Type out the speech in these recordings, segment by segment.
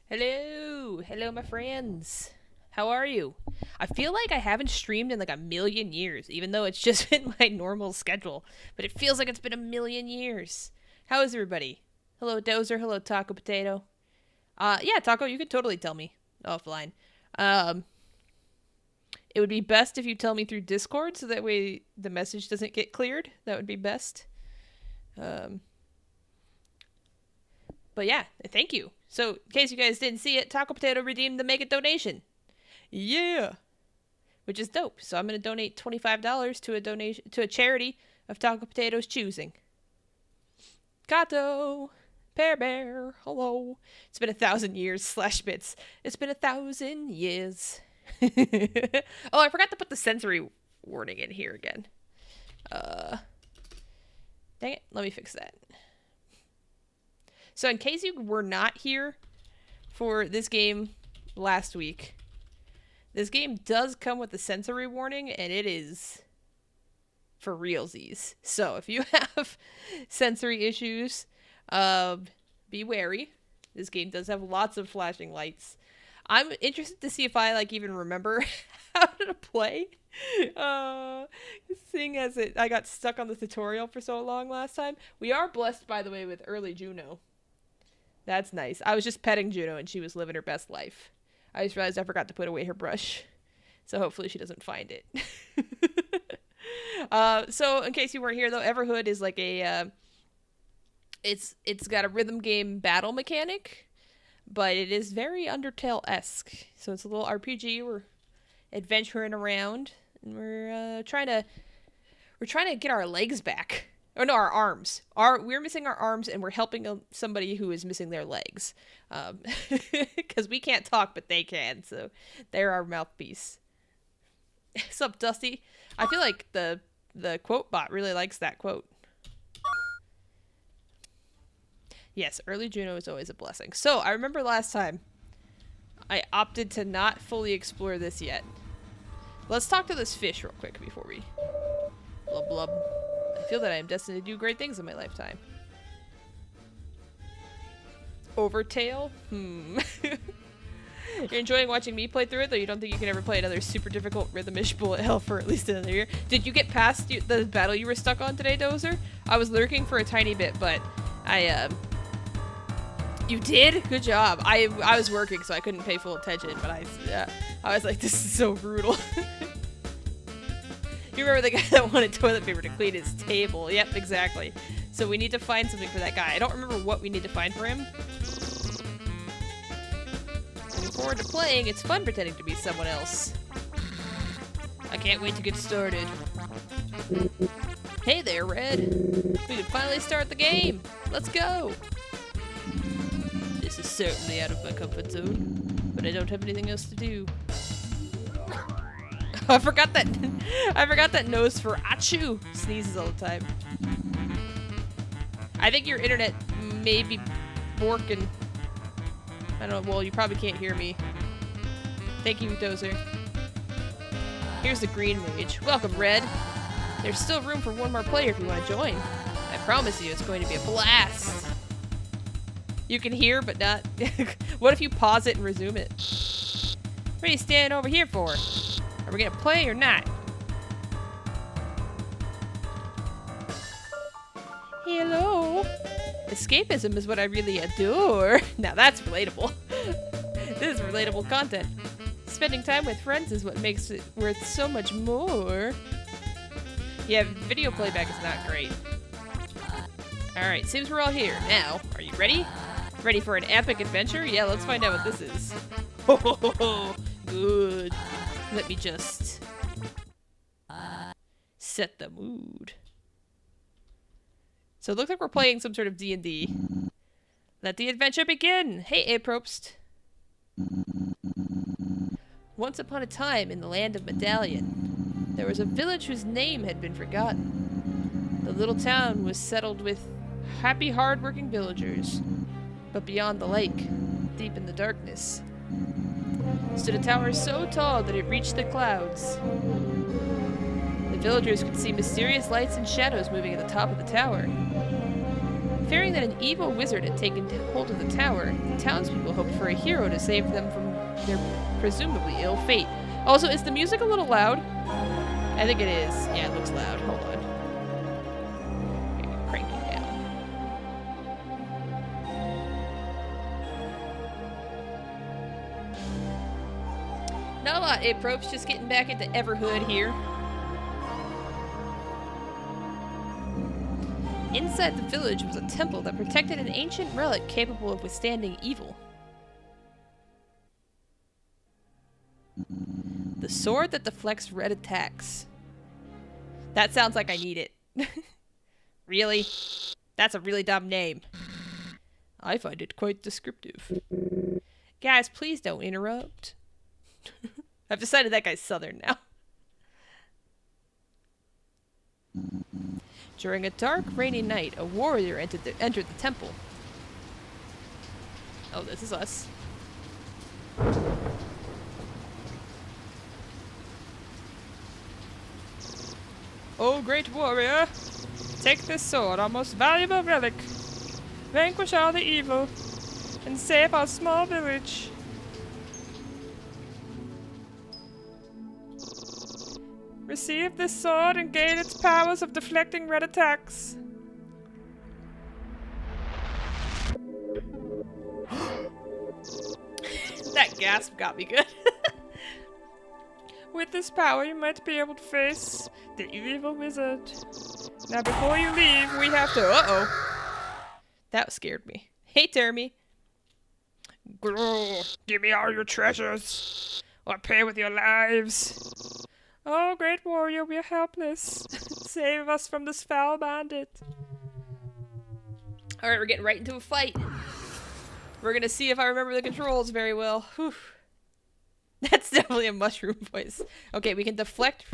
Hello! Hello, my friends. How are you? I feel like I haven't streamed in like a million years, even though it's just been my normal schedule. But it feels like it's been a million years. How is everybody? Hello, Dozer. Hello, Taco Potato. Yeah, Taco, you could totally tell me offline. Um, it would be best if you tell me through Discord so that way the message doesn't get cleared. That would be best. Um, but yeah, thank you. So, in case you guys didn't see it, Taco Potato redeemed the mega donation. Yeah, which is dope. So I'm gonna donate $25 to a charity of Taco Potato's choosing. Kato, Pear Bear, hello. It's been 1,000 years slash bits. It's been 1,000 years. Oh, I forgot to put the sensory warning in here again. Uh, Dang it. Let me fix that. So in case you were not here for this game last week, this game does come with a sensory warning, and it is for realsies. So if you have sensory issues, be wary. This game does have lots of flashing lights. I'm interested to see if I even remember how to play. Uh, Seeing as I got stuck on the tutorial for so long last time. We are blessed, by the way, with early Juno. That's nice. I was just petting Juno, and she was living her best life. I just realized I forgot to put away her brush. So hopefully she doesn't find it. So in case you weren't here though, Everhood is like a it's got a rhythm game battle mechanic, but it is very Undertale-esque. So it's a little RPG. We're adventuring around, and we're trying to get our legs back. Or no, our arms. We're missing our arms, and we're helping somebody who is missing their legs. Because we can't talk, but they can. So they're our mouthpiece. Sup, Dusty? I feel like the quote bot really likes that quote. Yes, early Juno is always a blessing. So I remember last time I opted to not fully explore this yet. Let's talk to this fish real quick before we blub blub. I feel that I am destined to do great things in my lifetime. Overtail? You're enjoying watching me play through it, though you don't think you can ever play another super difficult rhythmish bullet hell for at least another year. Did you get past the battle you were stuck on today, Dozer? I was lurking for a tiny bit, but You did? Good job. I was working, so I couldn't pay full attention, but I was like, this is so brutal. You remember the guy that wanted toilet paper to clean his table? Yep, exactly. So we need to find something for that guy. I don't remember what we need to find for him. Looking forward to playing. It's fun pretending to be someone else. I can't wait to get started. Hey there, Red. We can finally start the game. Let's go. This is certainly out of my comfort zone, but I don't have anything else to do. I forgot that nose for achoo sneezes all the time. I think your internet may be borking. I don't know. Well, you probably can't hear me. Thank you, Dozer. Here's the green mage. Welcome, Red. There's still room for one more player if you want to join. I promise you it's going to be a blast. You can hear, but not... What if you pause it and resume it? What are you standing over here for? Are we gonna play or not? Hello. Escapism is what I really adore. Now that's relatable. This is relatable content. Spending time with friends is what makes it worth so much more. Yeah, video playback is not great. Alright, seems we're all here. Now, are you ready? Ready for an epic adventure? Yeah, let's find out what this is. Ho ho ho ho! Good. Let me just set the mood. So it looks like we're playing some sort of D&D. Let the adventure begin! Hey, Apropst. Once upon a time in the land of Medallion, there was a village whose name had been forgotten. The little town was settled with happy, hard-working villagers. But beyond the lake, deep in the darkness, stood a tower so tall that it reached the clouds. The villagers could see mysterious lights and shadows moving at the top of the tower. Fearing that an evil wizard had taken hold of the tower, the townspeople hoped for a hero to save them from their presumably ill fate. Also, is the music a little loud? I think it is. Yeah, it looks loud. Hold on. Maybe crank it down. Not a lot, Apropes. Just getting back into Everhood here. Inside the village was a temple that protected an ancient relic capable of withstanding evil. The sword that deflects red attacks. That sounds like I need it. Really? That's a really dumb name. I find it quite descriptive. Guys, please don't interrupt. I've decided that guy's southern now. During a dark, rainy night, a warrior entered the temple. Oh, this is us. Oh, great warrior, take this sword, our most valuable relic. Vanquish all the evil, and save our small village. Receive this sword and gain its powers of deflecting red attacks. That gasp got me good. With this power, you might be able to face the evil wizard. Now, before you leave, we have to... Uh-oh. That scared me. Hey, Termy. Grrr, give me all your treasures, or pay with your lives. Oh, great warrior, we are helpless. Save us from this foul bandit. Alright, we're getting right into a fight. We're gonna see if I remember the controls very well. Whew. That's definitely a mushroom voice. Okay, we can deflect.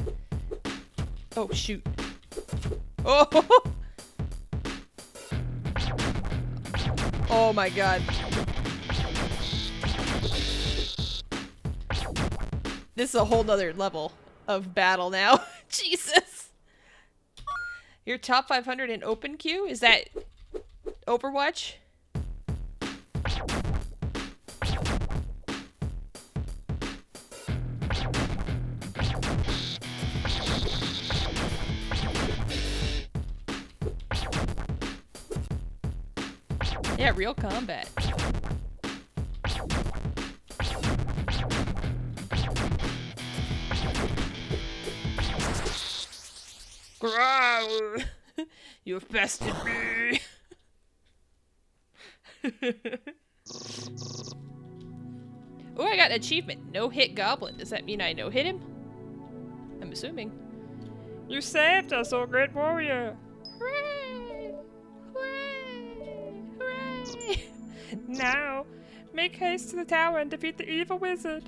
Oh, shoot. Oh! Oh my god. This is a whole nother level of battle now. Jesus! Your top 500 in open queue? Is that Overwatch? Yeah, real combat. Growl! You have bested me! Oh, I got an achievement. No hit goblin. Does that mean I no hit him? I'm assuming. You saved us, oh great warrior! Hooray! Hooray! Hooray! Now, make haste to the tower and defeat the evil wizard.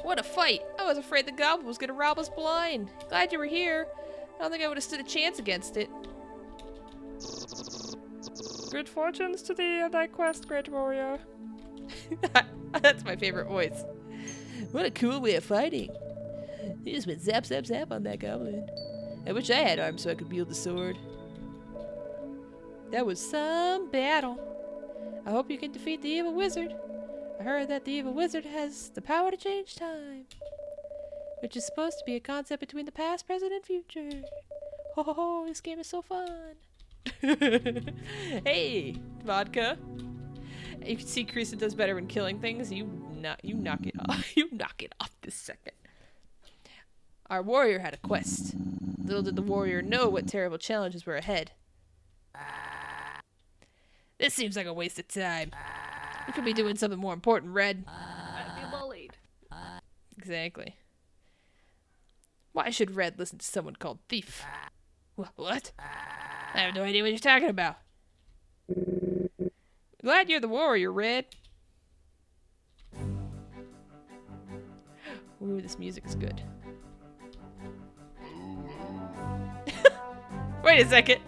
What a fight! I was afraid the goblin was gonna rob us blind. Glad you were here. I don't think I would have stood a chance against it. Good fortunes to thee on thy quest, great warrior. That's my favorite voice. What a cool way of fighting. He just went zap, zap, zap on that goblin. I wish I had arms so I could wield the sword. That was some battle. I hope you can defeat the evil wizard. I heard that the evil wizard has the power to change time, which is supposed to be a concept between the past, present, and future. Ho ho ho, this game is so fun. Hey, vodka. You can see kreestin does better when killing things. You knock it off. You knock it off this second. Our warrior had a quest. Little did the warrior know what terrible challenges were ahead. This seems like a waste of time. We could be doing something more important, Red. I'd be bullied. Exactly. Why should Red listen to someone called Thief? What? I have no idea what you're talking about. Glad you're the warrior, Red. Ooh, this music is good. Wait a second.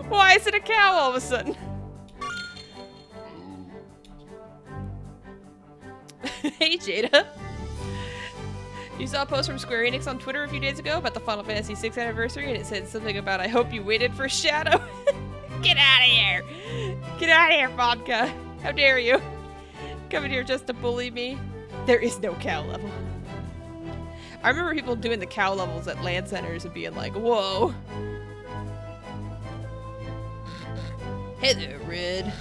Why is it a cow all of a sudden? Hey, Jada. You saw a post from Square Enix on Twitter a few days ago about the Final Fantasy VI anniversary, and it said something about, I hope you waited for Shadow. Get out of here! Get out of here, Vodka! How dare you? Coming here just to bully me? There is no cow level. I remember people doing the cow levels at LAN centers and being like, whoa. Hey there, Red.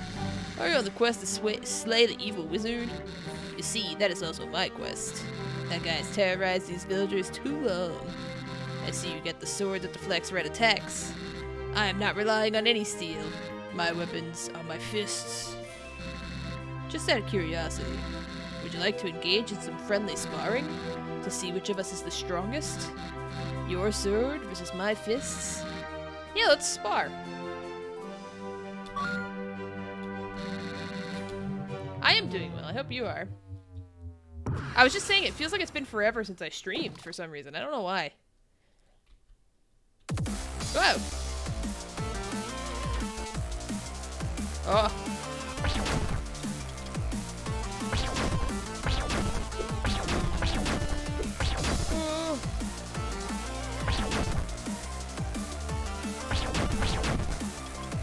Are you on the quest to slay the evil wizard? You see, that is also my quest. That guy has terrorized these villagers too long. I see you get the sword that deflects red attacks. I am not relying on any steel. My weapons are my fists. Just out of curiosity, would you like to engage in some friendly sparring to see which of us is the strongest? Your sword versus my fists? Yeah, let's spar. I am doing well. I hope you are. I was just saying, it feels like it's been forever since I streamed for some reason. I don't know why. Whoa! Oh.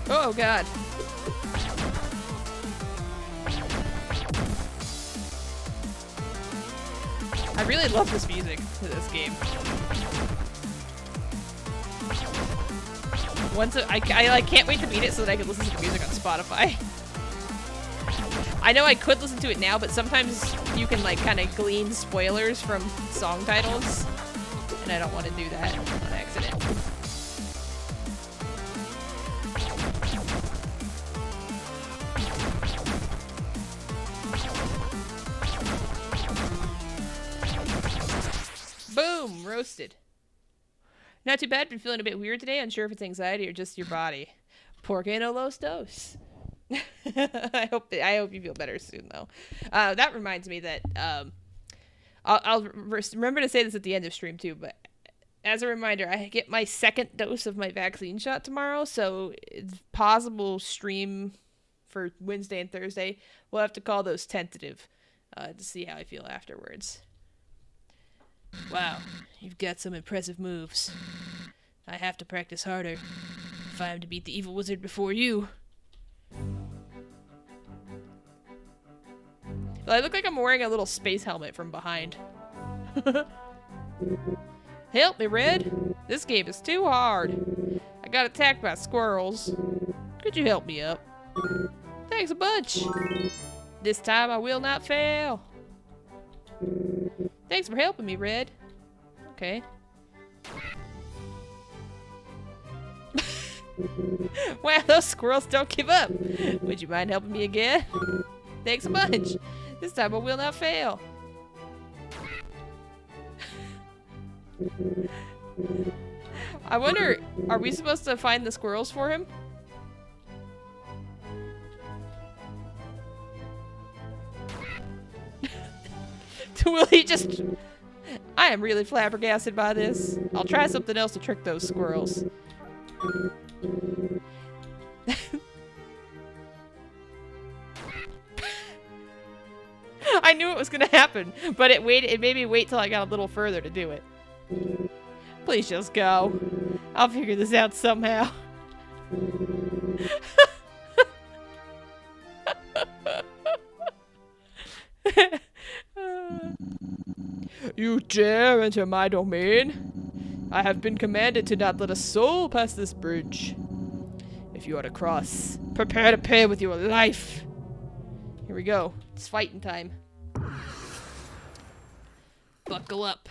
Oh, God. I really love this music to this game. I like can't wait to beat it so that I can listen to the music on Spotify. I know I could listen to it now, but sometimes you can like kind of glean spoilers from song titles, and I don't want to do that on accident. Boom! Roasted. Not too bad. Been feeling a bit weird today. Unsure if it's anxiety or just your body. Porque no los dos. I hope you feel better soon, though. That reminds me that I'll remember to say this at the end of stream too. But as a reminder, I get my second dose of my vaccine shot tomorrow, so it's possible stream for Wednesday and Thursday. We'll have to call those tentative to see how I feel afterwards. Wow, you've got some impressive moves. I have to practice harder if I am to beat the evil wizard before you. Well, I look like I'm wearing a little space helmet from behind. Help me, Red. This game is too hard. I got attacked by squirrels. Could you help me up? Thanks a bunch. This time I will not fail. Thanks for helping me, Red. Okay. Wow, those squirrels don't give up. Would you mind helping me again? Thanks a bunch. This time I will not fail. I wonder, are we supposed to find the squirrels for him? Will he just... I am really flabbergasted by this. I'll try something else to trick those squirrels. I knew it was gonna happen, but it made me wait till I got a little further to do it. Please just go. I'll figure this out somehow. You dare enter my domain? I have been commanded to not let a soul pass this bridge. If you are to cross, prepare to pay with your life. Here we go. It's fighting time. Buckle up.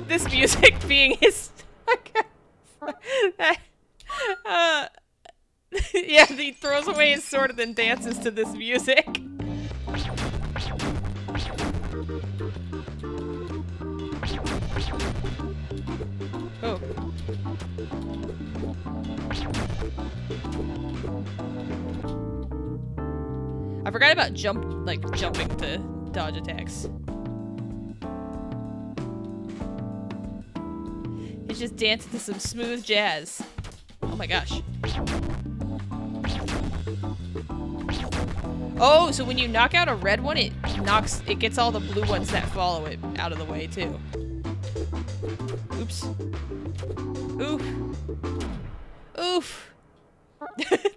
This music being his... yeah, he throws away his sword and then dances to this music. Oh. I forgot about jumping to dodge attacks. He's just dancing to some smooth jazz. Oh my gosh. Oh, so when you knock out a red one, it gets all the blue ones that follow it out of the way too. Oops. Oof. Oof.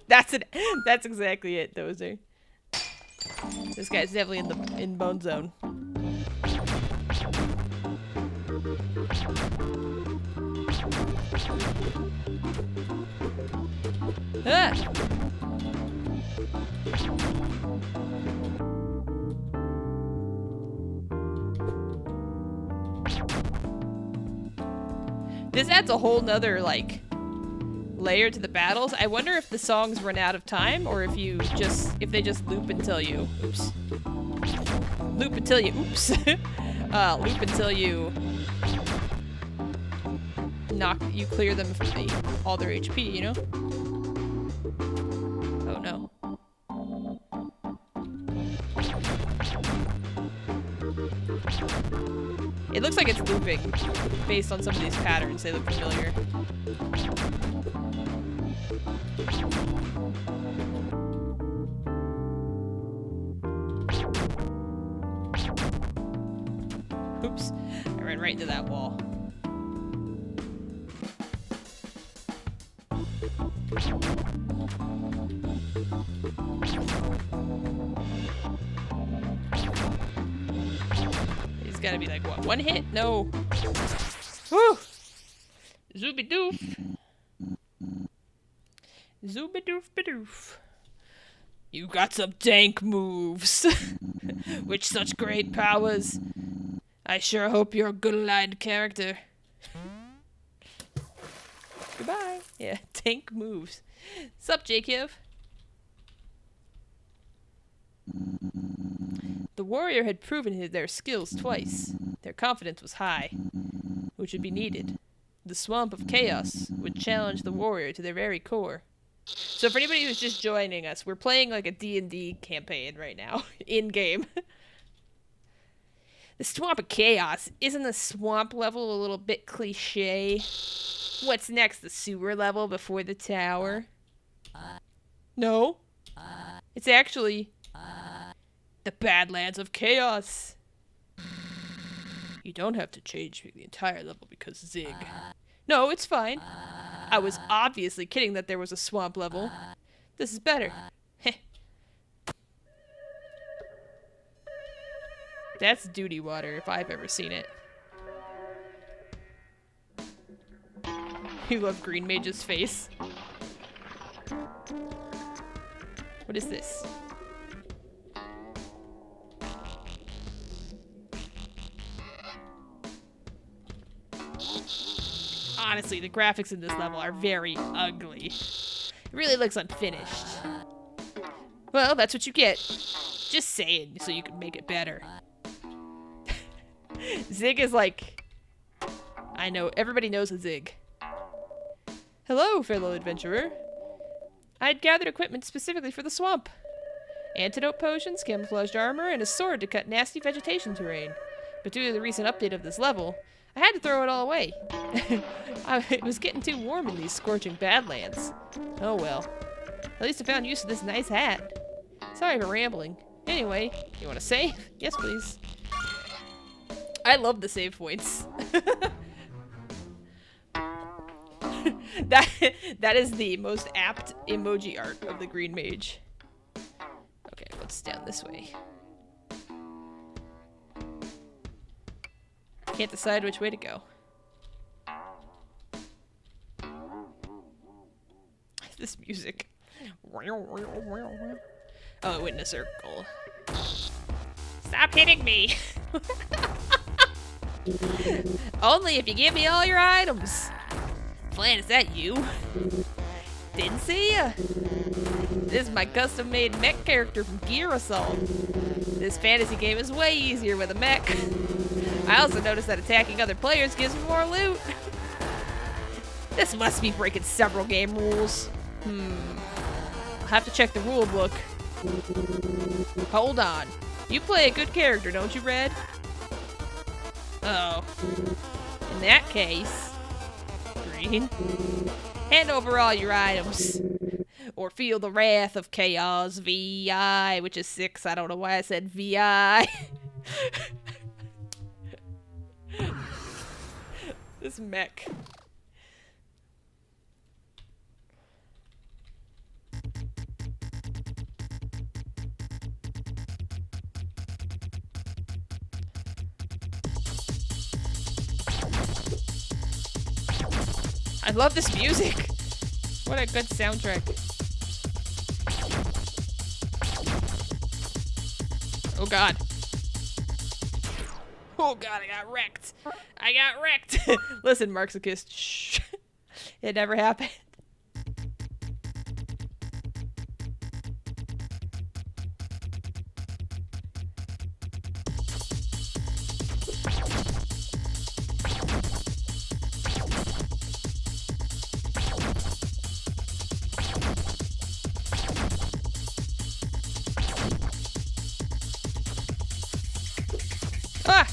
That's exactly it, Dozer. This guy's definitely in bone zone. Ah! This adds a whole nother, like, layer to the battles. I wonder if the songs run out of time, or if they just loop until you, oops. Loop until you, oops. Loop until you clear them from all their HP, you know? Oh no. It looks like it's looping based on some of these patterns. They look familiar. Oops. I ran right into that wall. He's gotta be like, what, one hit? No. Woo! Zoobie-doof. Zoobie-doof-ba-doof. You got some dank moves. With such great powers. I sure hope you're a good-aligned character. Goodbye. Yeah, tank moves. Sup, Jacob? The warrior had proven their skills twice. Their confidence was high, which would be needed. The swamp of chaos would challenge the warrior to their very core. So for anybody who's just joining us, we're playing like a D&D campaign right now, in-game. The swamp of chaos. Isn't the swamp level a little bit cliche? What's next? The sewer level before the tower? No. It's actually the Badlands of Chaos. You don't have to change the entire level because Zig. No, it's fine. I was obviously kidding that there was a swamp level. This is better. That's duty water if I've ever seen it. You love Green Mage's face. What is this? Honestly, the graphics in this level are very ugly. It really looks unfinished. Well, that's what you get. Just saying, so you can make it better. Zig is like... I know, everybody knows a Zig. Hello, fellow adventurer. I had gathered equipment specifically for the swamp. Antidote potions, camouflaged armor, and a sword to cut nasty vegetation terrain. But due to the recent update of this level, I had to throw it all away. It was getting too warm in these scorching badlands. Oh well. At least I found use of this nice hat. Sorry for rambling. Anyway, you want to save? Yes, please. I love the save points. That is the most apt emoji art of the Green Mage. Okay, what's down this way? Can't decide which way to go. This music. Oh, it went in a circle. Stop hitting me! Only if you give me all your items. Flan, is that you? Didn't see ya. This is my custom-made mech character from Gear Assault. This fantasy game is way easier with a mech. I also noticed that attacking other players gives me more loot. This must be breaking several game rules. I'll have to check the rule book. Hold on. You play a good character, don't you, Red? Oh. In that case, Green. Hand over all your items. Or feel the wrath of chaos, VI, which is 6. I don't know why I said VI. This mech. I love this music. What a good soundtrack. Oh god. Oh god, I got wrecked. I got wrecked. Listen, Marxicist. Shh. It never happened. Ah!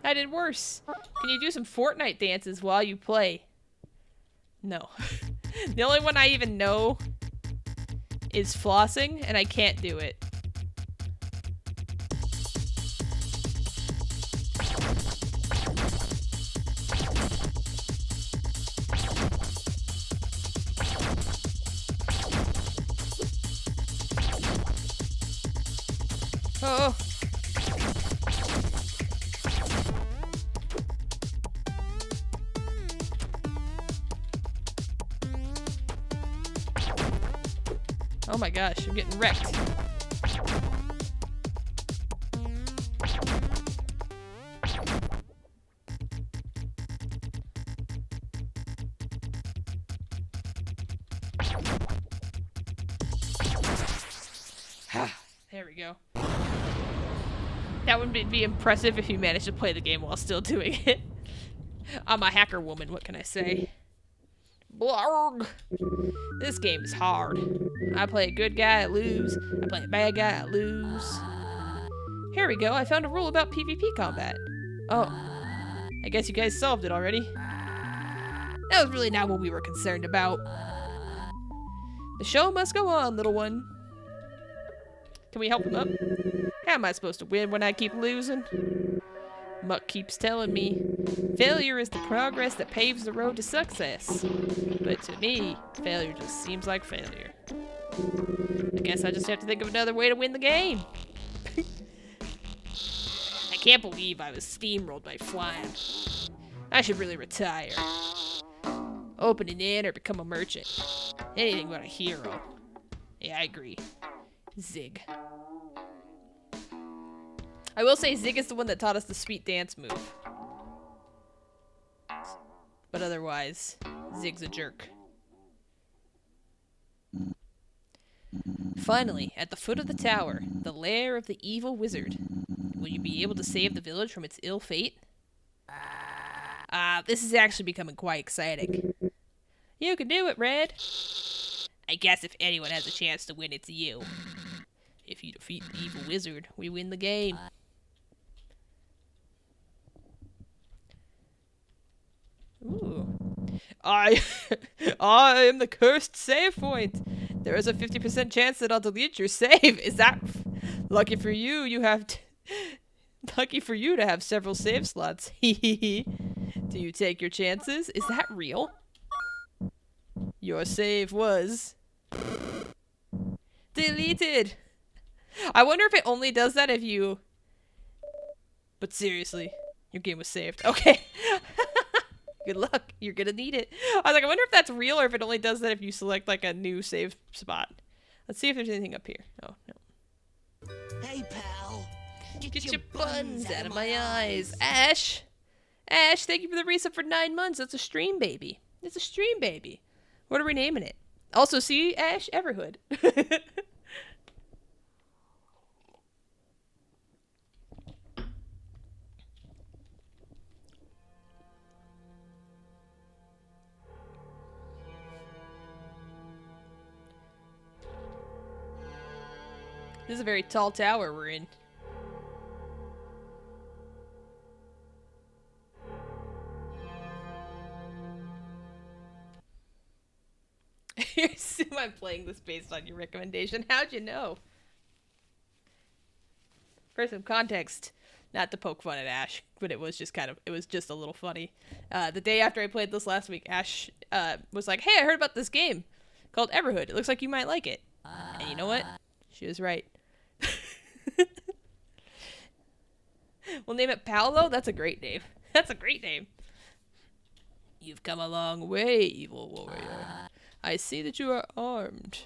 I did worse. Can you do some Fortnite dances while you play? No. The only one I even know is flossing, and I can't do it. Oh. Oh my gosh, I'm getting wrecked. There we go. That would be impressive if you managed to play the game while still doing it. I'm a hacker woman, what can I say? Blarg! This game is hard. I play a good guy, I lose. I play a bad guy, I lose. Here we go, I found a rule about PvP combat. Oh. I guess you guys solved it already. That was really not what we were concerned about. The show must go on, little one. Can we help him up? How am I supposed to win when I keep losing? Muck keeps telling me, failure is the progress that paves the road to success. But to me, failure just seems like failure. I guess I just have to think of another way to win the game. I can't believe I was steamrolled by flying. I should really retire. Open an inn or become a merchant. Anything but a hero. Yeah, I agree. Zig. I will say Zig is the one that taught us the sweet dance move. But otherwise, Zig's a jerk. Finally, at the foot of the tower, the lair of the evil wizard. Will you be able to save the village from its ill fate? This is actually becoming quite exciting. You can do it, Red. I guess if anyone has a chance to win, it's you. If you defeat the evil wizard, we win the game. Ooh. I am the cursed save point. There is a 50% chance that I'll delete your save. Is that lucky for you? You have lucky for you to have several save slots. Do you take your chances? Is that real? Your save was deleted. I wonder if it only does that if you... But seriously, your game was saved. Okay. Good luck. You're gonna need it. I was like, I wonder if that's real or if it only does that if you select like a new save spot. Let's see if there's anything up here. Oh, no. Hey, pal. Get your buns out of my eyes. Ash! Ash, thank you for the resub for 9 months. That's a stream baby. It's a stream baby. What are we naming it? Also, see, Ash, Everhood. This is a very tall tower we're in. I assume I'm playing this based on your recommendation. How'd you know? For some context, not to poke fun at Ash, but it was just a little funny. The day after I played this last week, Ash was like, "Hey, I heard about this game called Everhood. It looks like you might like it." And you know what? She was right. We'll name it Paolo. That's a great name. That's a great name. You've come a long way, evil warrior. I see that you are armed.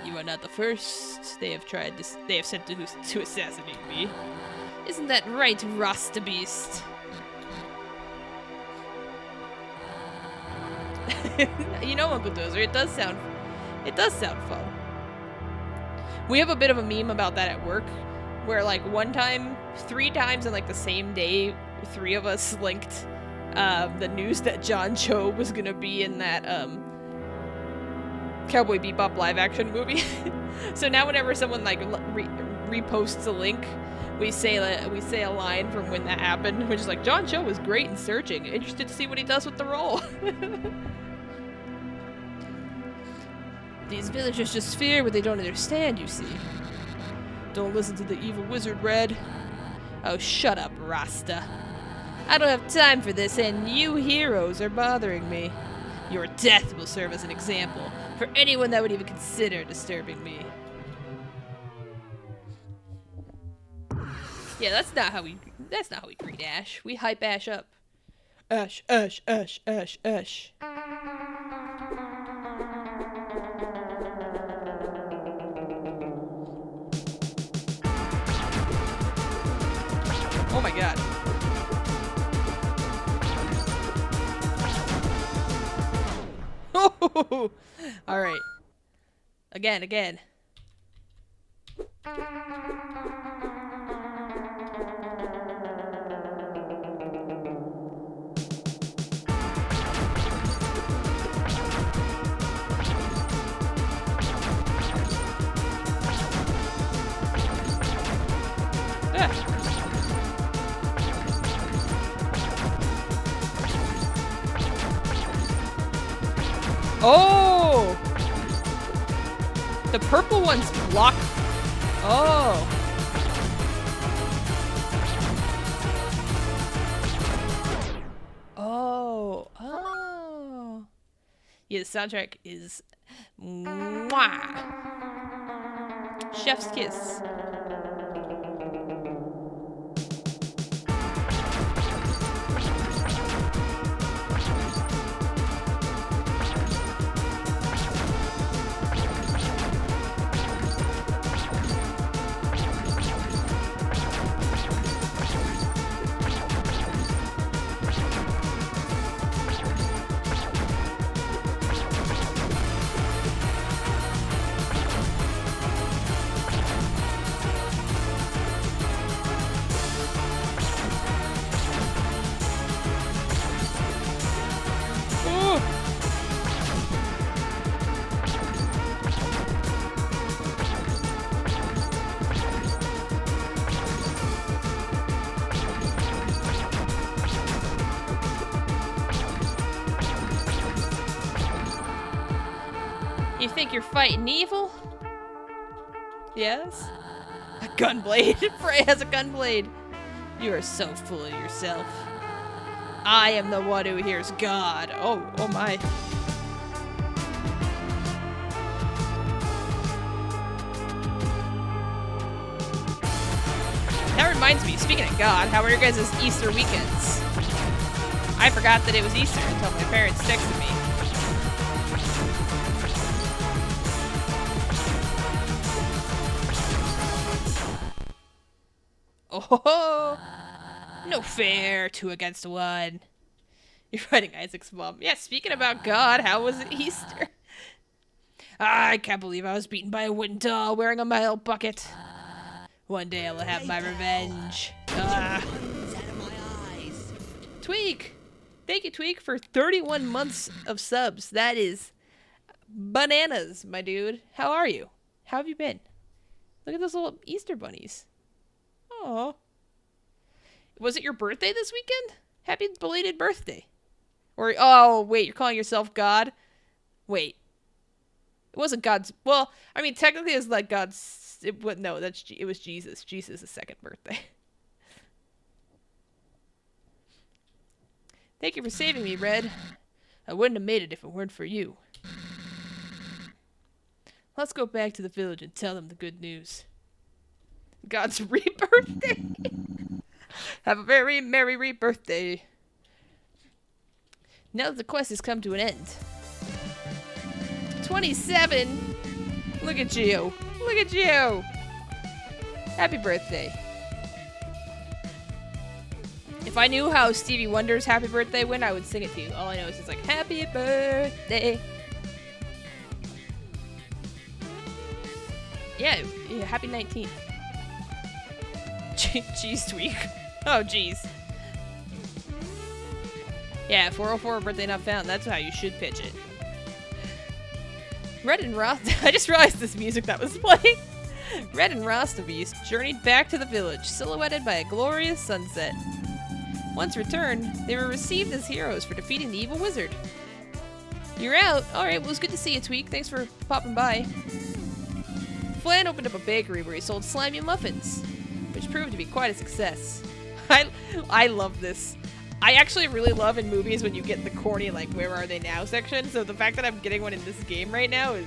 You are not the first they have sent to assassinate me. Isn't that right, Rasta Beast? You know, Uncle Dozer, it does sound fun. We have a bit of a meme about that at work, where like three times in like the same day, three of us linked the news that John Cho was gonna be in that Cowboy Bebop live action movie. So now whenever someone like reposts a link, we say a line from when that happened, which is like, John Cho was great in Searching. Interested to see what he does with the role. These villagers just fear what they don't understand, you see. Don't listen to the evil wizard, Red. Oh, shut up, Rasta. I don't have time for this, and you heroes are bothering me. Your death will serve as an example for anyone that would even consider disturbing me. Yeah, that's not how we greet Ash. We hype Ash up. Ash, Ash, Ash, Ash, Ash. Oh my god. Oh! Alright. Again. Oh! The purple ones block. Oh. Oh. Yeah, the soundtrack is mwah. Chef's kiss. You think you're fighting evil? Yes? A gunblade. Frey has a gunblade. You are so full of yourself. I am the one who hears God. Oh my. That reminds me, speaking of God, how are your guys' Easter weekends? I forgot that it was Easter until my parents texted me. Oh, no fair. 2 against 1. You're fighting Isaac's mom. Yeah, speaking about God, how was it Easter? I can't believe I was beaten by a wooden doll wearing a mile bucket. One day I will have my revenge. Tweak! Thank you, Tweak, for 31 months of subs. That is bananas, my dude. How are you? How have you been? Look at those little Easter bunnies. Oh. Was it your birthday this weekend? Happy belated birthday. Or, oh, wait, you're calling yourself God? Wait. It wasn't God's, well, I mean, technically it's like God's, it was Jesus. Jesus' second birthday. Thank you for saving me, Red. I wouldn't have made it if it weren't for you. Let's go back to the village and tell them the good news. God's rebirthday. Have a very merry rebirthday. Now that the quest has come to an end. 27? Look at you. Look at you. Happy birthday. If I knew how Stevie Wonder's Happy Birthday went, I would sing it to you. All I know is it's like, Happy Birthday. Yeah, happy 19th. Jeez, Tweak. Oh, jeez. Yeah, 404 birthday not found. That's how you should pitch it. Red and Rost. I just realized this music that was playing. Red and Rostabeast journeyed back to the village, silhouetted by a glorious sunset. Once returned, they were received as heroes for defeating the evil wizard. You're out? Alright, well, it was good to see you, Tweak. Thanks for popping by. Flan opened up a bakery where he sold slimy muffins, which proved to be quite a success. I love this. I actually really love in movies when you get the corny, like, where are they now section, so the fact that I'm getting one in this game right now is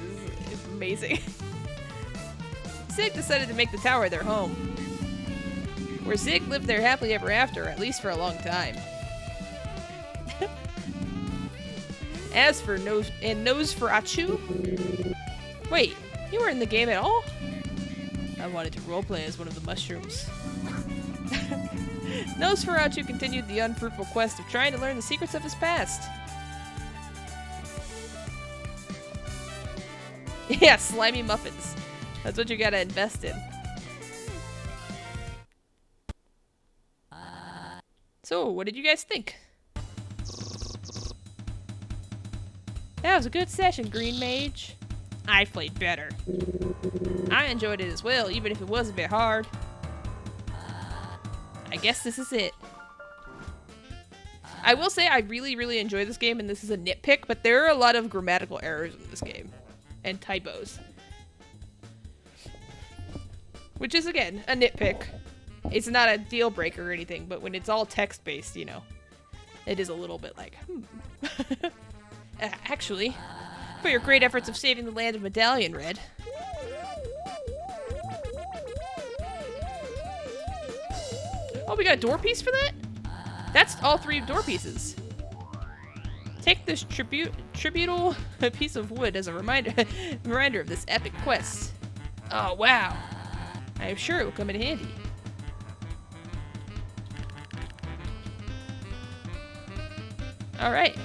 amazing. Zig decided to make the tower their home, where Zig lived there happily ever after, at least for a long time. As for Nosferatu, wait, you were in the game at all? I wanted to roleplay as one of the mushrooms. Nosferatu continued the unfruitful quest of trying to learn the secrets of his past. Yeah, slimy muffins. That's what you gotta invest in. So, what did you guys think? That was a good session, Green Mage. I played better. I enjoyed it as well, even if it was a bit hard. I guess this is it. I will say I really, really enjoy this game, and this is a nitpick, but there are a lot of grammatical errors in this game. And typos. Which is, again, a nitpick. It's not a deal breaker or anything, but when it's all text-based, you know, it is a little bit like, actually, for your great efforts of saving the land of Medallion, Red. Oh, we got a door piece for that? That's all 3 door pieces. Take this tributable piece of wood as a reminder of this epic quest. Oh, wow. I am sure it will come in handy. Alright.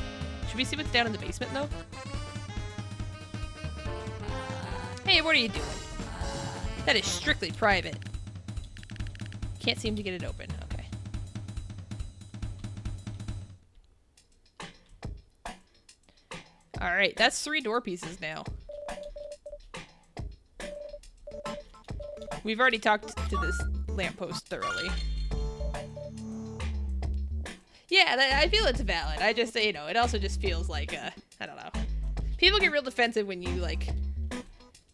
Should we see what's down in the basement, though? Hey, what are you doing? That is strictly private. Can't seem to get it open. Okay. Alright, that's 3 door pieces now. We've already talked to this lamppost thoroughly. Yeah, I feel it's valid. I just, you know, it also just feels like, I don't know. People get real defensive when you, like,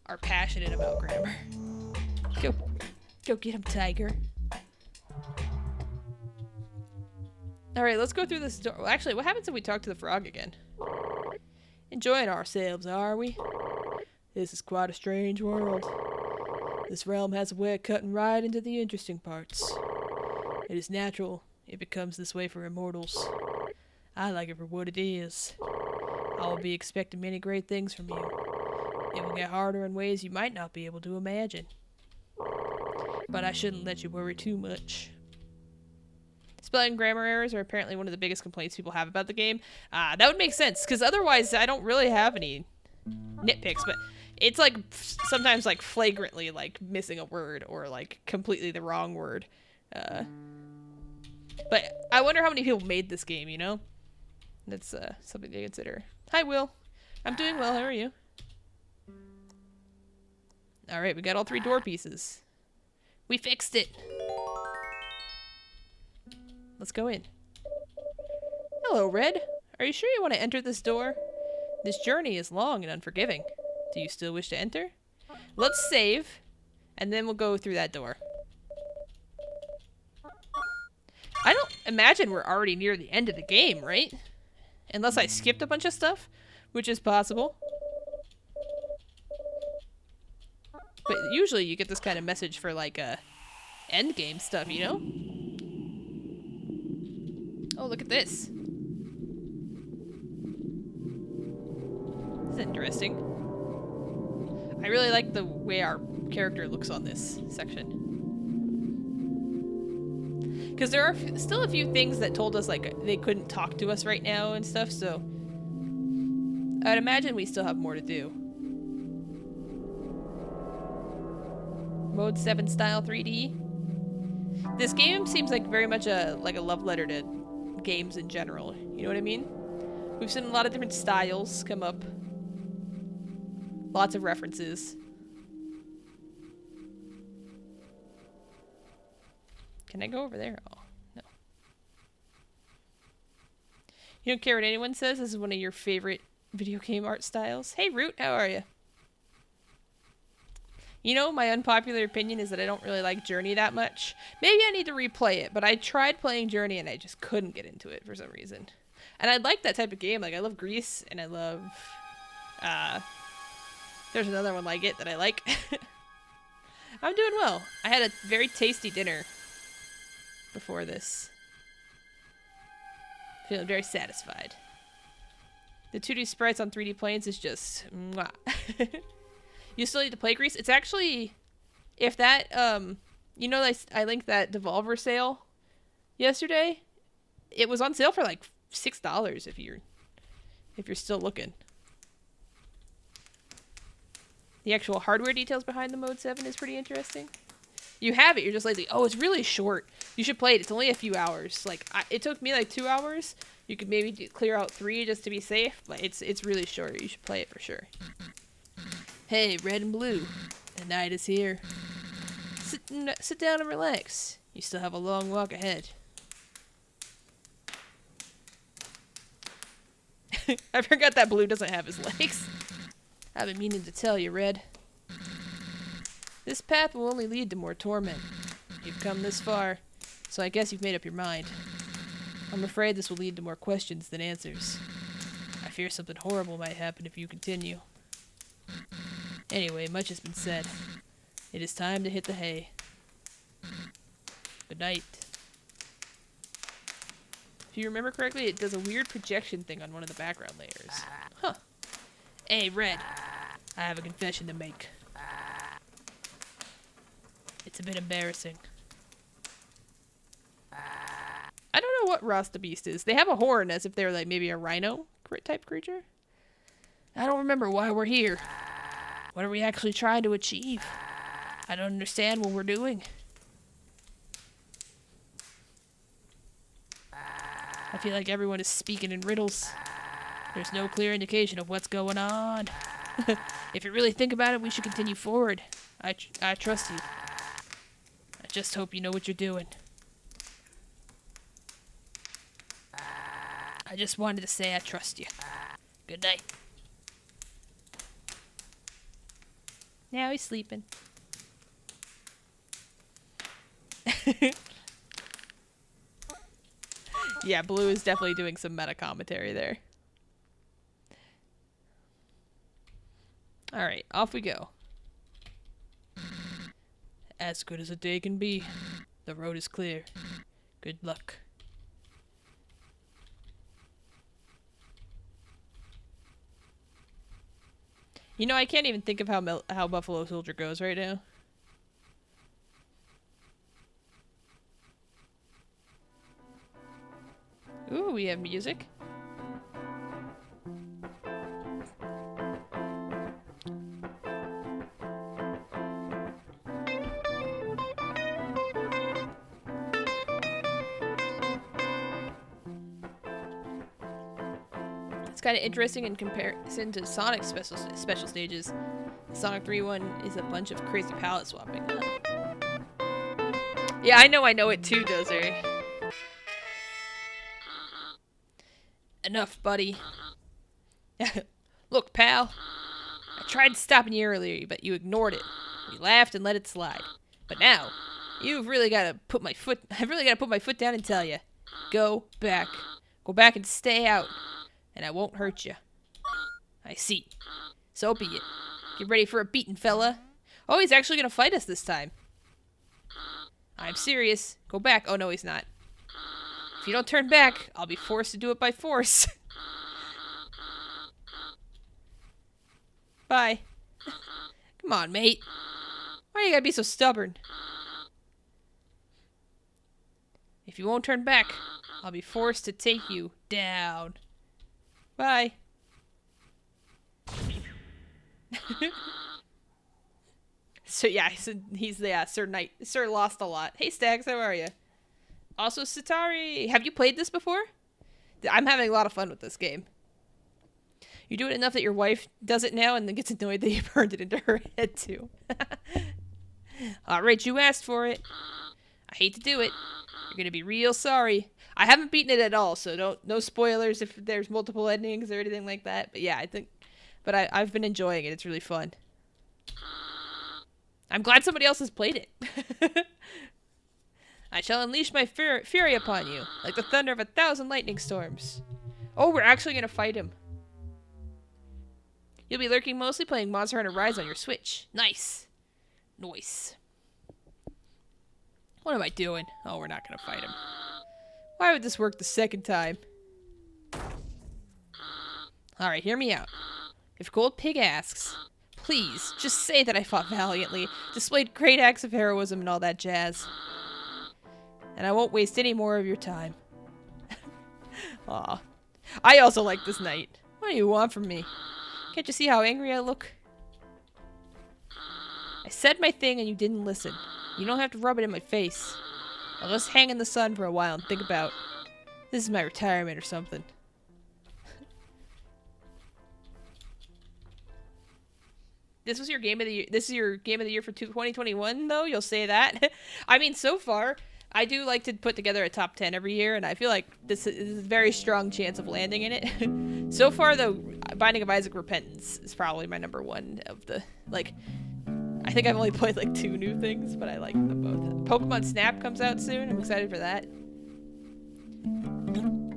are passionate about grammar. Go get him, Tiger. Alright, let's go through this door. Well, actually, what happens if we talk to the frog again? Enjoying ourselves, are we? This is quite a strange world. This realm has a way of cutting right into the interesting parts. It is natural. It becomes this way for immortals. I like it for what it is. I will be expecting many great things from you. It will get harder in ways you might not be able to imagine. But I shouldn't let you worry too much. Spelling and grammar errors are apparently one of the biggest complaints people have about the game. That would make sense, because otherwise I don't really have any nitpicks, but it's like sometimes like flagrantly like missing a word or like completely the wrong word. But I wonder how many people made this game, you know? That's something to consider. Hi, Will. I'm doing well. How are you? Alright, we got all 3 door pieces. We fixed it! Let's go in. Hello, Red. Are you sure you want to enter this door? This journey is long and unforgiving. Do you still wish to enter? Let's save, and then we'll go through that door. I don't imagine we're already near the end of the game, right? Unless I skipped a bunch of stuff, which is possible. But usually you get this kind of message for like end game stuff, you know? Oh, look at this. This is interesting. I really like the way our character looks on this section. Because there are still a few things that told us like they couldn't talk to us right now and stuff, so I'd imagine we still have more to do. Mode 7 style 3D. This game seems like very much a love letter to games in general. You know what I mean? We've seen a lot of different styles come up. Lots of references. Can I go over there? Oh, no. You don't care what anyone says? This is one of your favorite video game art styles. Hey, Root, how are you? You know, my unpopular opinion is that I don't really like Journey that much. Maybe I need to replay it, but I tried playing Journey and I just couldn't get into it for some reason. And I like that type of game. Like, I love Grease and I love... there's another one like it that I like. I'm doing well. I had a very tasty dinner before this. Feeling very satisfied. The 2D sprites on 3D planes is just mwah. You still need to play Grease. It's actually, if that you know, I linked that Devolver sale yesterday. It was on sale for like $6 if you're still looking. The actual hardware details behind the Mode 7 is pretty interesting. You have it, you're just like, oh, it's really short. You should play it. It's only a few hours. Like, it took me like 2 hours. You could maybe clear out 3 just to be safe, but it's really short. You should play it for sure. Hey, Red and Blue. The night is here. Sit down and relax. You still have a long walk ahead. I forgot that Blue doesn't have his legs. I've been meaning to tell you, Red. This path will only lead to more torment. You've come this far, so I guess you've made up your mind. I'm afraid this will lead to more questions than answers. I fear something horrible might happen if you continue. Anyway, much has been said. It is time to hit the hay. Good night. If you remember correctly, it does a weird projection thing on one of the background layers. Huh. Hey, Red. I have a confession to make. It's a bit embarrassing. I don't know what Rasta Beast is. They have a horn as if they're like maybe a rhino type creature. I don't remember why we're here. What are we actually trying to achieve? I don't understand what we're doing. I feel like everyone is speaking in riddles. There's no clear indication of what's going on. If you really think about it, we should continue forward. I trust you. I just hope you know what you're doing. I just wanted to say I trust you. Good night. Now he's sleeping. Yeah, Blue is definitely doing some meta commentary there. Alright, off we go. As good as a day can be. The road is clear. Good luck. You know, I can't even think of how Buffalo Soldier goes right now. Ooh, we have music. kind of interesting in comparison to Sonic's special stages. The Sonic 3 one is a bunch of crazy palette swapping. Yeah, I know it too, Dozer. Enough, buddy. Look, pal. I tried stopping you earlier, but you ignored it. We laughed and let it slide. But now, I've really got to put my foot down and tell you. Go back. Go back and stay out. And I won't hurt you. I see. So be it. Get ready for a beating, fella. Oh, he's actually going to fight us this time. I'm serious. Go back. Oh, no, he's not. If you don't turn back, I'll be forced to do it by force. Bye. Come on, mate. Why you gotta be so stubborn? If you won't turn back, I'll be forced to take you down. Bye. So yeah, he's the Sir Knight. Sir Lost a Lot. Hey Stags, how are you? Also Satari, have you played this before? I'm having a lot of fun with this game. You do it enough that your wife does it now and then gets annoyed that you burned it into her head too. Alright, you asked for it. I hate to do it. You're gonna be real sorry. I haven't beaten it at all, so no spoilers if there's multiple endings or anything like that. But yeah, I've been enjoying it. It's really fun. I'm glad somebody else has played it. I shall unleash my fury upon you, like the thunder of 1,000 lightning storms. Oh, we're actually gonna fight him. You'll be lurking mostly playing Monster Hunter Rise on your Switch. Nice. Nice. What am I doing? Oh, we're not gonna fight him. Why would this work the second time? Alright, hear me out. If Gold Pig asks, please, just say that I fought valiantly, displayed great acts of heroism and all that jazz. And I won't waste any more of your time. Aw. I also like this knight. What do you want from me? Can't you see how angry I look? I said my thing and you didn't listen. You don't have to rub it in my face. I'll just hang in the sun for a while and think about this is my retirement or something. This was your game of the year. This is your game of the year for 2021, though. You'll say that. I mean, so far, I do like to put together a top 10 every year, and I feel like this is a very strong chance of landing in it. So far, though, Binding of Isaac Repentance is probably my number one of the, like, I think I've only played like 2 new things, but I like them both. Pokemon Snap comes out soon. I'm excited for that.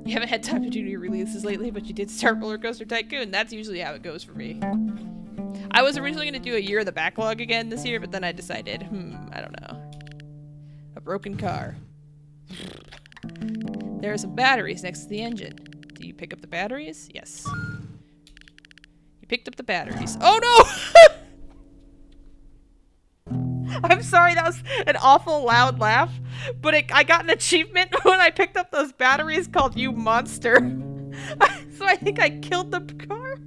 You haven't had time to do new releases lately, but you did start Roller Coaster Tycoon. That's usually how it goes for me. I was originally going to do a year of the backlog again this year, but then I decided, I don't know. A broken car. There are some batteries next to the engine. Do you pick up the batteries? Yes. You picked up the batteries. Oh no! I'm sorry, that was an awful loud laugh, but I got an achievement when I picked up those batteries called You Monster. So I think I killed the car.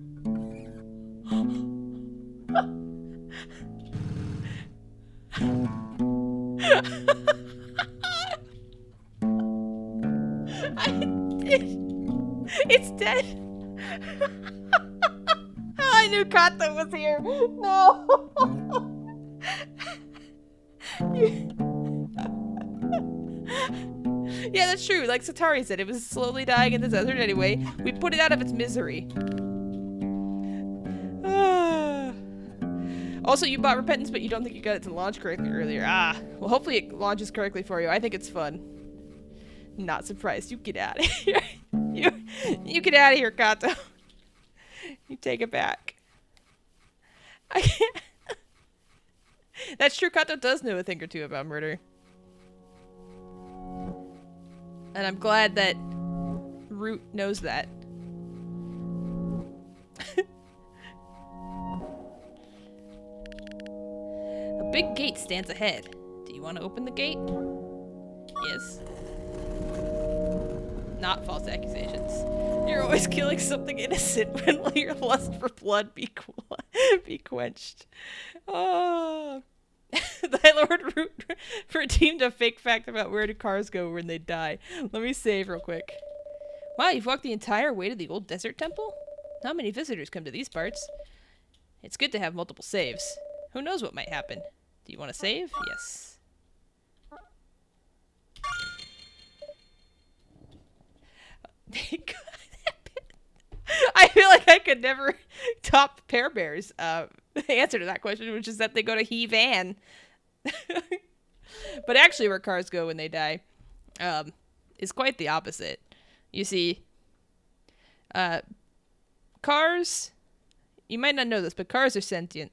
It's dead. I knew Kato was here. No. Yeah, that's true. Like Satari said, it was slowly dying in the desert anyway. We put it out of its misery. Also, you bought Repentance, but you don't think you got it to launch correctly earlier. Ah, well, hopefully it launches correctly for you. I think it's fun. Not surprised. You get out of here. You get out of here, Kato. You take it back. I can't. That's true. Kato does know a thing or two about murder. And I'm glad that Root knows that. A big gate stands ahead. Do you want to open the gate? Yes. Not false accusations. You're always killing something innocent when will your lust for blood be quenched. Oh. Thy Lord Root redeemed a fake fact about where do cars go when they die. Let me save real quick. Wow, you've walked the entire way to the old desert temple? Not many visitors come to these parts. It's good to have multiple saves. Who knows what might happen? Do you want to save? Yes. I feel like I could never top Pear Bear's answer to that question, which is that they go to He Van. But actually, where cars go when they die is quite the opposite. You see, cars, you might not know this, but cars are sentient.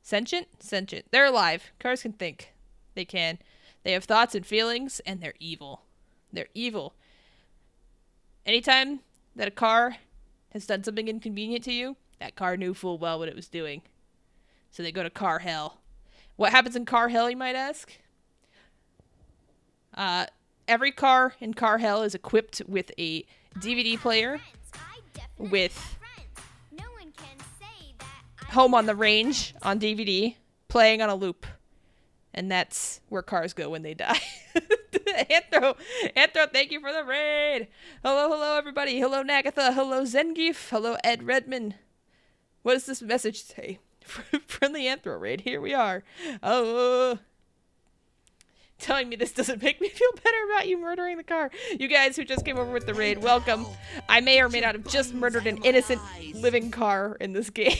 Sentient? Sentient. They're alive. Cars can think. They can. They have thoughts and feelings, and they're evil. They're evil. Anytime that a car has done something inconvenient to you, that car knew full well what it was doing. So they go to car hell. What happens in car hell, you might ask? Every car in car hell is equipped with a DVD player with Home on the Range on DVD playing on a loop. And that's where cars go when they die. Anthro, thank you for the raid. Hello, everybody. Hello, Nagatha. Hello, Zengif. Hello, Ed Redman. What does this message say? From the Anthro raid. Here we are. Oh, telling me this doesn't make me feel better about you murdering the car. You guys who just came over with the raid, welcome. I may or may not have just murdered an innocent living car in this game.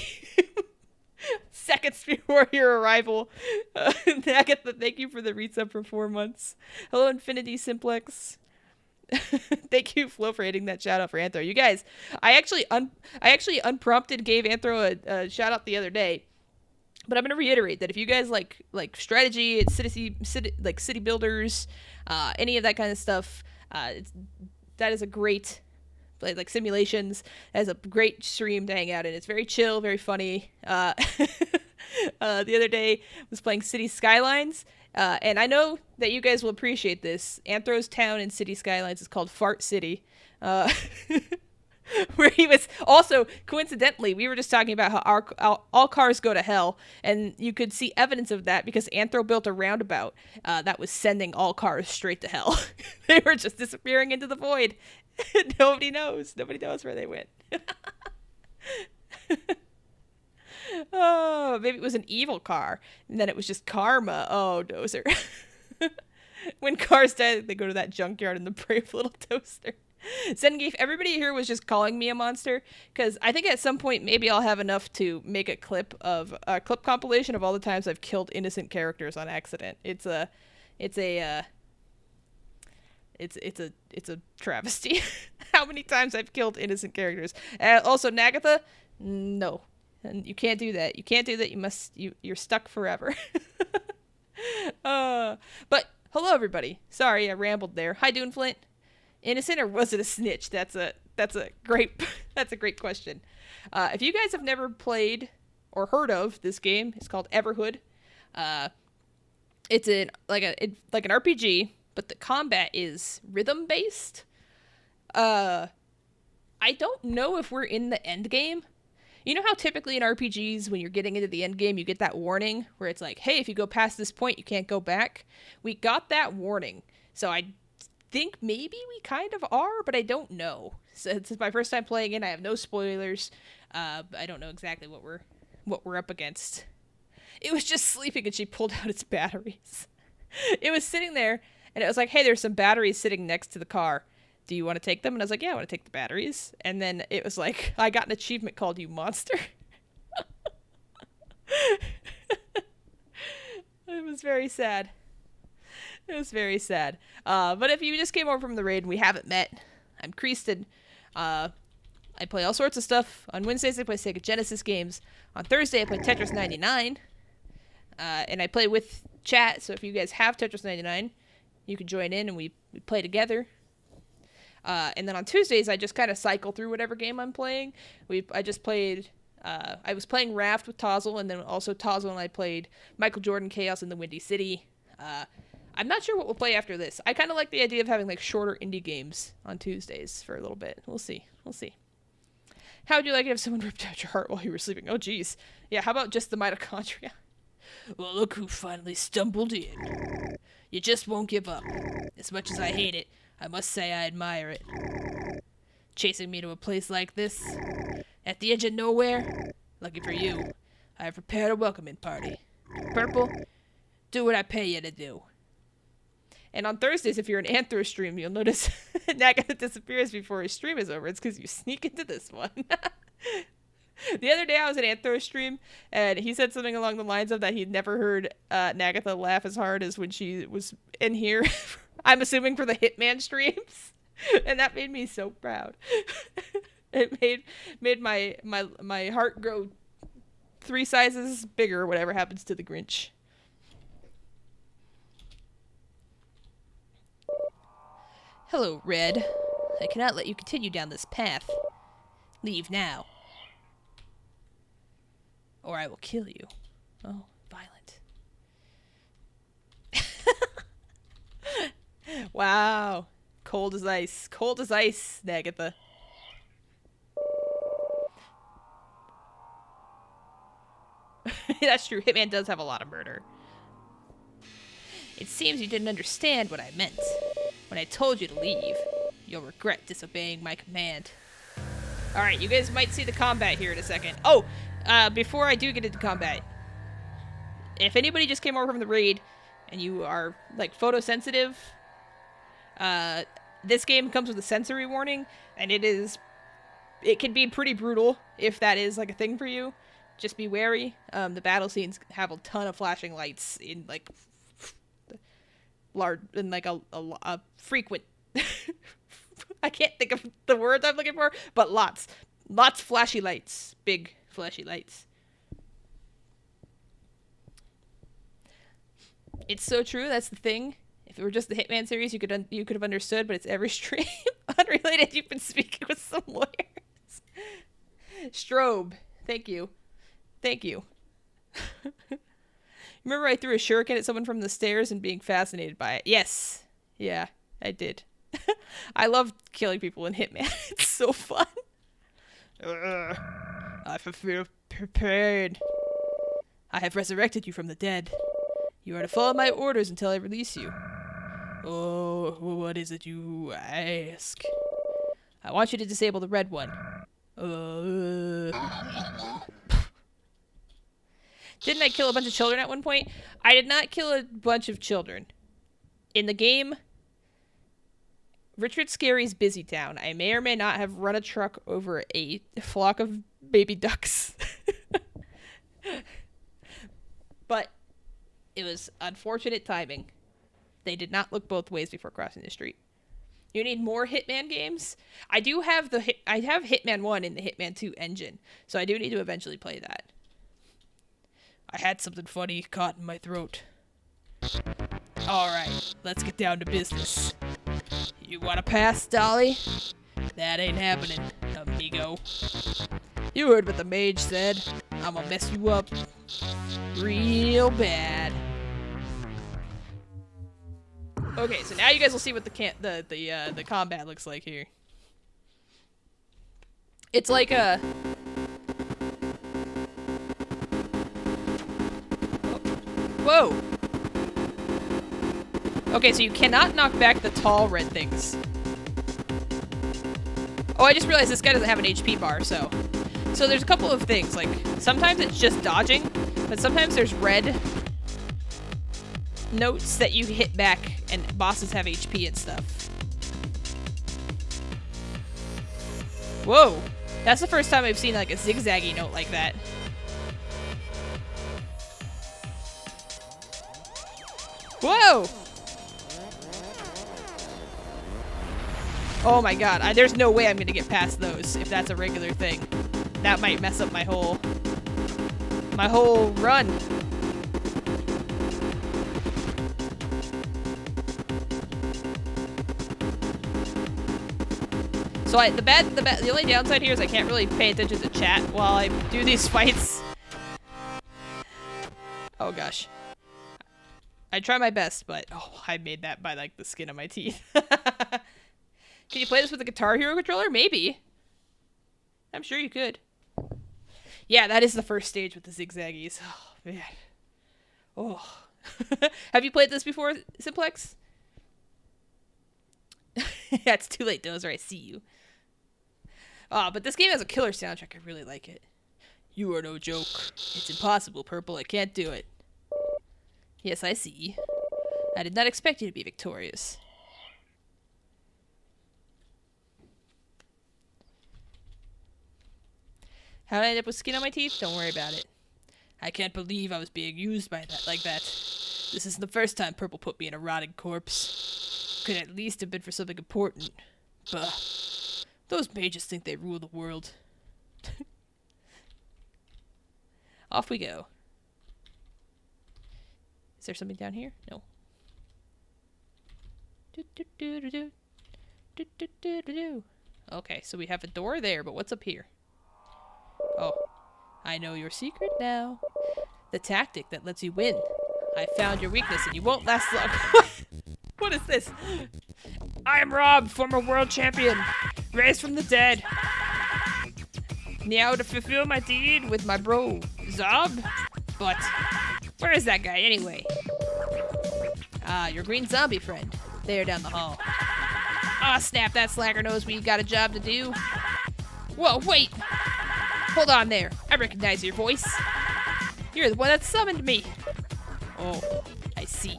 Seconds before your arrival. Agatha, thank you for the resub for 4 months. Hello, Infinity Simplex. Thank you, Flo, for hitting that shout out for Anthro. You guys, I actually unprompted gave Anthro a shout out the other day, but I'm gonna reiterate that if you guys like strategy, city builders, any of that kind of stuff, that is a great. Like simulations as a great stream to hang out in. It's very chill, very funny. The other day I was playing City Skylines, and I know that you guys will appreciate this. Anthro's town in City Skylines is called Fart City. Where he was also, coincidentally, we were just talking about how all cars go to hell, and you could see evidence of that because Anthro built a roundabout that was sending all cars straight to hell. They were just disappearing into the void. Nobody knows where they went. Oh, maybe it was an evil car, and then it was just karma. Oh, Dozer. When cars die, they go to that junkyard in the brave little toaster. Zengif, everybody here was just calling me a monster, because I think at some point maybe I'll have enough to make a clip compilation of all the times I've killed innocent characters on accident. It's a travesty. How many times I've killed innocent characters. Also, Nagatha, no. And you can't do that. You're stuck forever. But hello, everybody. Sorry, I rambled there. Hi, Doonflint. Innocent or was it a snitch? That's a great question. If you guys have never played or heard of this game, it's called Everhood. It's like an RPG, but the combat is rhythm based. I don't know if we're in the end game. You know how typically in RPGs, when you're getting into the end game, you get that warning where it's like, hey, if you go past this point, you can't go back. We got that warning. So I think maybe we kind of are, but I don't know. So this is my first time playing it. I have no spoilers. I don't know exactly what we're up against. It was just sleeping and she pulled out its batteries. It was sitting there and it was like, hey, there's some batteries sitting next to the car. Do you want to take them? And I was like, yeah, I want to take the batteries. And then it was like, I got an achievement called You Monster. It was very sad. But if you just came over from the raid and we haven't met, I'm Kreestin. I play all sorts of stuff. On Wednesdays, I play Sega Genesis games. On Thursday, I play Tetris 99. And I play with chat, so if you guys have Tetris 99, you can join in and we play together. And then on Tuesdays, I just kind of cycle through whatever game I'm playing. I just played... I was playing Raft with Tozzle, and then also Tozzle and I played Michael Jordan Chaos in the Windy City. I'm not sure what we'll play after this. I kind of like the idea of having like shorter indie games on Tuesdays for a little bit. We'll see. How would you like it if someone ripped out your heart while you were sleeping? Oh, geez. Yeah, how about just the mitochondria? Well, look who finally stumbled in. You just won't give up. As much as I hate it, I must say I admire it. Chasing me to a place like this. At the edge of nowhere? Lucky for you, I have prepared a welcoming party. Purple, do what I pay you to do. And on Thursdays, if you're an Anthro stream, you'll notice Nagata disappears before his stream is over. It's because you sneak into this one. The other day I was at Anthro stream, and he said something along the lines of that he'd never heard Nagata laugh as hard as when she was in here. I'm assuming for the Hitman streams. And that made me so proud. It made my heart grow 3 sizes bigger, whatever happens to the Grinch. Hello, Red. I cannot let you continue down this path. Leave now. Or I will kill you. Oh, violent. Wow. Cold as ice. Cold as ice, Nagatha. That's true. Hitman does have a lot of murder. It seems you didn't understand what I meant. When I told you to leave, you'll regret disobeying my command. Alright, you guys might see the combat here in a second. Oh! Before I do get into combat, if anybody just came over from the raid and you are, like, photosensitive, this game comes with a sensory warning, and it can be pretty brutal if that is, like, a thing for you. Just be wary. The battle scenes have a ton of flashing lights in, like, large, in, like, a frequent, I can't think of the words I'm looking for, but lots flashy lights. Big flashy lights. It's so true. That's the thing. If it were just the Hitman series, you could have understood, but it's every stream. Unrelated, you've been speaking with some lawyers. Strobe. Thank you. Thank you. Remember I threw a shuriken at someone from the stairs and being fascinated by it? Yes. Yeah, I did. I love killing people in Hitman. It's so fun. I feel prepared. I have resurrected you from the dead. You are to follow my orders until I release you. Oh, what is it you ask? I want you to disable the red one. Didn't I kill a bunch of children at one point? I did not kill a bunch of children. In the game, Richard Scarry's Busy Town, I may or may not have run a truck over a flock of baby ducks. But it was unfortunate timing. They did not look both ways before crossing the street. You need more Hitman games? I do have I have Hitman 1 in the Hitman 2 engine, so I do need to eventually play that. I had something funny caught in my throat. Alright, let's get down to business. You wanna pass, Dolly? That ain't happening, amigo. You heard what the mage said. I'm gonna mess you up real bad. Okay, so now you guys will see what the combat looks like here. It's like a... Whoa! Okay, so you cannot knock back the tall red things. Oh, I just realized this guy doesn't have an HP bar, so... So there's a couple of things, like, sometimes it's just dodging, but sometimes there's red notes that you hit back, and bosses have HP and stuff. Whoa! That's the first time I've seen, like, a zigzaggy note like that. Whoa! Oh my god, there's no way I'm gonna get past those if that's a regular thing. That might mess up my whole run. So the only downside here is I can't really pay attention to chat while I do these fights. Oh gosh. I try my best, but oh, I made that by like the skin of my teeth. Can you play this with a Guitar Hero controller? Maybe. I'm sure you could. Yeah, that is the first stage with the zigzaggies. Oh, man. Oh. Have you played this before, Simplex? Yeah, it's too late, Dozer. I see you. But this game has a killer soundtrack. I really like it. You are no joke. It's impossible, Purple. I can't do it. Yes, I see. I did not expect you to be victorious. How did I end up with skin on my teeth? Don't worry about it. I can't believe I was being used by that like that. This isn't the first time Purple put me in a rotting corpse. Could at least have been for something important. Bah. Those mages think they rule the world. Off we go. Is there something down here? No. Okay, so we have a door there, but what's up here? Oh, I know your secret now. The tactic that lets you win. I found your weakness and you won't last long. What is this? I am Rob, former world champion, raised from the dead. Now to fulfill my deed with my bro, Zob. But where is that guy anyway? Ah, your green zombie friend. There down the hall. Ah, snap, that slacker knows we got a job to do. Whoa, wait! Hold on there. I recognize your voice. You're the one that summoned me. Oh, I see.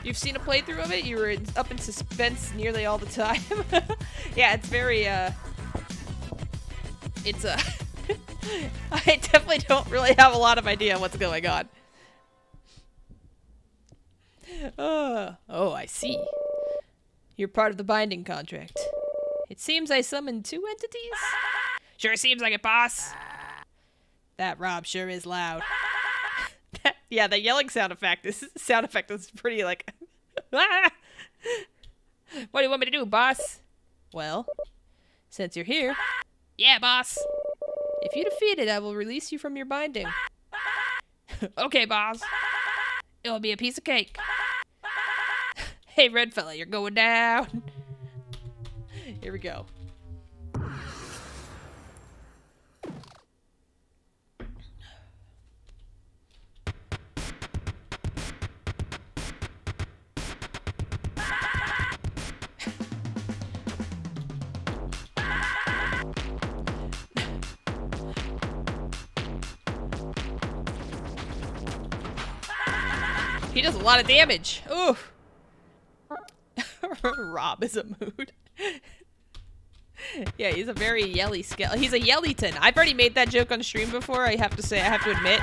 You've seen a playthrough of it? You were up in suspense nearly all the time. Yeah, it's very, it's, I definitely don't really have a lot of idea what's going on. Oh, I see. You're part of the binding contract. It seems I summoned 2 entities? Sure seems like it, boss. That Rob sure is loud. Yeah, the yelling sound effect is pretty like... What do you want me to do, boss? Well, since you're here... Yeah, boss. If you defeat it, I will release you from your binding. Okay, boss. It'll be a piece of cake. Hey, red fella, you're going down. Here we go. He does a lot of damage. Ooh. Rob is a mood. Yeah, he's a very yelly skeleton. He's a Yellyton. I've already made that joke on stream before, I have to admit.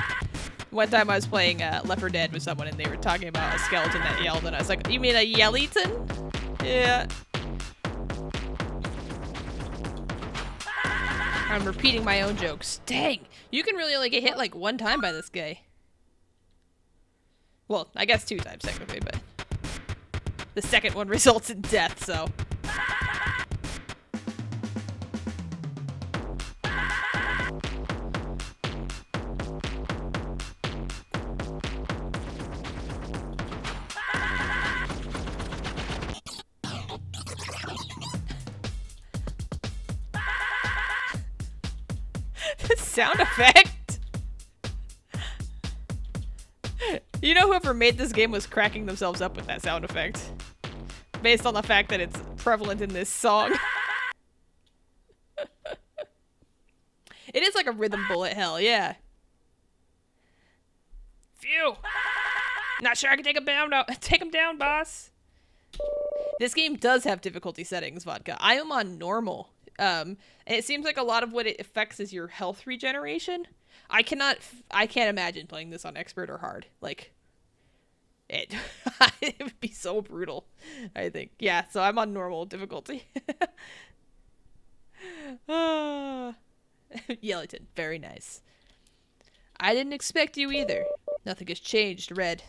One time I was playing Left 4 Dead with someone and they were talking about a skeleton that yelled and I was like, you mean a Yellyton? Yeah. I'm repeating my own jokes. Dang, you can really only get hit like 1 time by this guy. Well, I guess 2 times technically, but the second one results in death, so. The sound effect. You know, whoever made this game was cracking themselves up with that sound effect. Based on the fact that it's prevalent in this song. It is like a rhythm bullet hell, yeah. Phew. Not sure I can take him down, boss. This game does have difficulty settings, Vodka. I am on normal. And it seems like a lot of what it affects is your health regeneration. I can't imagine playing this on expert or hard. Like, it would be so brutal, I think. Yeah, so I'm on normal difficulty. Yellington, very nice. I didn't expect you either. Nothing has changed, Red.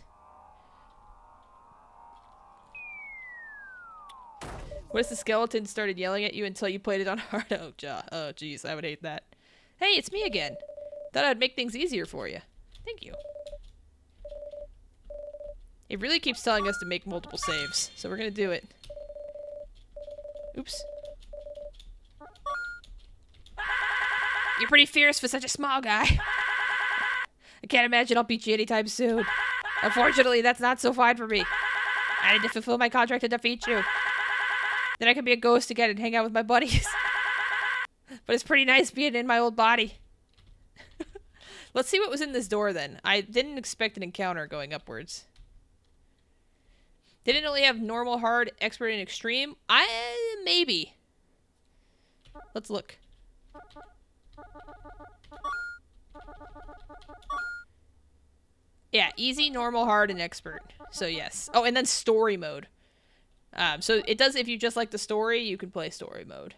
What if the skeleton started yelling at you until you played it on hard? Oh, jeez, I would hate that. Hey, it's me again. Thought I'd make things easier for you. Thank you. It really keeps telling us to make multiple saves, so we're gonna do it. Oops. You're pretty fierce for such a small guy. I can't imagine I'll beat you anytime soon. Unfortunately, that's not so fine for me. I need to fulfill my contract to defeat you. Then I can be a ghost again and hang out with my buddies. But it's pretty nice being in my old body. Let's see what was in this door then. I didn't expect an encounter going upwards. Didn't only have normal, hard, expert, and extreme? Maybe. Let's look. Yeah, easy, normal, hard, and expert. So yes. Oh, and then story mode. So it does, if you just like the story, you can play story mode.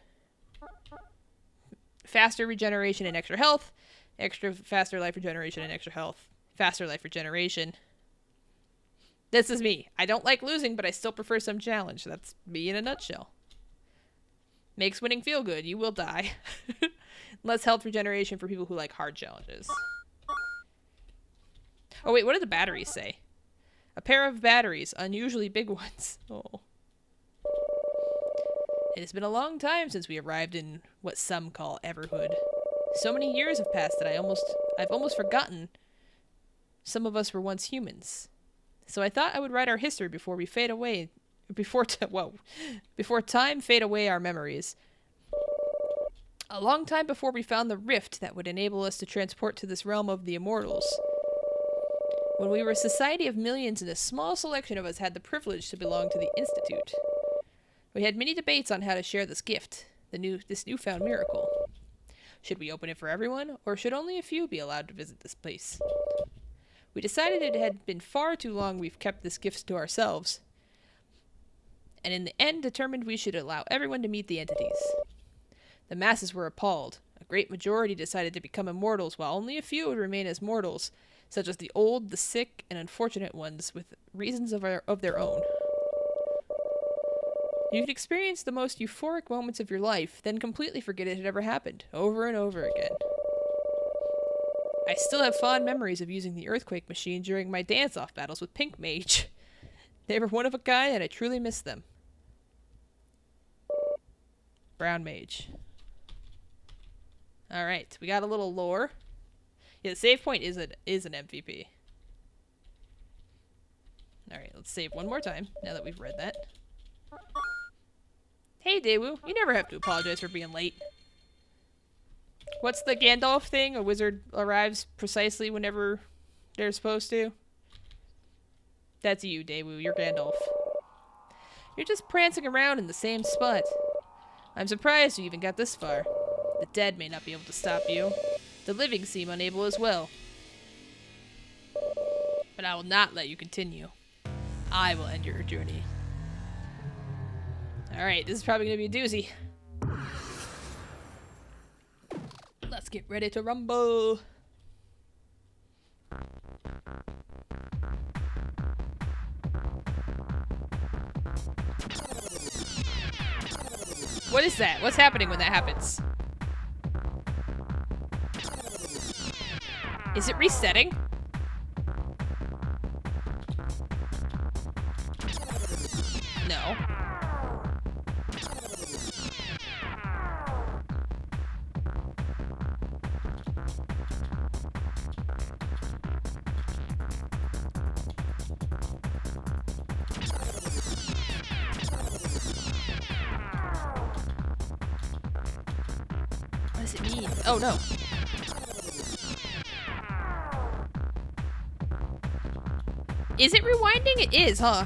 Faster regeneration and extra health. Extra faster life regeneration and extra health. Faster life regeneration. This is me. I don't like losing, but I still prefer some challenge. That's me in a nutshell. Makes winning feel good. You will die. Less health regeneration for people who like hard challenges. Oh wait, what did the batteries say? A pair of batteries, unusually big ones. Oh. It has been a long time since we arrived in what some call Everhood. So many years have passed that I've almost forgotten some of us were once humans. So I thought I would write our history before we fade away, before time fade away our memories. A long time before we found the rift that would enable us to transport to this realm of the immortals. When we were a society of millions and a small selection of us had the privilege to belong to the Institute. We had many debates on how to share this gift, this newfound miracle. Should we open it for everyone, or should only a few be allowed to visit this place? We decided it had been far too long we've kept this gift to ourselves, and in the end determined we should allow everyone to meet the entities. The masses were appalled. A great majority decided to become immortals, while only a few would remain as mortals, such as the old, the sick, and unfortunate ones with reasons of their own. You could experience the most euphoric moments of your life, then completely forget it had ever happened, over and over again. I still have fond memories of using the earthquake machine during my dance-off battles with Pink Mage. They were one of a kind, and I truly miss them. Brown Mage. Alright, we got a little lore. Yeah, the save point is an MVP. Alright, let's save one more time, now that we've read that. Hey, Daewoo, you never have to apologize for being late. What's the Gandalf thing? A wizard arrives precisely whenever they're supposed to? That's you, Daewoo. You're Gandalf. You're just prancing around in the same spot. I'm surprised you even got this far. The dead may not be able to stop you. The living seem unable as well. But I will not let you continue. I will end your journey. Alright, this is probably going to be a doozy. Let's get ready to rumble. What is that? What's happening when that happens? Is it resetting? No. What does it mean? Oh no. Is it rewinding? It is, huh?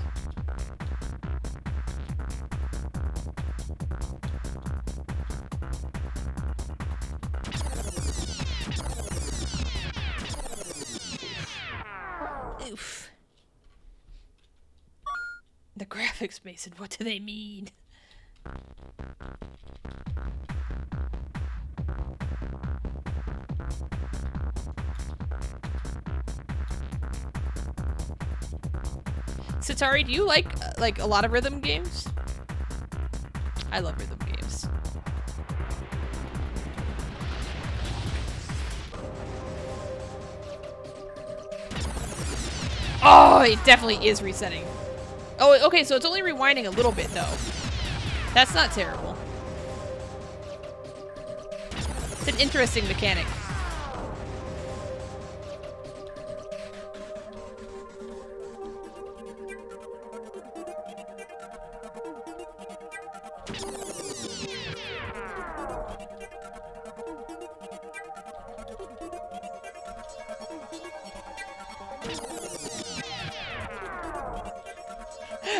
Oof. The graphics, Mason, what do they mean? Satari, do you like a lot of rhythm games? I love rhythm games. Oh, it definitely is resetting. Oh, okay, so it's only rewinding a little bit, though. That's not terrible. It's an interesting mechanic.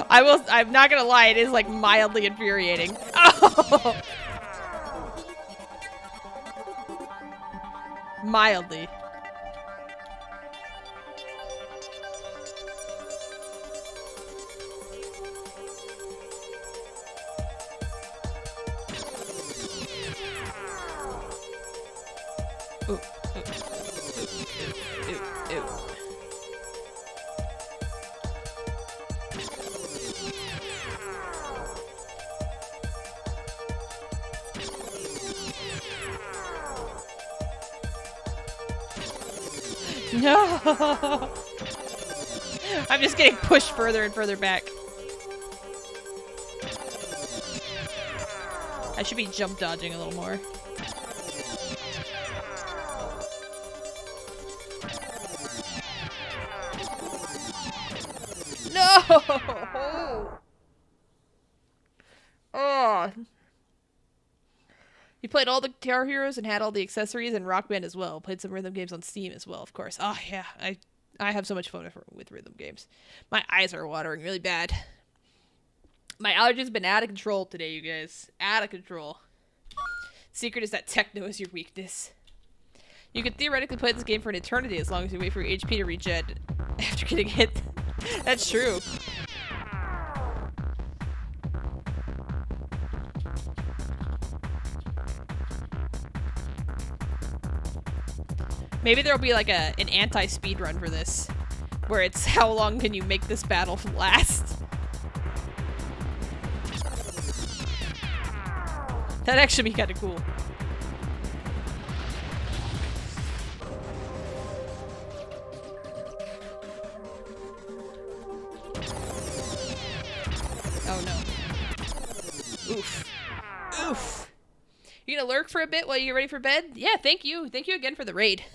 I'm not gonna lie, it is like mildly infuriating. Oh! Mildly. Ooh, ooh, ooh, ooh, ooh. No! I'm just getting pushed further and further back. I should be jump dodging a little more. No! Oh. You played all the Guitar Heroes and had all the accessories and Rock Band as well. Played some rhythm games on Steam as well, of course. Oh, yeah. I have so much fun with rhythm games. My eyes are watering really bad. My allergies been out of control today, you guys. Out of control. Secret is that techno is your weakness. You could theoretically play this game for an eternity as long as you wait for your HP to regen after getting hit. That's true. Maybe there'll be like an anti-speed run for this, where it's how long can you make this battle last? That'd actually be kind of cool. Oh no. Oof. Oof. You gonna lurk for a bit while you get ready for bed? Yeah, thank you. Thank you again for the raid.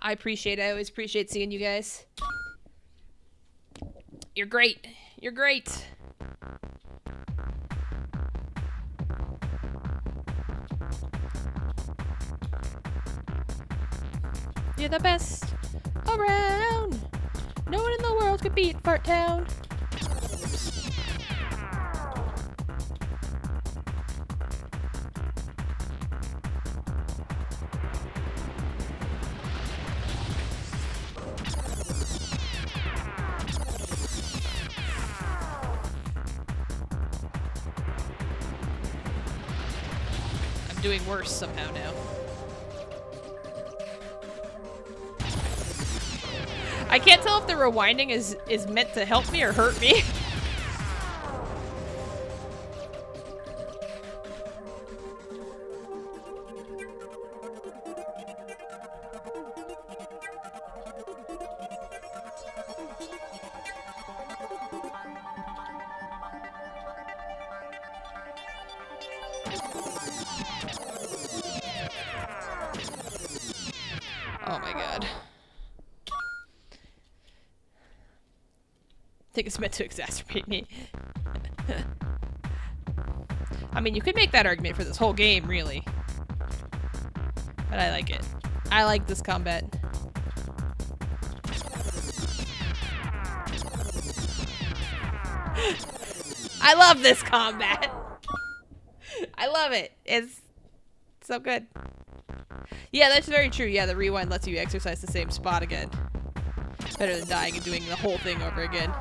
I appreciate it. I always appreciate seeing you guys. You're great. You're great. You're the best around. No one in the world could beat Fart Town. I'm doing worse somehow now. I can't tell if the rewinding is meant to help me or hurt me. Oh my god. I think it's meant to exacerbate me. I mean, you could make that argument for this whole game, really. But I like it. I like this combat. I love this combat. I love it. It's so good. Yeah, that's very true. Yeah, the rewind lets you exercise the same spot again. Better than dying and doing the whole thing over again.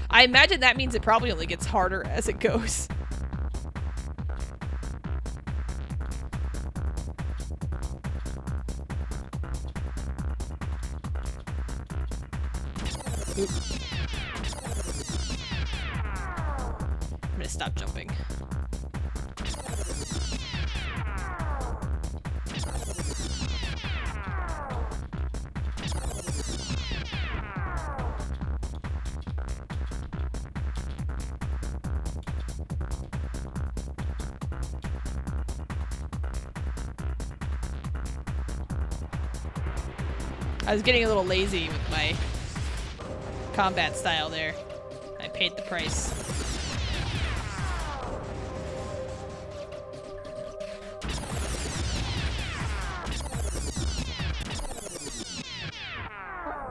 I imagine that means it probably only gets harder as it goes. Oop. I'm gonna stop jumping. I was getting a little lazy with my combat style there. I paid the price.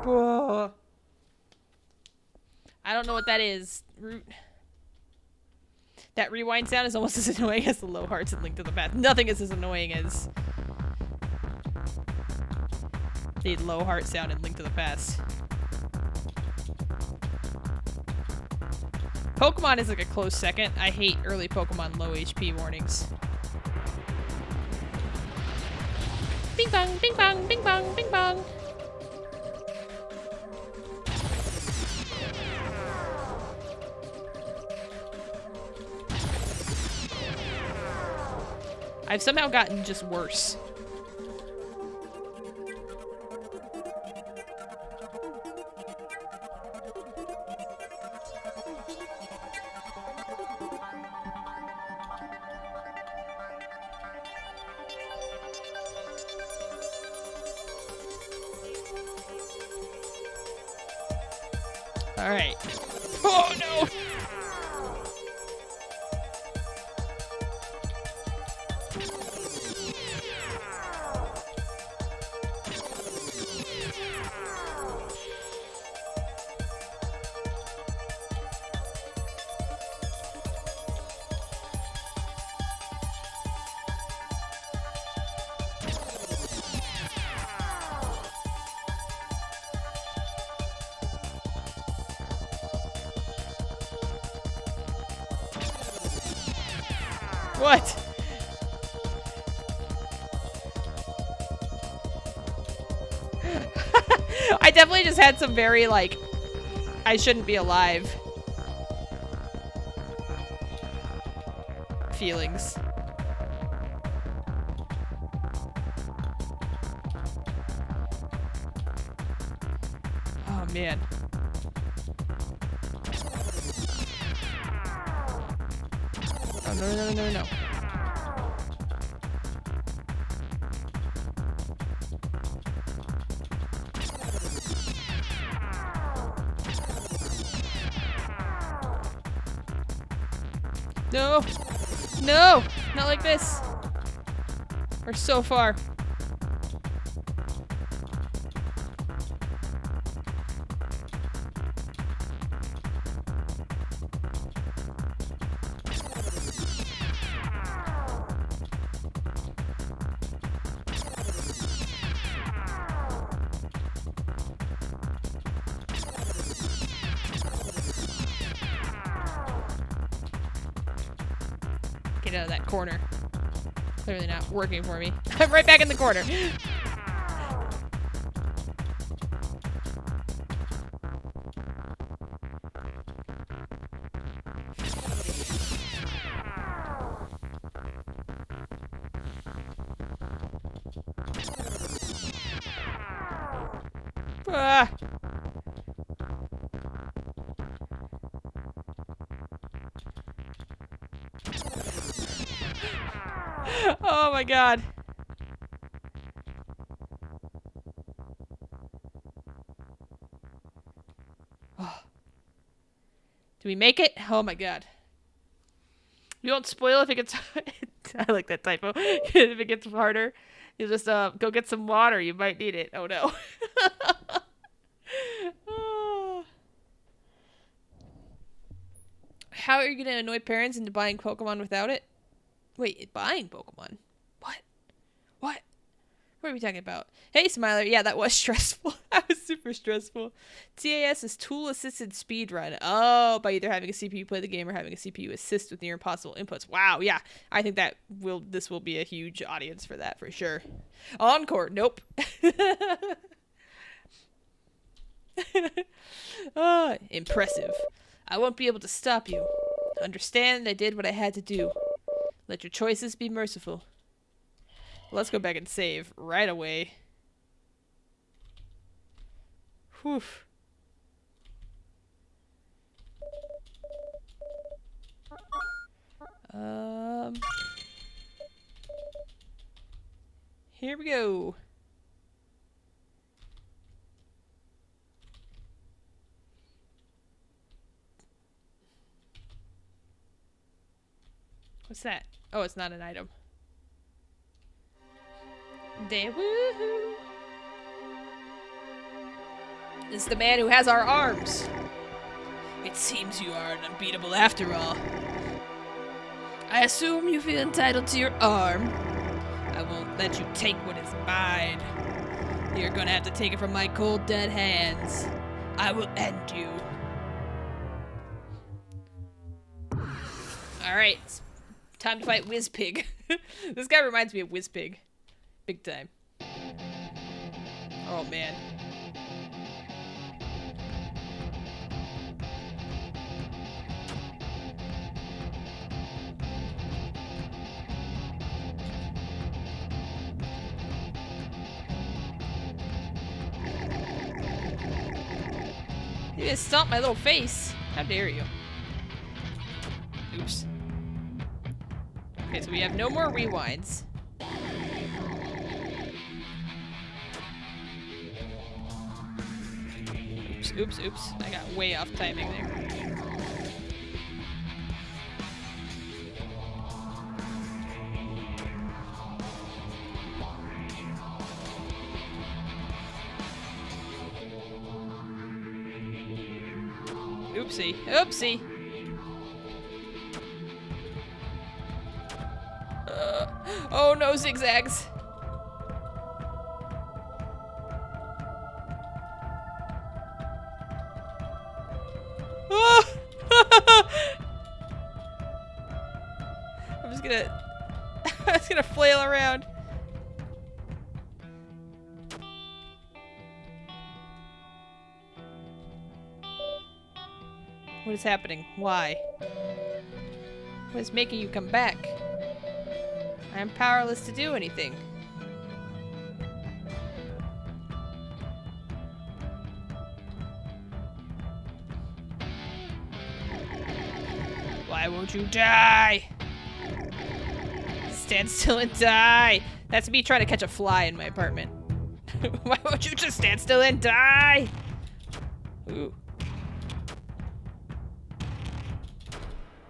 Whoa. I don't know what that is. Root. That rewind sound is almost as annoying as the low hearts in Link to the Past. Nothing is as annoying as the low heart sound in Link to the Past. Pokemon is like a close second. I hate early Pokemon low HP warnings. Bing bong, bing bong, bing bong, bing bong. I've somehow gotten just worse. All right. Oh no! What? I definitely just had some very, like, I shouldn't be alive feelings. Oh, man. Oh, no. No! No! Not like this! We're so far. Get out of that corner. Clearly not working for me. I'm right back in the corner. Ah. Oh my god. Oh. Do we make it? Oh my god. You won't spoil if it gets I like that typo. If it gets harder, you just go get some water. You might need it. Oh no. Oh. How are you gonna annoy parents into buying Pokemon without it? Wait, buying Pokemon? What? What? What are we talking about? Hey, Smiler. Yeah, that was stressful. That was super stressful. TAS is tool-assisted speedrun. Oh, by either having a CPU play the game or having a CPU assist with near impossible inputs. Wow, yeah. I think that this will be a huge audience for that for sure. Encore. Nope. Oh, impressive. I won't be able to stop you. Understand I did what I had to do. Let your choices be merciful. Let's go back and save right away. Whew. Here we go. What's that? Oh, it's not an item. There, woohoo! This is the man who has our arms. It seems you are unbeatable after all. I assume you feel entitled to your arm. I won't let you take what is mine. You're gonna have to take it from my cold, dead hands. I will end you. Alright, time to fight Whizpig. This guy reminds me of Whizpig. Big time. Oh, man. You just stomped my little face. How dare you? Oops. Okay, so we have no more rewinds. Oops, oops. I got way off timing there. Oopsie. Oopsie. Oh no, zigzags. Oh! I'm just gonna flail around. What is happening? Why? What is making you come back? I am powerless to do anything. Why won't you die? Stand still and die! That's me trying to catch a fly in my apartment. Why won't you just stand still and die? Ooh.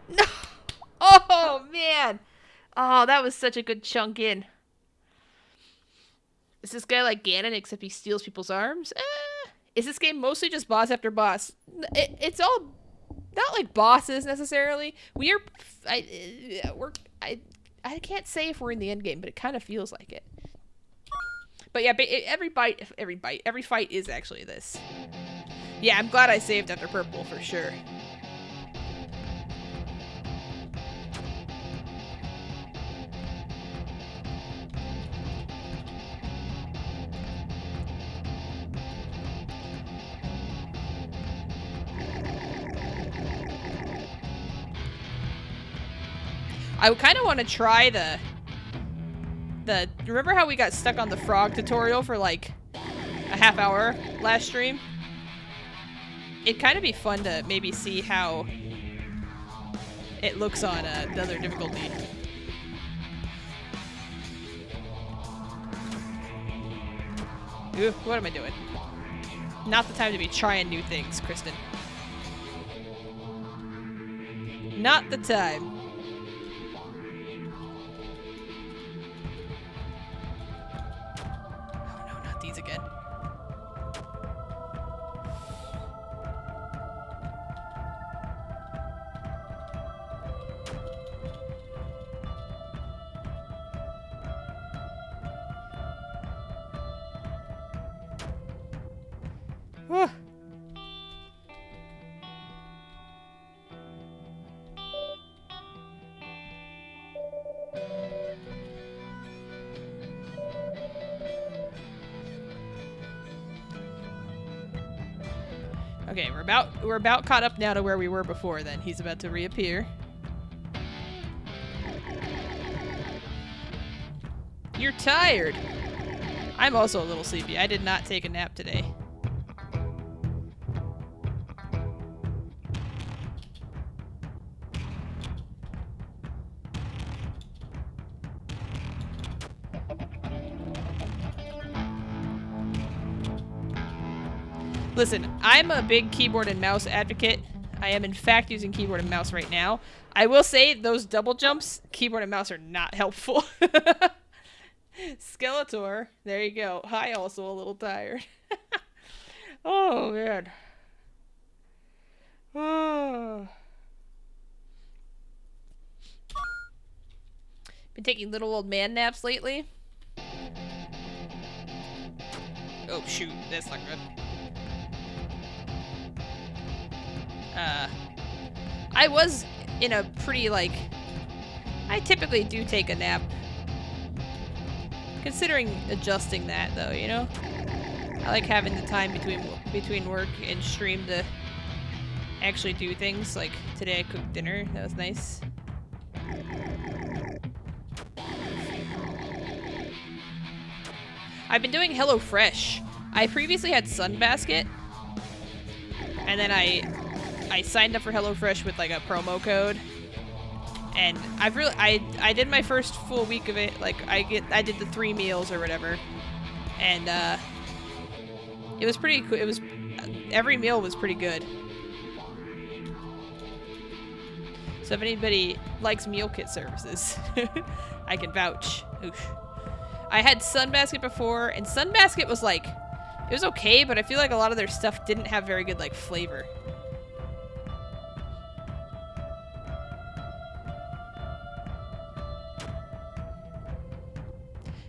No! Oh, man! Oh, that was such a good chunk in. Is this guy like Ganon except he steals people's arms? Is this game mostly just boss after boss? It's all not like bosses necessarily. I can't say if we're in the end game, but it kind of feels like it. But yeah, every fight is actually this. Yeah, I'm glad I saved after purple for sure. I kind of want to try the remember how we got stuck on the frog tutorial for like a half hour last stream? It'd kind of be fun to maybe see how it looks on another difficulty. Ooh, what am I doing? Not the time to be trying new things, Kristen. Not the time. These again. Whew. Okay, we're about caught up now to where we were before then. He's about to reappear. You're tired. I'm also a little sleepy. I did not take a nap today. Listen, I'm a big keyboard and mouse advocate. I am in fact using keyboard and mouse right now. I will say those double jumps, keyboard and mouse are not helpful. Skeletor, there you go. Hi, also a little tired. Oh, man. Oh. Been taking little old man naps lately. Oh shoot, that's not good. I was in a pretty, like... I typically do take a nap. Considering adjusting that, though, you know? I like having the time between work and stream to actually do things. Like, today I cooked dinner. That was nice. I've been doing HelloFresh. I previously had Sunbasket. And then I signed up for HelloFresh with, like, a promo code. And I did my first full week of it. Like, I did the 3 meals or whatever. And, it was pretty cool. It was, every meal was pretty good. So if anybody likes meal kit services, I can vouch. Oof. I had Sunbasket before, and Sunbasket was like, it was okay, but I feel like a lot of their stuff didn't have very good, like, flavor.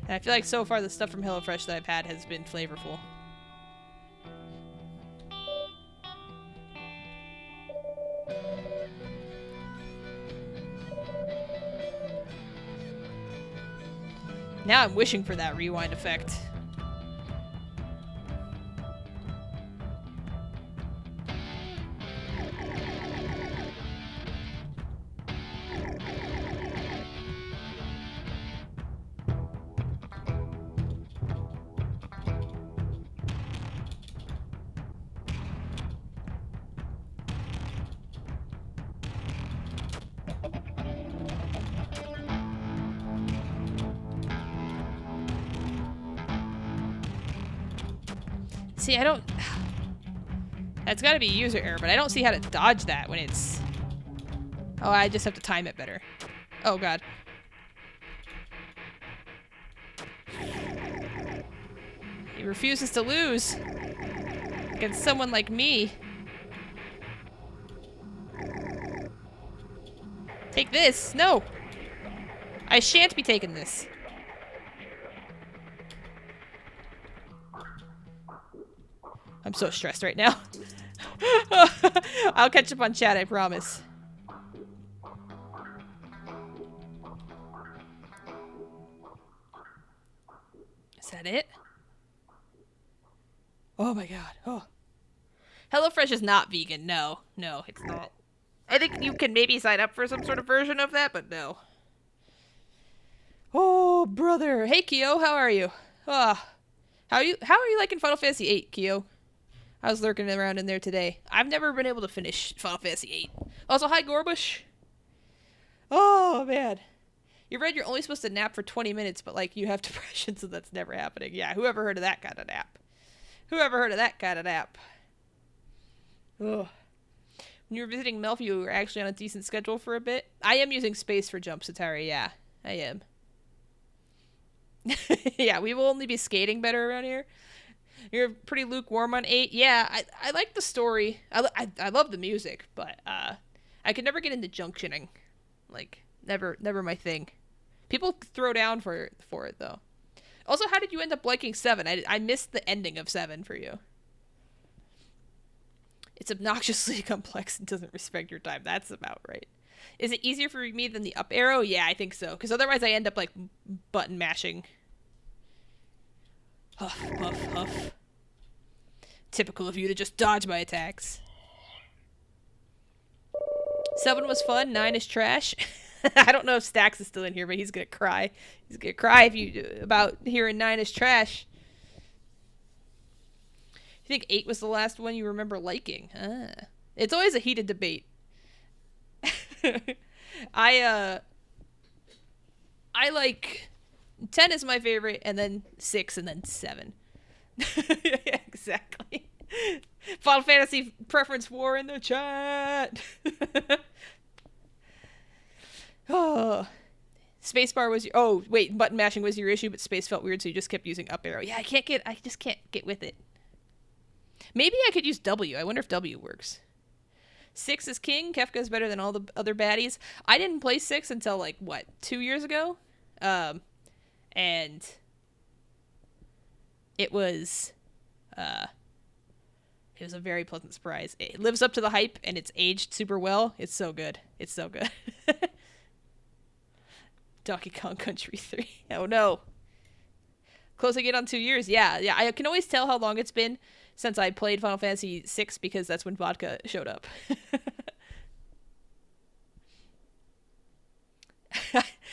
And I feel like so far the stuff from HelloFresh that I've had has been flavorful. Now I'm wishing for that rewind effect. See, I don't... That's gotta be user error, but I don't see how to dodge that when it's... Oh, I just have to time it better. Oh, God. He refuses to lose against someone like me. Take this! No! I shan't be taking this. I'm so stressed right now. I'll catch up on chat, I promise. Is that it? Oh my god. Oh. HelloFresh is not vegan. No. No, it's not. I think you can maybe sign up for some sort of version of that, but no. Oh, brother. Hey, Kyo. How are you? How are you liking Final Fantasy VIII, Kyo? I was lurking around in there today. I've never been able to finish Final Fantasy VIII. Also, hi, Gorbush. Oh, man. You read you're only supposed to nap for 20 minutes, but, like, you have depression, so that's never happening. Yeah, whoever heard of that kind of nap? Whoever heard of that kind of nap? Ugh. When you were visiting Melfi, you were actually on a decent schedule for a bit. I am using space for jump, Satari. Yeah, I am. Yeah, we will only be skating better around here. You're pretty lukewarm on 8. Yeah, I like the story. I love the music, but I could never get into junctioning. Like, never my thing. People throw down for it though. Also, how did you end up liking 7? I missed the ending of 7 for you. It's obnoxiously complex and doesn't respect your time. That's about right. Is it easier for me than the up arrow? Yeah, I think so. Because otherwise I end up, like, button mashing. Huff, puff, huff. Typical of you to just dodge my attacks. 7 was fun. 9 is trash. I don't know if Stax is still in here, but he's gonna cry. He's gonna cry about hearing 9 is trash. You think 8 was the last one you remember liking? It's always a heated debate. I like 10 is my favorite, and then 6, and then 7. Yeah, exactly. Final Fantasy preference war in the chat. Oh, spacebar was your... Oh, wait, button mashing was your issue, but space felt weird, so you just kept using up arrow. Yeah, I just can't get with it. Maybe I could use W. I wonder if W works. 6 is king. Kefka is better than all the other baddies. I didn't play 6 until, like, what, 2 years ago? And it was it was a very pleasant surprise. It lives up to the hype, and it's aged super well. It's so good. It's so good. Donkey Kong Country 3. Oh no. Closing in on 2 years. Yeah, yeah. I can always tell how long it's been since I played Final Fantasy VI because that's when vodka showed up.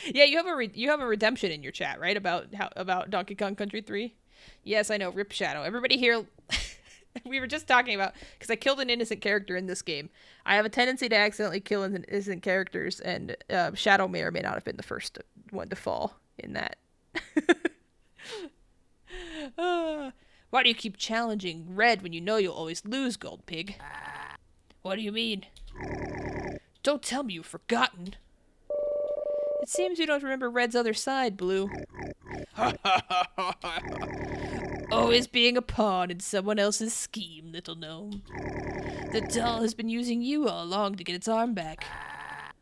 Yeah, you have a redemption in your chat, right? About Donkey Kong Country 3. Yes, I know. Rip Shadow. Everybody here. We were just talking about because I killed an innocent character in this game. I have a tendency to accidentally kill innocent characters, and Shadow may or may not have been the first one to fall in that. Why do you keep challenging Red when you know you'll always lose, Gold Pig? What do you mean? Don't tell me you've forgotten. It seems you don't remember Red's other side, Blue. Always being a pawn in someone else's scheme, little gnome. The doll has been using you all along to get its arm back.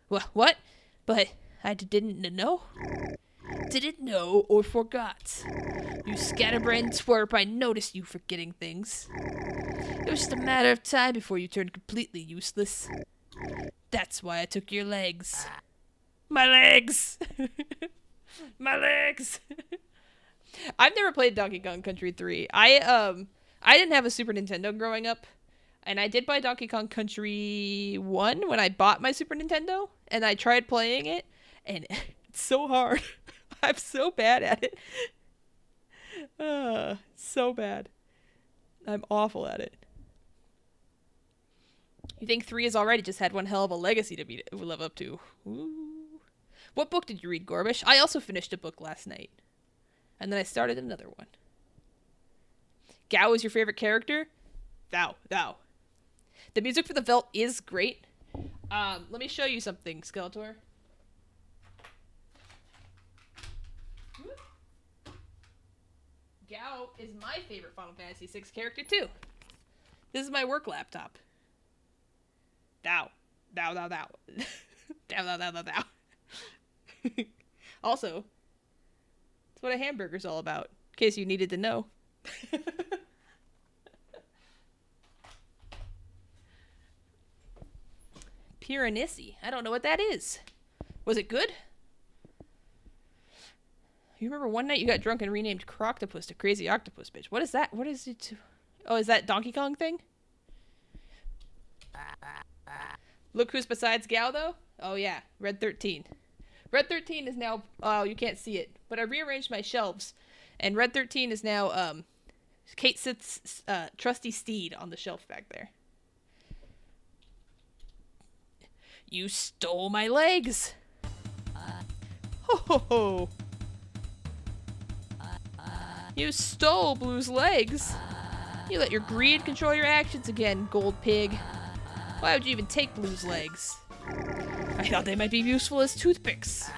What? But I didn't know? Didn't know or forgot. You scatterbrained twerp, I noticed you forgetting things. It was just a matter of time before you turned completely useless. That's why I took your legs. My legs! My legs! I've never played Donkey Kong Country 3. I didn't have a Super Nintendo growing up, and I did buy Donkey Kong Country 1 when I bought my Super Nintendo, and I tried playing it, and it's so hard. I'm so bad at it. So bad. I'm awful at it. You think 3 is alright? It just had one hell of a legacy to live up to. Ooh. What book did you read, Gorbish? I also finished a book last night. And then I started another one. Gao is your favorite character? Thou. The music for the Velt is great. Let me show you something, Skeletor. Gao is my favorite Final Fantasy VI character, too. This is my work laptop. Thou. Thou. Thou. Also, that's what a hamburger's all about, in case you needed to know. Piranesi. I don't know what that is. Was it good? You remember one night you got drunk and renamed Croctopus to Crazy Octopus, bitch. What is that? What is it? Oh, is that Donkey Kong thing? Look who's besides Gao, though. Oh, yeah. Red 13. Red 13 is now... Oh, you can't see it. But I rearranged my shelves. And Red 13 is now Kate Sith's trusty steed on the shelf back there. You stole my legs. Ho ho ho. You stole Blue's legs. You let your greed control your actions again, Gold Pig. Why would you even take Blue's legs? I thought they might be useful as toothpicks.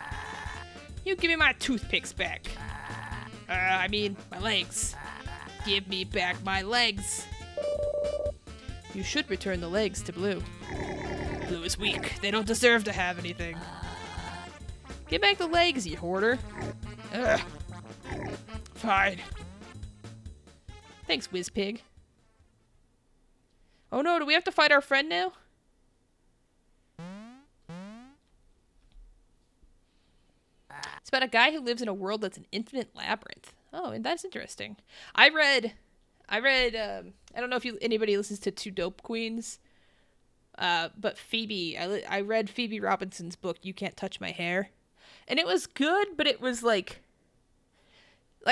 You give me my toothpicks back. I mean, my legs. Give me back my legs. You should return the legs to Blue. Blue is weak. They don't deserve to have anything. Give back the legs, you hoarder. Ugh. Fine. Thanks, Whizpig. Oh no, do we have to fight our friend now? It's about a guy who lives in a world that's an infinite labyrinth. Oh, and that's interesting. I read, I don't know if anybody listens to Two Dope Queens, but Phoebe, I read Phoebe Robinson's book, You Can't Touch My Hair. And it was good, but it was like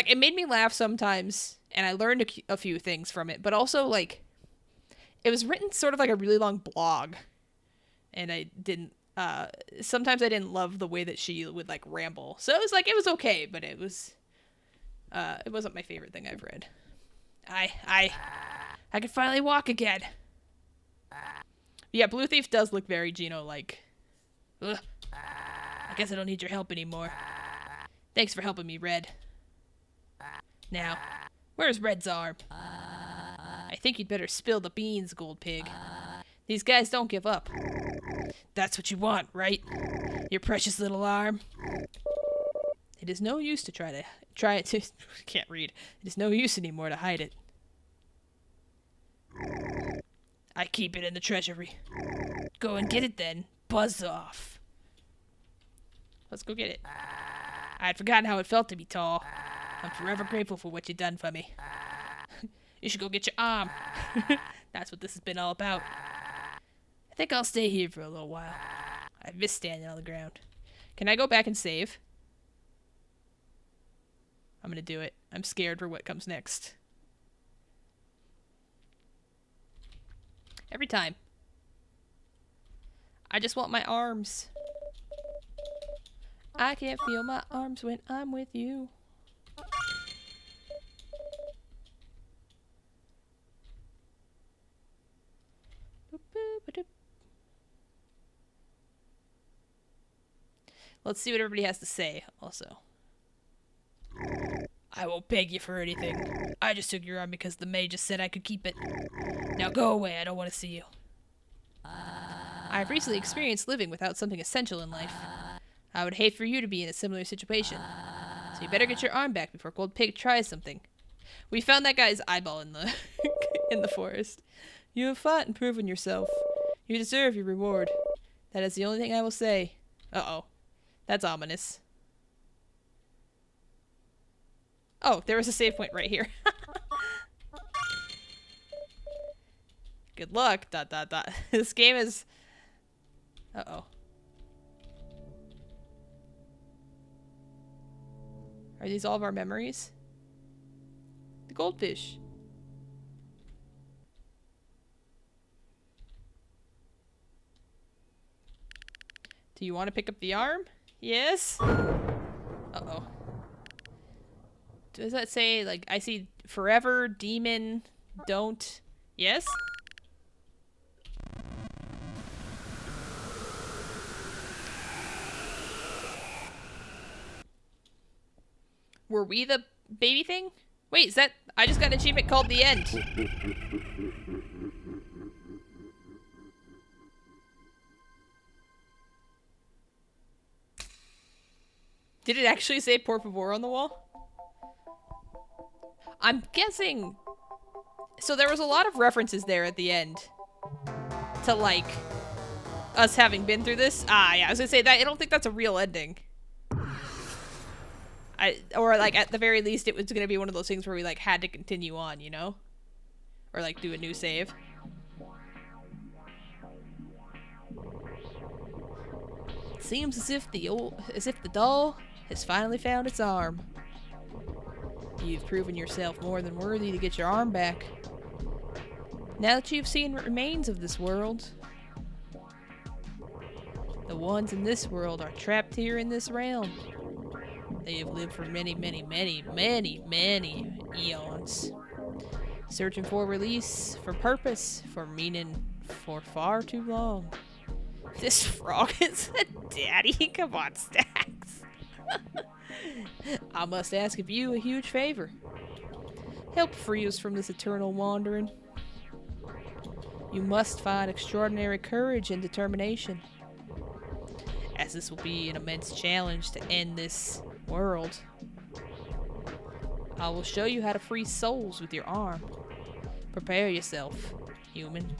it made me laugh sometimes, and I learned a few things from it, but also, like, it was written sort of like a really long blog, and I didn't, sometimes I didn't love the way that she would, like, ramble. So it was like, it was okay, but it wasn't my favorite thing I've read. I can finally walk again. Yeah, Blue Thief does look very Geno-like. Ugh. I guess I don't need your help anymore. Thanks for helping me, Red. Now, where's Red's arm? I think you'd better spill the beans, Gold Pig. These guys don't give up. That's what you want, right? Your precious little arm. It is no use to try it to can't read. It is no use anymore to hide it. I keep it in the treasury. Go and get it then. Buzz off. Let's go get it. I had forgotten how it felt to be tall. I'm forever grateful for what you've done for me. You should go get your arm. That's what this has been all about. I think I'll stay here for a little while. I miss standing on the ground. Can I go back and save? I'm gonna do it. I'm scared for what comes next. Every time. I just want my arms. I can't feel my arms when I'm with you. Let's see what everybody has to say, also. I won't beg you for anything. I just took your arm because the maid just said I could keep it. Now go away, I don't want to see you. I've recently experienced living without something essential in life. I would hate for you to be in a similar situation. So you better get your arm back before Gold Pig tries something. We found that guy's eyeball in the in the forest. You have fought and proven yourself. You deserve your reward. That is the only thing I will say. Uh-oh. That's ominous. Oh, there was a save point right here. Good luck, ... This game is... Uh-oh. Are these all of our memories? The goldfish. Do you want to pick up the arm? Yes? Uh-oh. Does that say, like, I see forever, demon, don't... Yes? Were we the baby thing? Wait, is that... I just got an achievement called The End. Did it actually say por favor on the wall? I'm guessing... So there was a lot of references there at the end. To, like, us having been through this. Ah, yeah, I was gonna say that. I don't think that's a real ending. Or, like, at the very least, it was gonna be one of those things where we, like, had to continue on, you know? Or, like, do a new save. It seems as if the doll has finally found its arm. You've proven yourself more than worthy to get your arm back. Now that you've seen what remains of this world, the ones in this world are trapped here in this realm. They have lived for many, many, many, many, many eons. Searching for release, for purpose, for meaning, for far too long. This frog is a daddy? Come on, Stacks. I must ask of you a huge favor. Help free us from this eternal wandering. You must find extraordinary courage and determination, as this will be an immense challenge to end this world. I will show you how to free souls with your arm. Prepare yourself, human.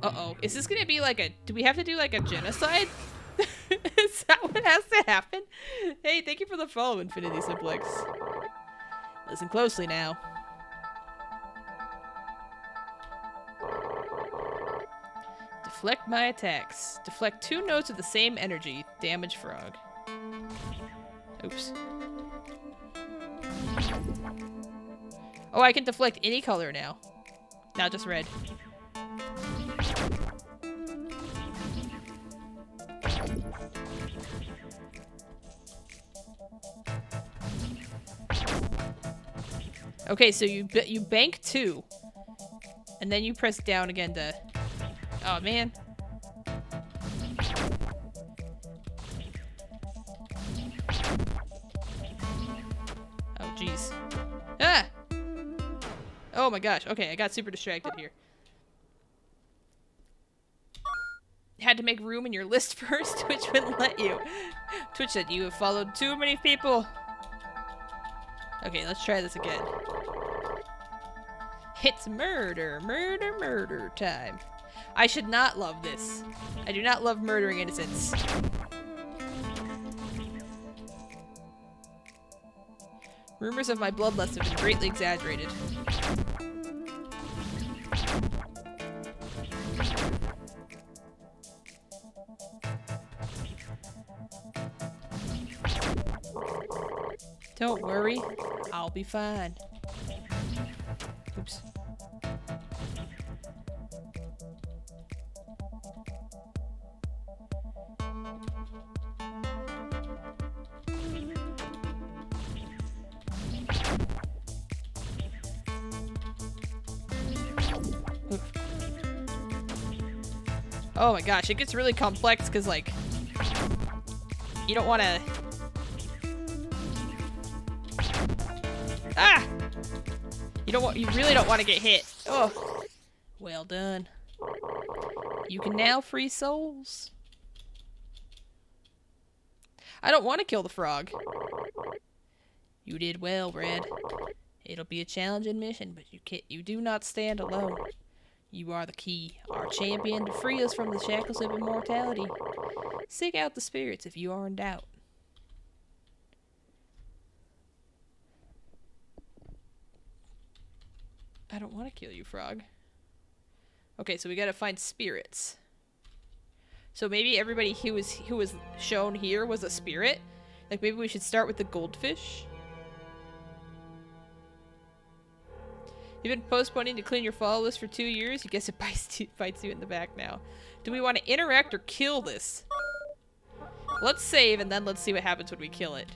Uh-oh. Is this gonna be like a... Do we have to do like a genocide? Is that what has to happen? Hey, thank you for the follow, Infinity Simplex. Listen closely now. Deflect my attacks. Deflect 2 notes of the same energy. Damage frog. Oops. Oh, I can deflect any color now. Not just red. Okay, so you bank 2, and then you press down again to... Oh, man. Oh, jeez. Ah! Oh my gosh. Okay, I got super distracted here. Had to make room in your list first. Twitch wouldn't let you. Twitch said you have followed too many people. Okay, let's try this again. It's murder, murder, murder time. I should not love this. I do not love murdering innocents. Rumors of my bloodlust have been greatly exaggerated. Don't worry, I'll be fine. Oops. Oh my gosh, it gets really complex because, like, you don't want to... Ah! You really don't want to get hit. Oh. Well done. You can now free souls. I don't want to kill the frog. You did well, Brad. It'll be a challenging mission, but you do not stand alone. You are the key, our champion, to free us from the shackles of immortality. Seek out the spirits if you are in doubt. I don't want to kill you, frog. Okay, so we gotta find spirits. So maybe everybody who was shown here was a spirit? Like maybe we should start with the goldfish? You've been postponing to clean your follow list for 2 years? You guess it bites you in the back now. Do we want to interact or kill this? Let's save and then let's see what happens when we kill it.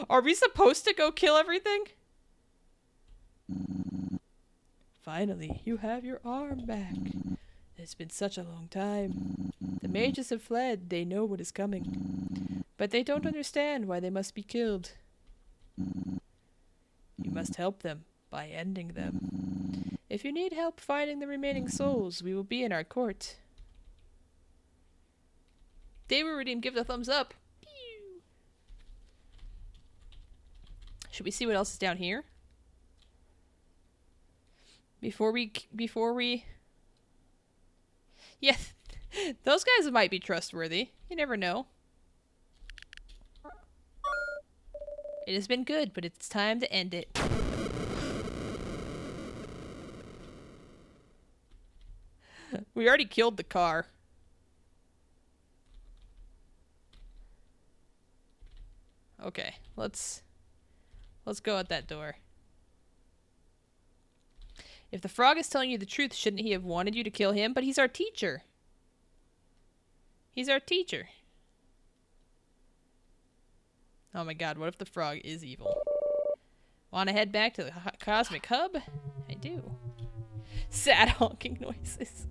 Are we supposed to go kill everything? Finally, you have your arm back. It's been such a long time. The mages have fled. They know what is coming. But they don't understand why they must be killed. You must help them by ending them. If you need help finding the remaining souls, we will be in our court. They were redeemed. Give the thumbs up. Should we see what else is down here? Before we... Yeah, those guys might be trustworthy. You never know. It has been good, but it's time to end it. We already killed the car. Okay, let's go at that door. If the frog is telling you the truth, shouldn't he have wanted you to kill him? But he's our teacher. He's our teacher. Oh my god, what if the frog is evil? Want to head back to the cosmic hub? I do. Sad honking noises.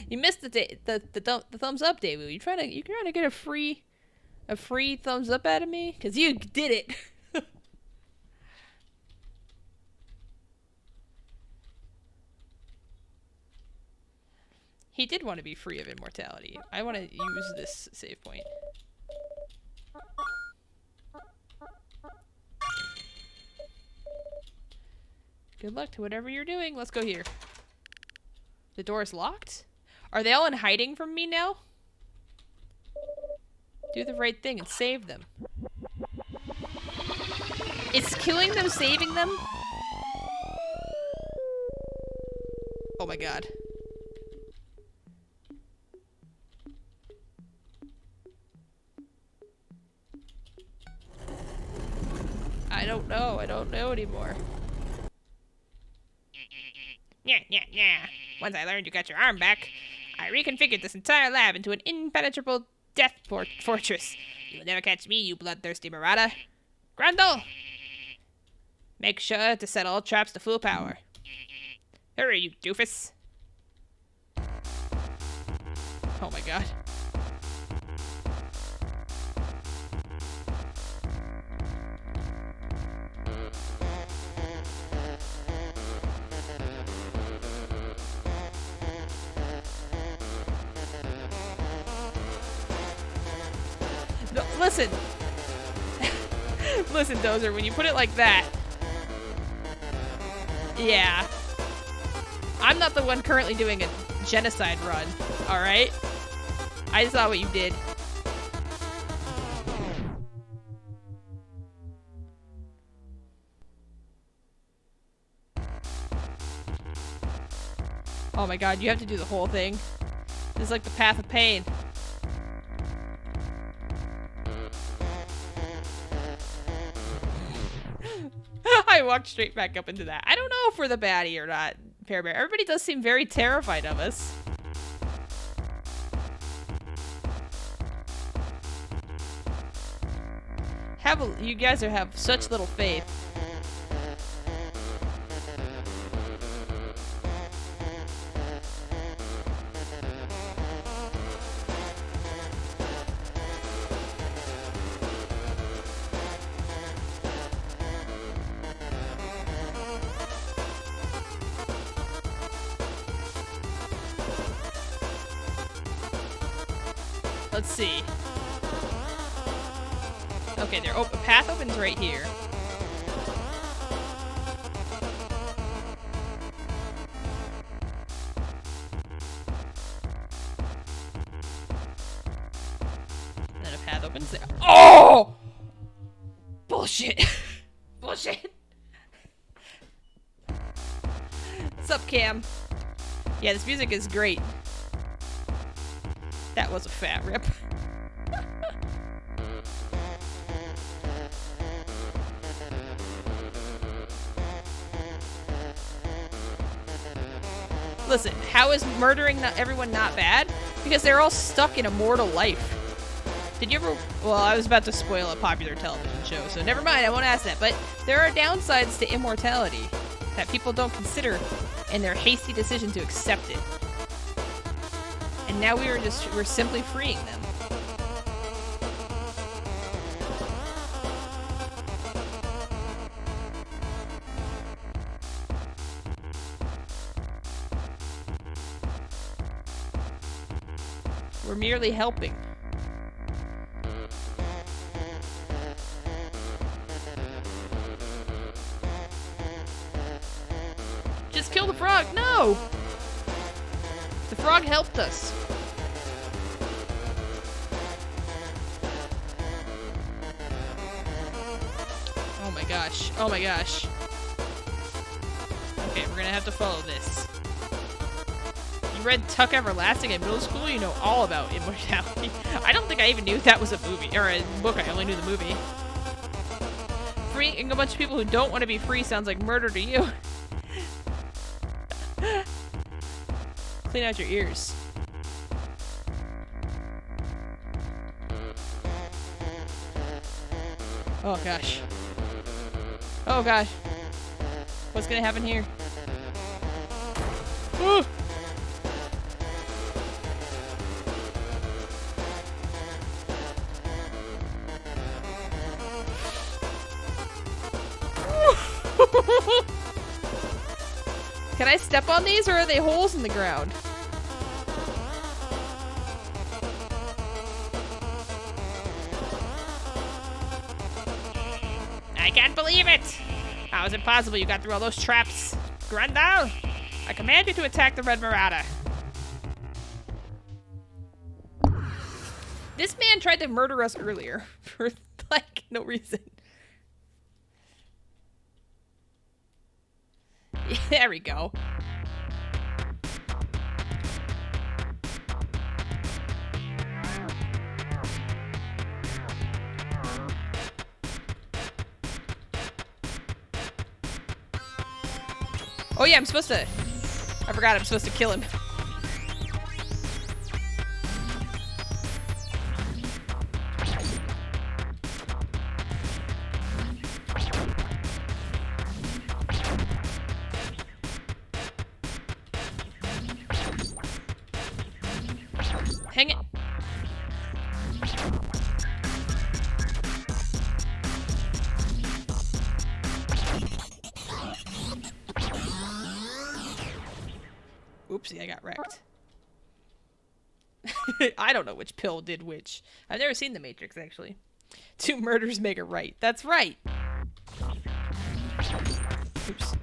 You missed the thumbs up, David. You trying to get a free thumbs up out of me? 'Cause you did it. He did want to be free of immortality. I want to use this save point. Good luck to whatever you're doing. Let's go here. The door is locked? Are they all in hiding from me now? Do the right thing and save them. Is killing them saving them? Oh my god. I don't know. I don't know anymore. Yeah. Once I learned you got your arm back, I reconfigured this entire lab into an impenetrable death fortress. You will never catch me, you bloodthirsty marauder. Grundle! Make sure to set all traps to full power. Hurry, you doofus. Oh my god. No, listen. Listen, Dozer, when you put it like that... Yeah. I'm not the one currently doing a genocide run, alright? I saw what you did. Oh my god, you have to do the whole thing. This is like the path of pain. I walked straight back up into that. I don't know if we're the baddie or not, Pear Bear. Everybody does seem very terrified of us. You guys have such little faith. Let's see. Okay, the path opens right here. And then a path opens there. Oh! Bullshit. Bullshit. What's up, Cam? Yeah, this music is great. That was a fat rip. Listen, how is murdering everyone not bad? Because they're all stuck in a mortal life. Did you ever... Well, I was about to spoil a popular television show, so never mind, I won't ask that. But there are downsides to immortality that people don't consider in their hasty decision to accept it. And now we're simply freeing them. We're merely helping. Just kill the frog! No! The frog helped us. Oh my gosh. Oh my gosh. Okay, we're gonna have to follow this. You read Tuck Everlasting in middle school? You know all about immortality. I don't think I even knew that was a movie, or a book. I only knew the movie. Freeing a bunch of people who don't want to be free sounds like murder to you. Clean out your ears. Oh gosh. Oh gosh. What's gonna happen here? Ooh! Can I step on these, or are they holes in the ground? I can't believe it! How is it possible you got through all those traps? Grendel, I command you to attack the Red Marauder. This man tried to murder us earlier for, like, no reason. There we go. Oh yeah, I'm supposed to... I forgot I'm supposed to kill him. Hang it. Oopsie, I got wrecked. I don't know which pill did which. I've never seen The Matrix, actually. 2 murders make a right. That's right. Oops.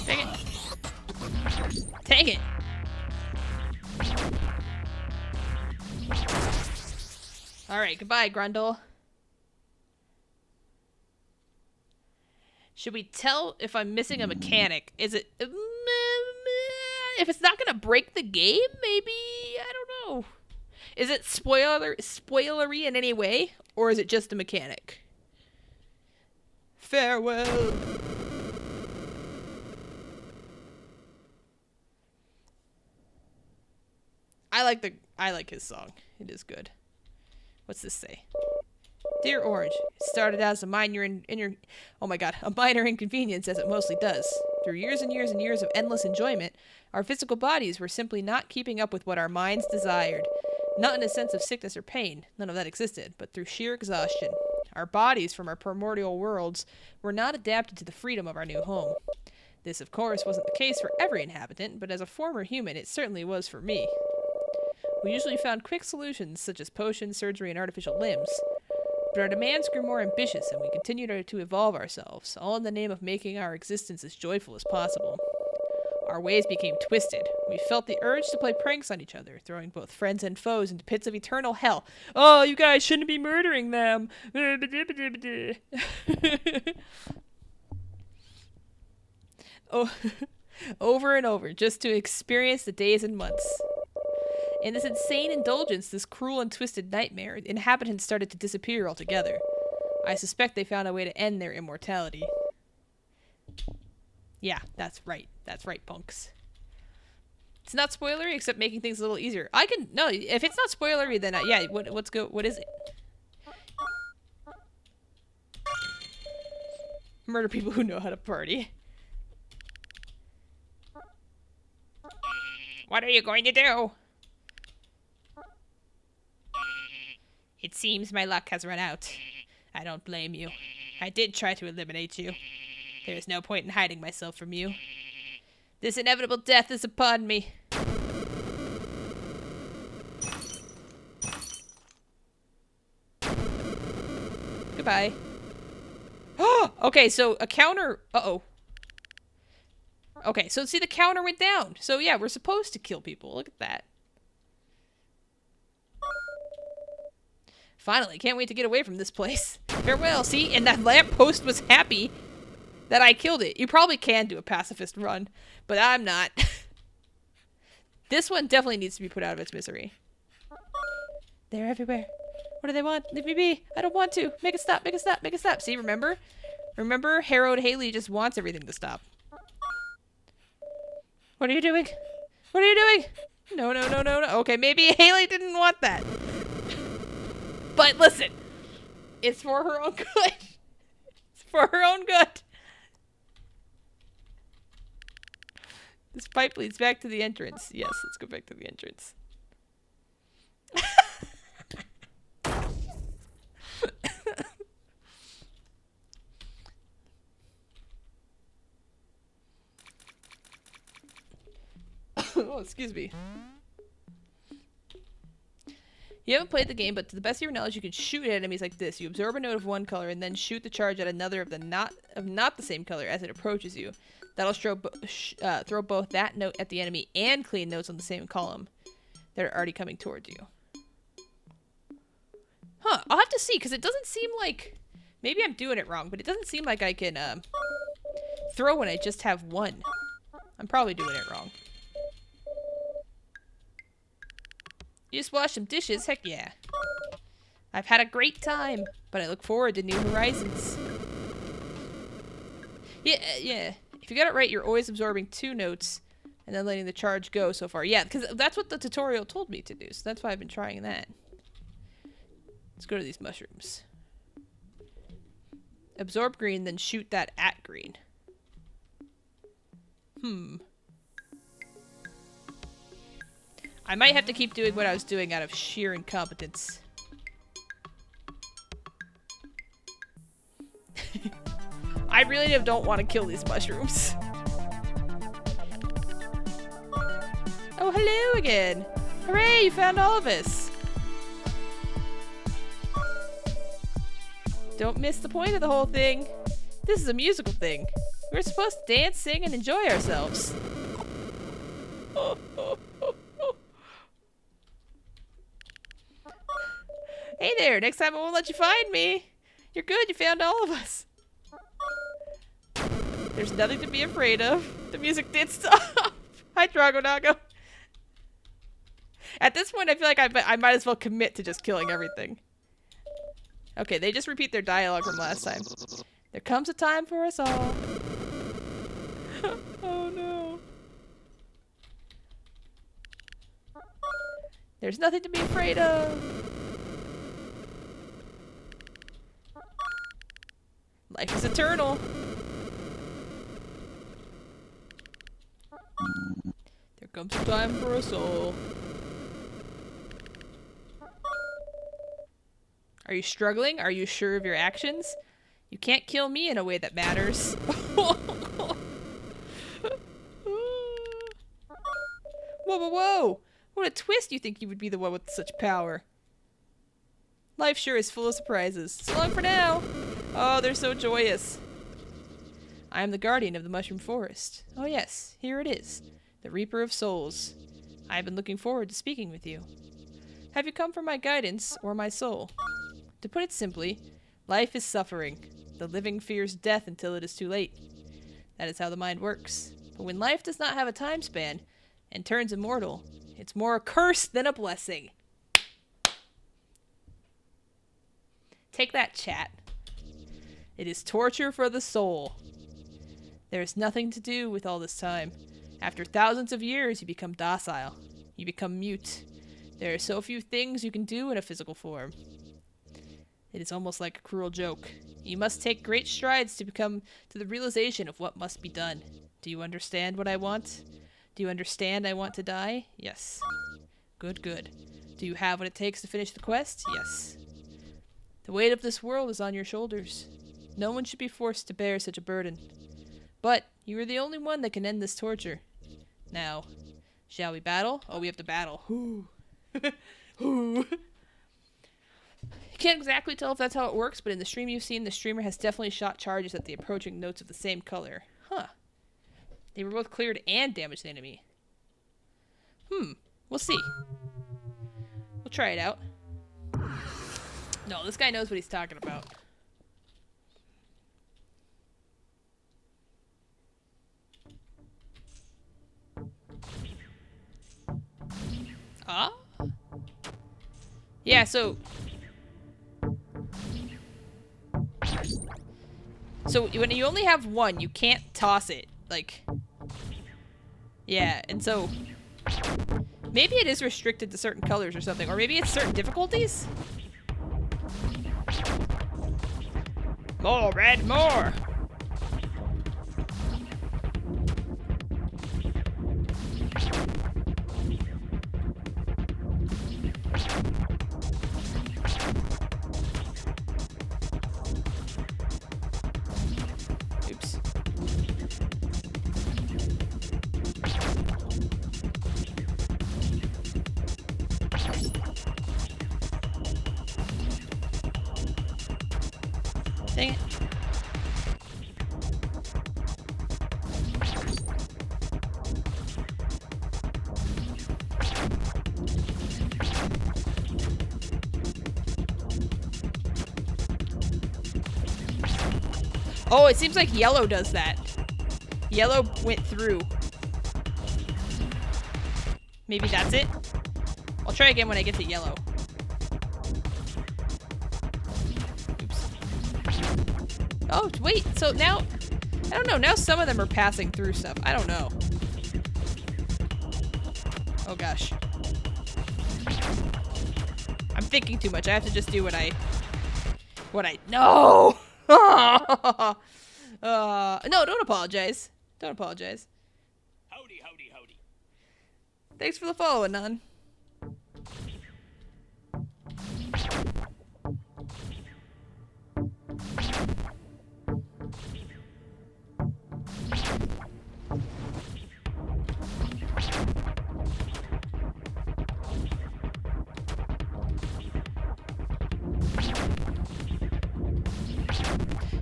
Dang it. Dang it. Alright, goodbye, Grundle. Should we tell if I'm missing a mechanic? Is it... if it's not gonna break the game, maybe? I don't know. Is it spoilery in any way? Or is it just a mechanic? Farewell. I like his song. It is good. What's this say? Dear Orange, it started as a minor a minor inconvenience, as it mostly does. Through years and years and years of endless enjoyment, our physical bodies were simply not keeping up with what our minds desired. Not in a sense of sickness or pain, none of that existed, but through sheer exhaustion. Our bodies from our primordial worlds were not adapted to the freedom of our new home. This, of course, wasn't the case for every inhabitant, but as a former human, it certainly was for me. We usually found quick solutions, such as potions, surgery, and artificial limbs. But our demands grew more ambitious, and we continued to evolve ourselves, all in the name of making our existence as joyful as possible. Our ways became twisted. We felt the urge to play pranks on each other, throwing both friends and foes into pits of eternal hell. Oh, you guys shouldn't be murdering them! Oh, over and over, just to experience the days and months. In this insane indulgence, this cruel and twisted nightmare, inhabitants started to disappear altogether. I suspect they found a way to end their immortality. Yeah, that's right. That's right, punks. It's not spoilery, except making things a little easier. No, if it's not spoilery, then, yeah, what is it? Murder people who know how to party. What are you going to do? It seems my luck has run out. I don't blame you. I did try to eliminate you. There is no point in hiding myself from you. This inevitable death is upon me. Goodbye. Oh, okay, so a counter... Uh-oh. Okay, so see, the counter went down. So yeah, we're supposed to kill people. Look at that. Finally, can't wait to get away from this place. Farewell, see? And that lamppost was happy that I killed it. You probably can do a pacifist run, but I'm not. This one definitely needs to be put out of its misery. They're everywhere. What do they want? Leave me be. I don't want to. Make it stop, make it stop, make it stop. See, remember? Remember, Harold Haley just wants everything to stop. What are you doing? What are you doing? No, no, no, no, no. Okay, maybe Haley didn't want that. But listen, it's for her own good. It's for her own good. This pipe leads back to the entrance. Yes, let's go back to the entrance. Oh, excuse me. You haven't played the game, but to the best of your knowledge, you can shoot at enemies like this. You absorb a note of one color and then shoot the charge at another of not the same color as it approaches you. That'll throw both that note at the enemy and clean notes on the same column that are already coming towards you. Huh, I'll have to see, because it doesn't seem like... Maybe I'm doing it wrong, but it doesn't seem like I can throw when I just have one. I'm probably doing it wrong. You just washed some dishes? Heck yeah. I've had a great time, but I look forward to new horizons. Yeah. If you got it right, you're always absorbing 2 notes and then letting the charge go so far. Yeah, because that's what the tutorial told me to do, so that's why I've been trying that. Let's go to these mushrooms. Absorb green, then shoot that at green. I might have to keep doing what I was doing out of sheer incompetence. I really don't want to kill these mushrooms. Oh, hello again. Hooray, you found all of us. Don't miss the point of the whole thing. This is a musical thing. We're supposed to dance, sing, and enjoy ourselves. Hey there, next time I won't let you find me. You're good, you found all of us. There's nothing to be afraid of. The music did stop. Hi, Dragonago. At this point, I feel like I might as well commit to just killing everything. Okay, they just repeat their dialogue from last time. There comes a time for us all. Oh no. There's nothing to be afraid of. Life is eternal. There comes a time for us all. Are you struggling? Are you sure of your actions? You can't kill me in a way that matters. Whoa, whoa, whoa! What a twist, you think you would be the one with such power. Life sure is full of surprises. So long for now! Oh, they're so joyous. I am the guardian of the mushroom forest. Oh yes, here it is. The Reaper of Souls. I have been looking forward to speaking with you. Have you come for my guidance or my soul? To put it simply, life is suffering. The living fears death until it is too late. That is how the mind works. But when life does not have a time span and turns immortal, it's more a curse than a blessing. Take that, chat. It is torture for the soul. There is nothing to do with all this time. After thousands of years, you become docile. You become mute. There are so few things you can do in a physical form. It is almost like a cruel joke. You must take great strides to become to the realization of what must be done. Do you understand what I want? Do you understand I want to die? Yes. Good, good. Do you have what it takes to finish the quest? Yes. The weight of this world is on your shoulders. No one should be forced to bear such a burden. But you are the only one that can end this torture. Now, shall we battle? Oh, we have to battle. Ooh. Ooh. Can't exactly tell if that's how it works, but in the stream you've seen, the streamer has definitely shot charges at the approaching notes of the same color. Huh. They were both cleared and damaged the enemy. We'll see. We'll try it out. No, this guy knows what he's talking about. Ah? Yeah, so when you only have one, you can't toss it. Like, yeah, and so maybe it is restricted to certain colors or something, or maybe it's certain difficulties? More red, more! Oops. Dang it. Oh, it seems like yellow does that. Yellow went through. Maybe that's it? I'll try again when I get to yellow. Oops. Oh, wait. So now, I don't know. Now some of them are passing through stuff. I don't know. Oh, gosh. I'm thinking too much. I have to just do no! No, don't apologize. Don't apologize. Howdy, howdy, howdy. Thanks for the follow, Anon.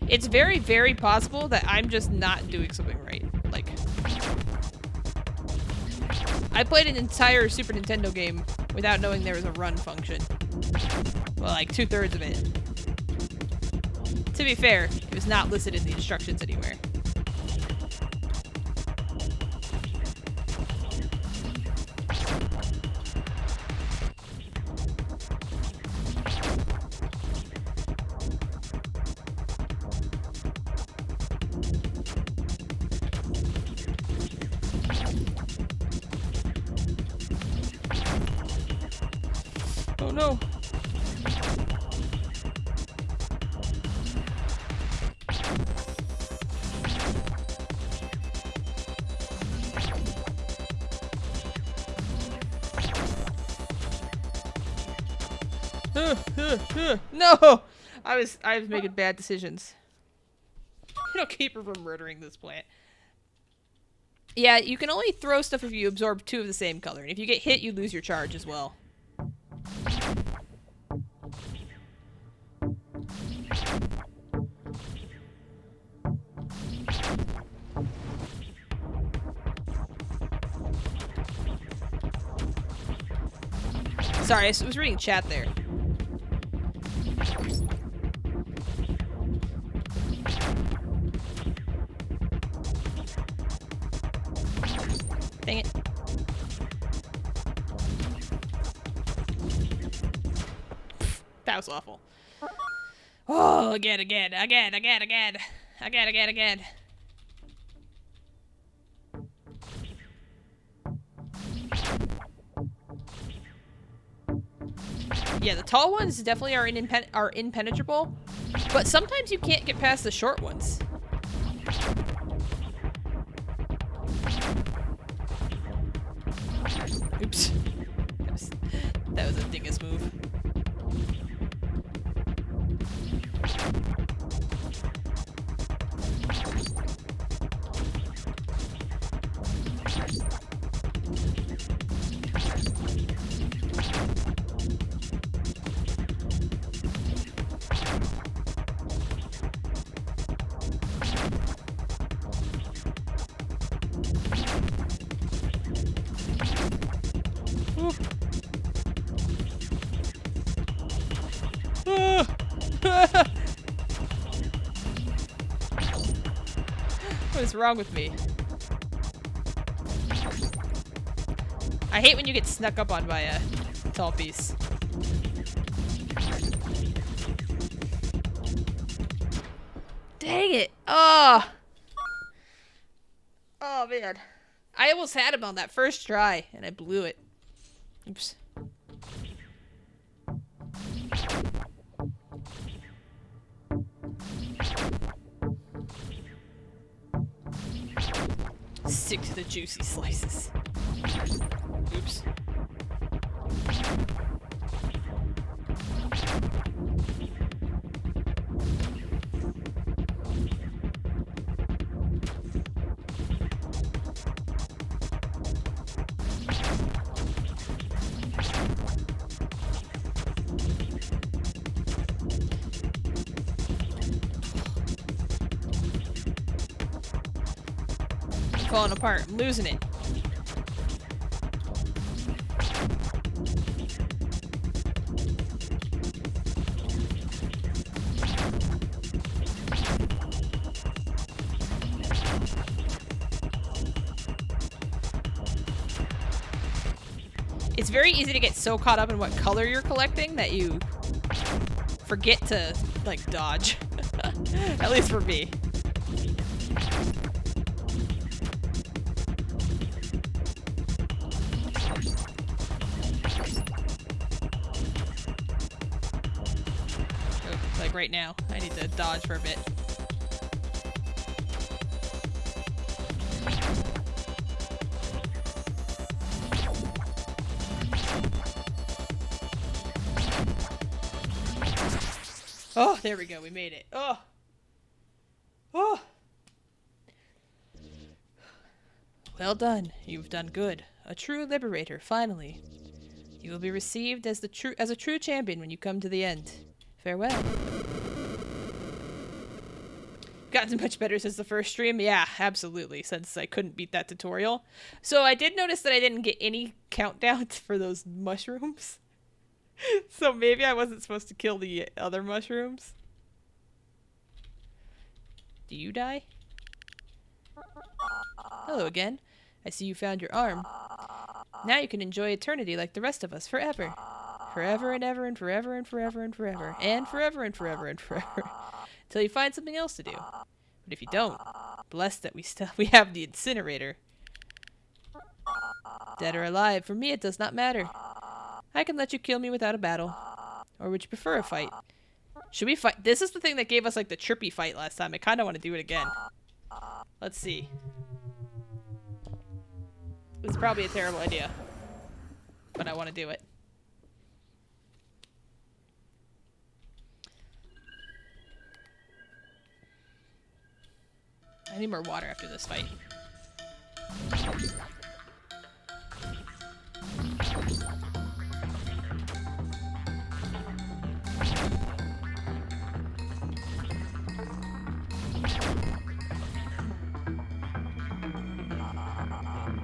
It's very, very possible that I'm just not doing something right. Like, I played an entire Super Nintendo game without knowing there was a run function. Well, like 2/3 of it. To be fair, it was not listed in the instructions anywhere. Oh no. No! I was making bad decisions. It'll keep her from murdering this plant. Yeah, you can only throw stuff if you absorb 2 of the same color. And if you get hit, you lose your charge as well. Sorry, I was reading chat there. Dang it. That was awful. Oh, again. Yeah, the tall ones definitely are impenetrable, but sometimes you can't get past the short ones. Oops. That was a dingus move. What is wrong with me? I hate when you get snuck up on by a tall piece. Dang it! Oh! Oh man. I almost had him on that first try, and I blew it. Oops. Stick to the juicy slices. Oops. Falling apart. I'm losing it. It's very easy to get so caught up in what color you're collecting that you forget to, like, dodge. At least for me. Oh, like right now, I need to dodge for a bit. Oh, there we go. We made it. Oh. Oh. Well done. You've done good. A true liberator, finally. You will be received as a true champion when you come to the end. Farewell. Gotten much better since the first stream? Yeah, absolutely, since I couldn't beat that tutorial. So I did notice that I didn't get any countdowns for those mushrooms. So maybe I wasn't supposed to kill the other mushrooms. Do you die? Hello again. I see you found your arm. Now you can enjoy eternity like the rest of us forever. Forever and ever and forever and forever and forever. And forever and forever and forever. Until you find something else to do. But if you don't, blessed that we have the incinerator. Dead or alive, for me it does not matter. I can let you kill me without a battle. Or would you prefer a fight? Should we fight? This is the thing that gave us like the trippy fight last time. I kind of want to do it again. Let's see. This is probably a terrible idea. But I want to do it. I need more water after this fight.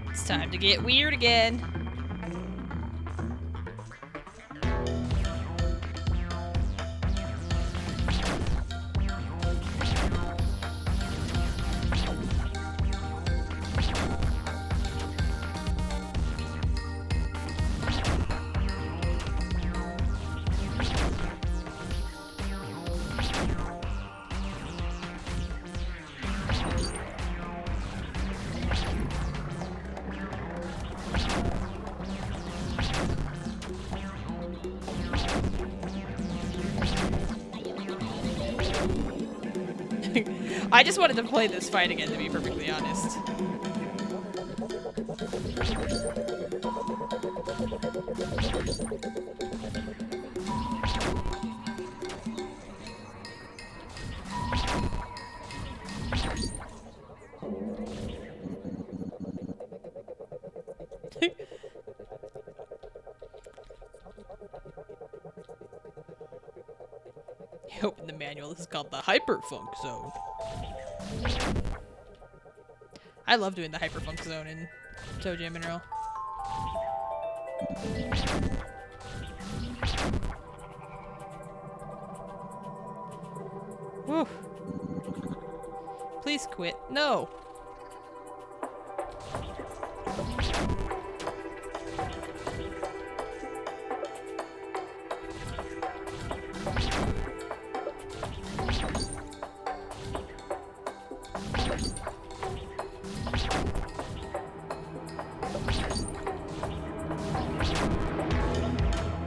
It's time to get weird again. I just wanted to play this fight again, to be perfectly honest. Open the manual. This is called the Hyperfunk Zone. I love doing the Hyperfunk Zone in Toe Jam and Earl. Whew. Please quit. No.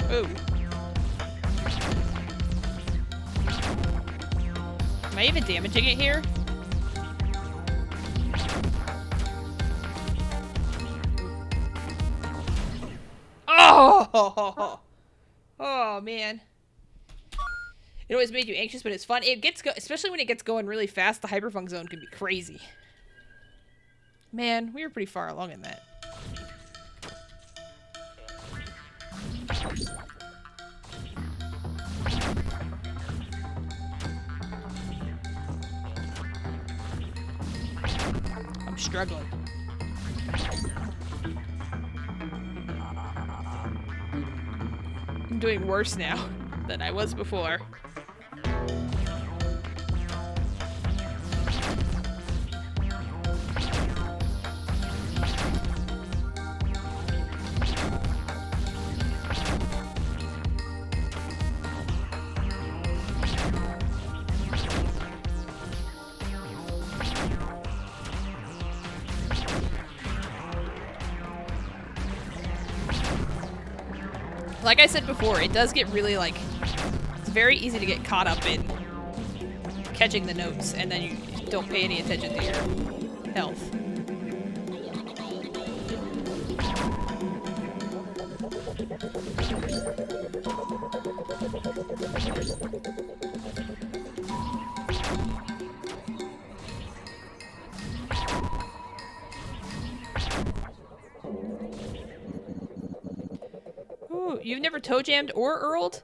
Ooh. Am I even damaging it here? Oh! Oh, man. It always made you anxious, but it's fun. It gets especially when it gets going really fast, the Hyperfunk Zone can be crazy. Man, we were pretty far along in that. I'm struggling. I'm doing worse now than I was before. like I said before, it does get really, like, it's very easy to get caught up in catching the notes, and then you don't pay any attention to your health. Ooh, you've never toe jammed or earled?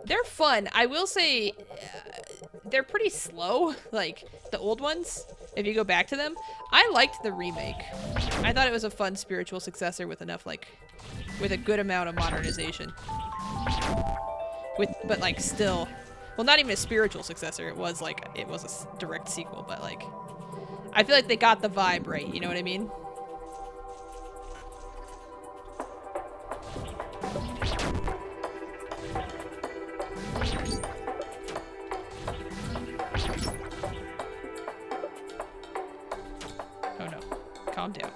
They're fun. I will say, they're pretty slow, like the old ones, if you go back to them. I liked the remake. I thought it was a fun spiritual successor with enough, like, with a good amount of modernization. But like still, well, not even a spiritual successor. It was a direct sequel, but like, I feel like they got the vibe right, you know what I mean? Oh no, calm down.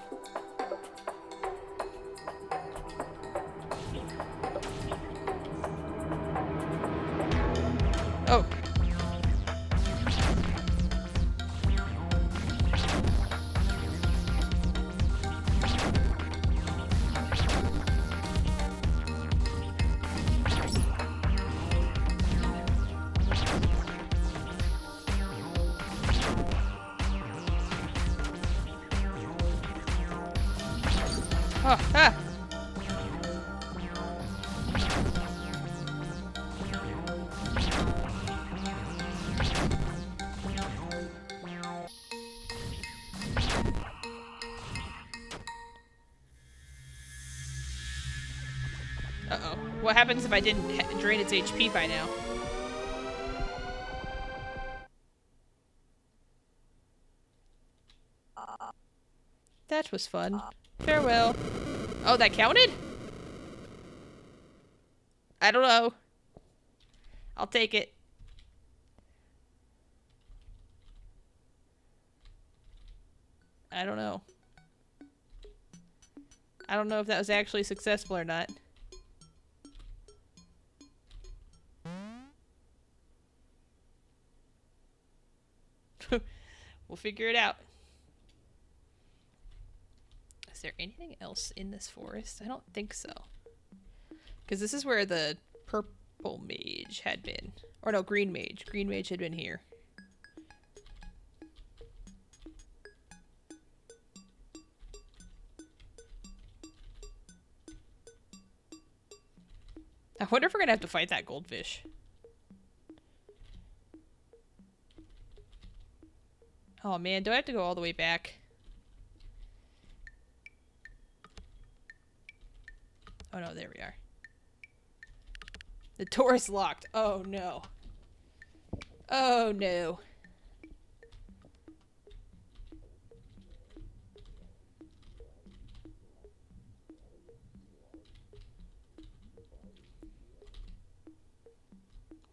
Oh. Oh, ah. Uh-oh. What happens if I didn't drain its HP by now? That was fun. Farewell. Oh, that counted? I don't know. I'll take it. I don't know. I don't know if that was actually successful or not. We'll figure it out. Is there anything else in this forest? I don't think so. Because this is where the purple mage had been. Or no, green mage. Green mage had been here. I wonder if we're gonna have to fight that goldfish. Oh man, do I have to go all the way back? Oh no, there we are. The door is locked. Oh no. Oh no.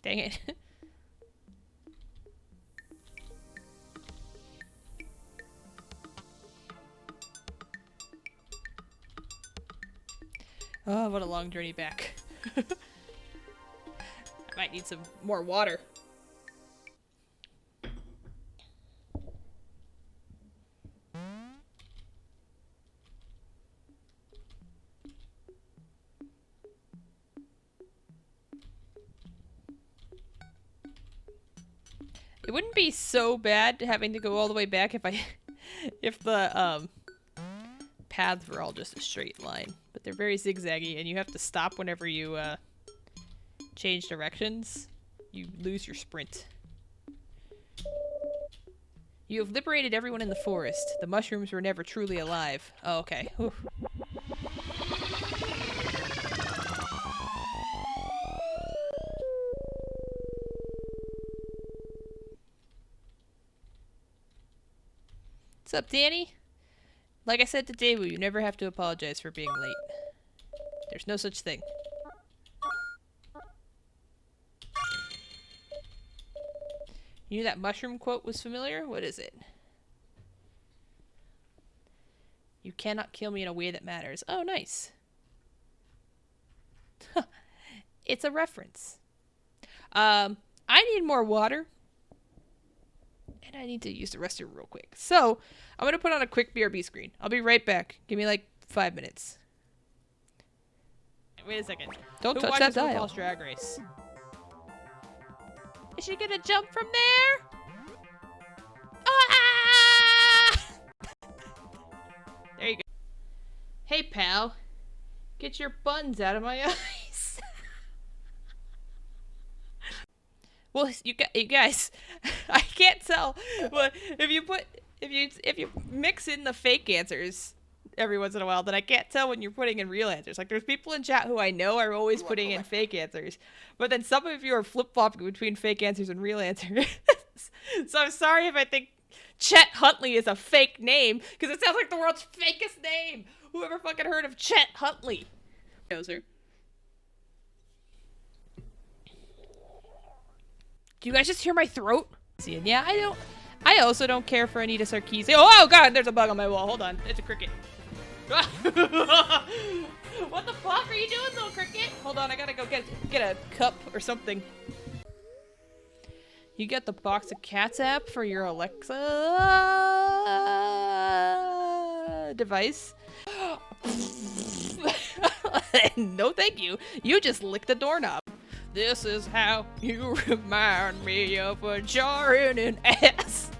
Dang it. Oh, what a long journey back. I might need some more water. It wouldn't be so bad having to go all the way back if the paths were all just a straight line, but they're very zigzaggy, and you have to stop whenever you change directions. You lose your sprint. You have liberated everyone in the forest. The mushrooms were never truly alive. Oh, okay. Whew. What's up, Danny? Like I said to Daewoo, you never have to apologize for being late. There's no such thing. You knew that mushroom quote was familiar? What is it? You cannot kill me in a way that matters. Oh, nice. It's a reference. I need more water. And I need to use the restroom real quick. So, I'm going to put on a quick BRB screen. I'll be right back. Give me like 5 minutes. Wait a second. Don't Who touch watches that dial. RuPaul's Drag Race? Is she going to jump from there? Ah! There you go. Hey, pal. Get your buns out of my eyes. Well, you guys, I can't tell. But if you mix in the fake answers every once in a while, then I can't tell when you're putting in real answers. Like, there's people in chat who I know are always putting in fake answers, but then some of you are flip-flopping between fake answers and real answers. So I'm sorry if I think Chet Huntley is a fake name, because it sounds like the world's fakest name. Whoever fucking heard of Chet Huntley? Knows her. Do you guys just hear my throat? Yeah, I also don't care for Anita Sarkeesian. Oh god, there's a bug on my wall. Hold on. It's a cricket. What the fuck are you doing, little cricket? Hold on, I gotta go get a cup or something. You get the Box of Cats app for your Alexa device. No thank you. You just licked the doorknob. This is how you remind me of a jarring an ass.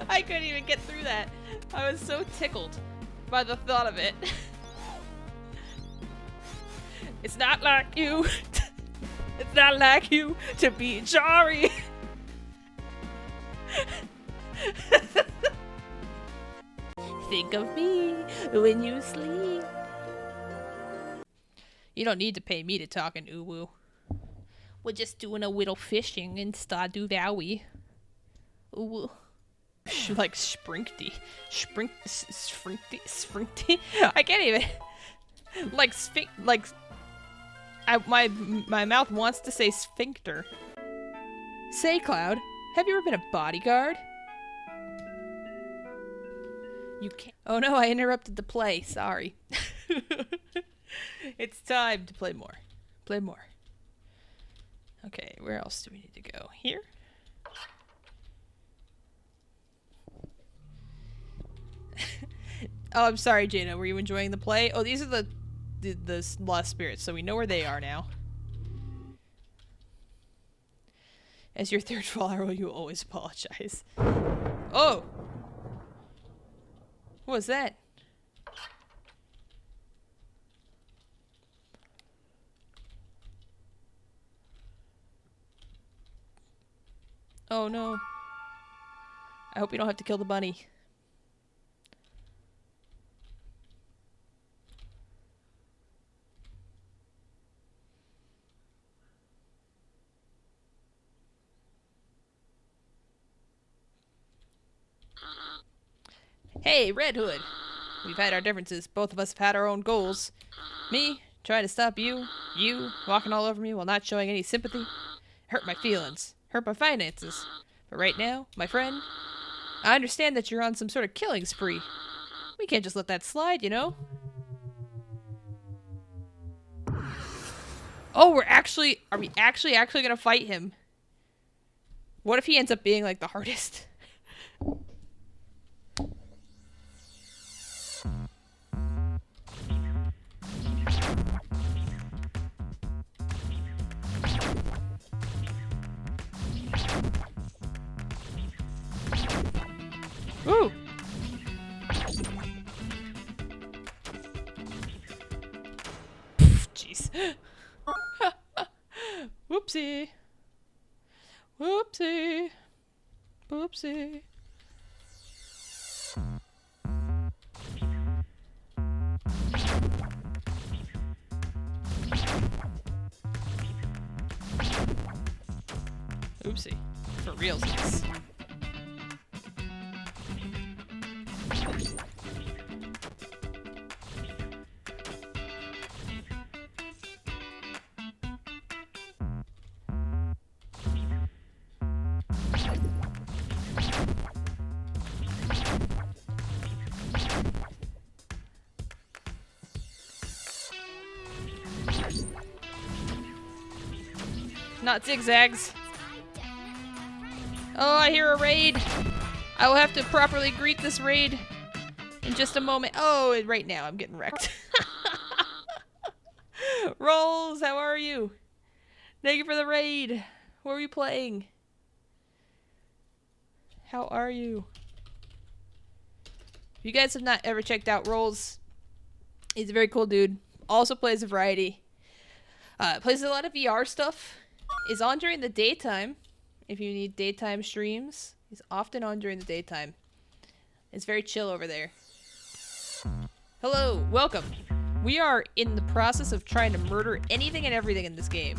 I couldn't even get through that. I was so tickled by the thought of it. It's not like you. It's not like you to be jarring. Think of me when you sleep. You don't need to pay me to talk in uwu. We're just doing a little fishing in Stardew Valley. Uwu. Like sprinkty. Sprinkty. I can't even. My mouth wants to say sphincter. Say, Cloud, have you ever been a bodyguard? You can't. Oh no, I interrupted the play. Sorry. It's time to play more. Play more. Okay, where else do we need to go? Here? Oh, I'm sorry, Jada. Were you enjoying the play? Oh, these are the lost spirits, so we know where they are now. As your third follower, you always apologize. Oh! What was that? Oh no. I hope we don't have to kill the bunny. Hey, Red Hood! We've had our differences. Both of us have had our own goals. Me, trying to stop you. You, walking all over me while not showing any sympathy. Hurt my feelings. Hurt my finances. But right now, my friend, I understand that you're on some sort of killing spree. We can't just let that slide, you know? Oh, are we actually gonna fight him? What if he ends up being like the hardest? Ooh! Jeez. Whoopsie. Whoopsie. Whoopsie. Oopsie. For realsies. Not zigzags. Oh, I hear a raid. I will have to properly greet this raid in just a moment. Oh, right now I'm getting wrecked. Rolls, how are you? Thank you for the raid. What are we playing? How are you? If you guys have not ever checked out Rolls, he's a very cool dude. Also plays a variety. Plays a lot of VR stuff. Is on during the daytime. If you need daytime streams, he's often on during the daytime. It's very chill over there. Hello, welcome. We are in the process of trying to murder anything and everything in this game.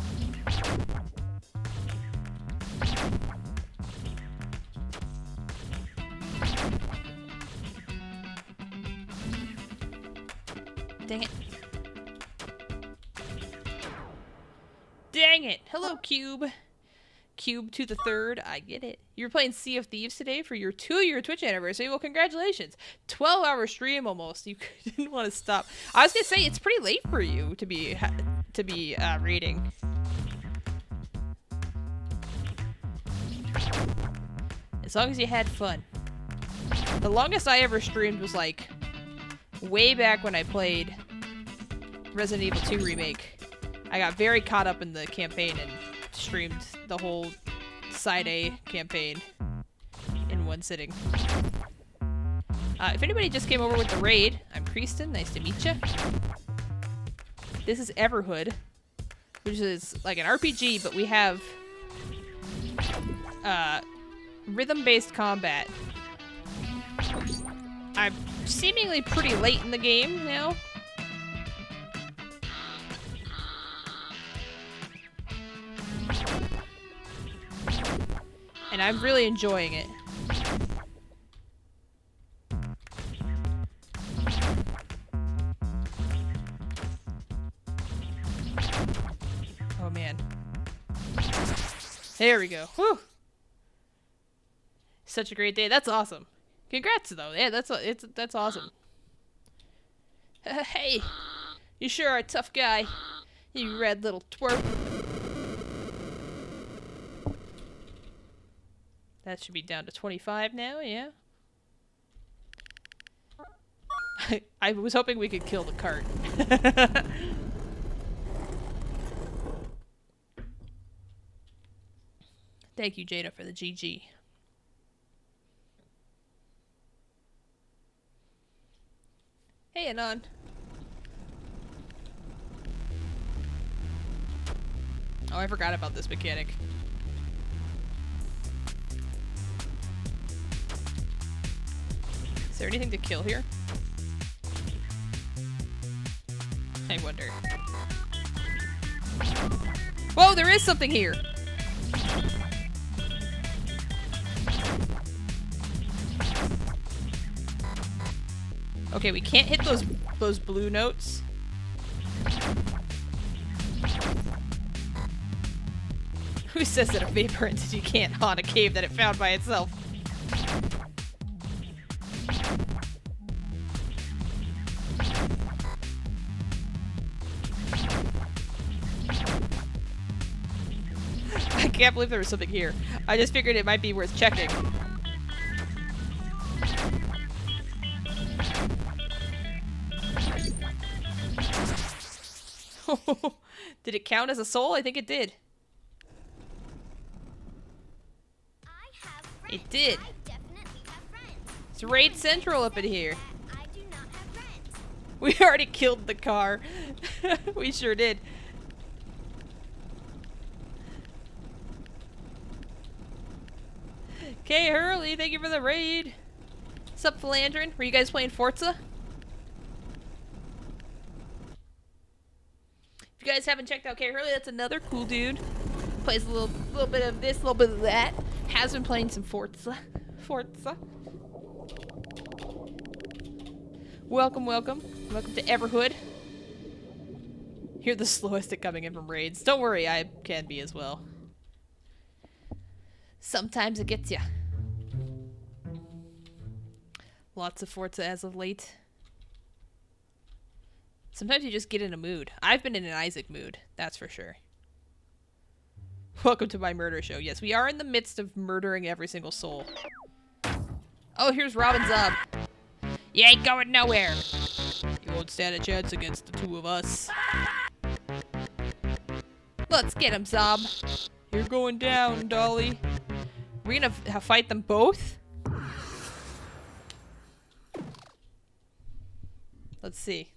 Dang it. Dang it! Hello, Cube. Cube to the third. I get it. You're playing Sea of Thieves today for your 2-year Twitch anniversary. Well, congratulations. 12-hour stream almost. You didn't want to stop. I was gonna say it's pretty late for you to be raiding. As long as you had fun. The longest I ever streamed was like way back when I played Resident Evil 2 Remake. I got very caught up in the campaign and streamed the whole Side A campaign in one sitting. If anybody just came over with the raid, I'm Kreestin. Nice to meet you. This is Everhood, which is like an RPG, but we have rhythm-based combat. I'm seemingly pretty late in the game now. And I'm really enjoying it. Oh man. There we go. Whew. Such a great day. That's awesome. Congrats though. Yeah, that's awesome. Hey, you sure are a tough guy. You red little twerp. That should be down to 25 now, yeah? I was hoping we could kill the cart. Thank you, Jada, for the GG. Hey, Anon. Oh, I forgot about this mechanic. Is there anything to kill here? I wonder. Whoa, there is something here! Okay, we can't hit those blue notes. Who says that a vapor entity can't haunt a cave that it found by itself? I can't believe there was something here. I just figured it might be worth checking. Did it count as a soul? I think it did. It did. It's Raid Central up in here. We already killed the car. We sure did. Okay, Hurley, thank you for the raid. What's up, Philandrin? Were you guys playing Forza? If you guys haven't checked out K. Hurley, that's another cool dude. Plays a little bit of this, a little bit of that. Has been playing some Forza. Welcome, welcome. Welcome to Everhood. You're the slowest at coming in from raids. Don't worry, I can be as well. Sometimes it gets ya. Lots of Forza as of late. Sometimes you just get in a mood. I've been in an Isaac mood, that's for sure. Welcome to my murder show. Yes, we are in the midst of murdering every single soul. Oh, here's Robin Zob. You ain't going nowhere. You won't stand a chance against the two of us. Let's get him, Zob. You're going down, Dolly. We're gonna fight them both? Let's see.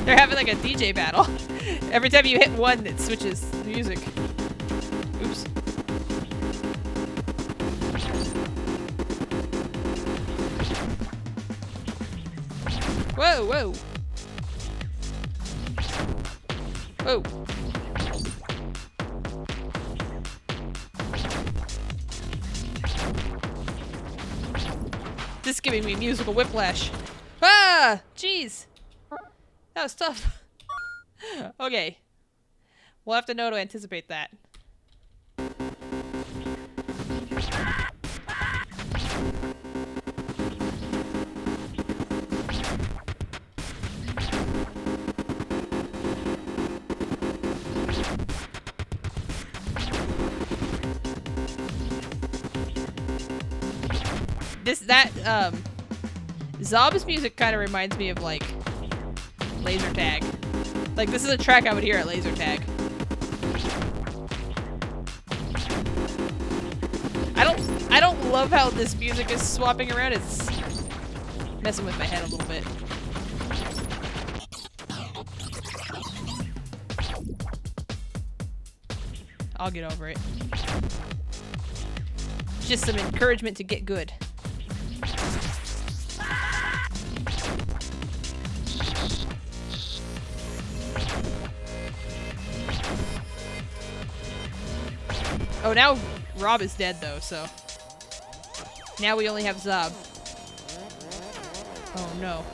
They're having like a DJ battle. Every time you hit one, it switches music. Oops. Whoa, whoa. Whoa. This is giving me musical whiplash. Ah! Jeez. That was tough. Okay. We'll have to know to anticipate that. Zob's music kind of reminds me of like laser tag. Like this is a track I would hear at laser tag. I don't love how this music is swapping around. It's messing with my head a little bit. I'll get over it. Just some encouragement to get good. Oh, now Rob is dead, though, so... Now we only have Zob. Oh, no.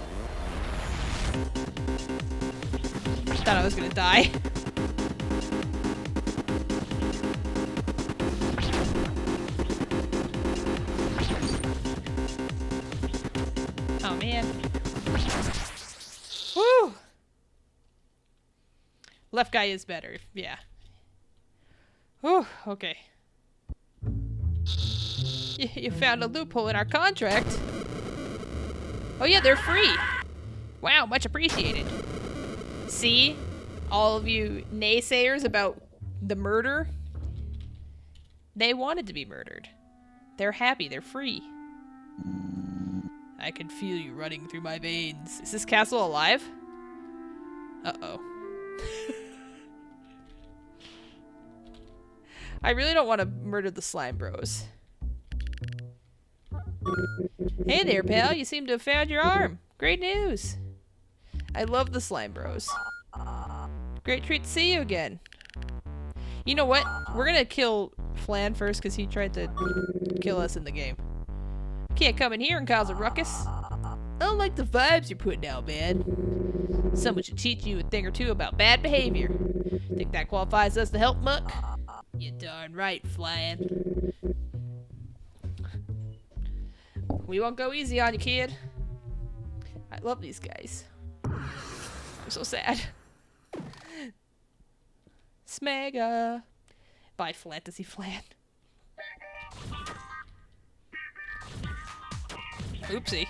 Thought I was gonna die. Oh, man. Woo! Left guy is better, yeah. Whew, okay. You found a loophole in our contract. Oh yeah, they're free. Wow, much appreciated. See? All of you naysayers about the murder? They wanted to be murdered. They're happy, they're free. I can feel you running through my veins. Is this castle alive? Uh-oh. I really don't want to murder the slime bros. Hey there, pal. You seem to have found your arm. Great news. I love the slime bros. Great treat to see you again. You know what? We're gonna kill Flan first because he tried to kill us in the game. Can't come in here and cause a ruckus. I don't like the vibes you're putting out, man. Someone should teach you a thing or two about bad behavior. Think that qualifies us to help muck? You darn right, Flan. We won't go easy on you, kid. I love these guys. I'm so sad. Smega. Bye, Fantasy Flan. Oopsie.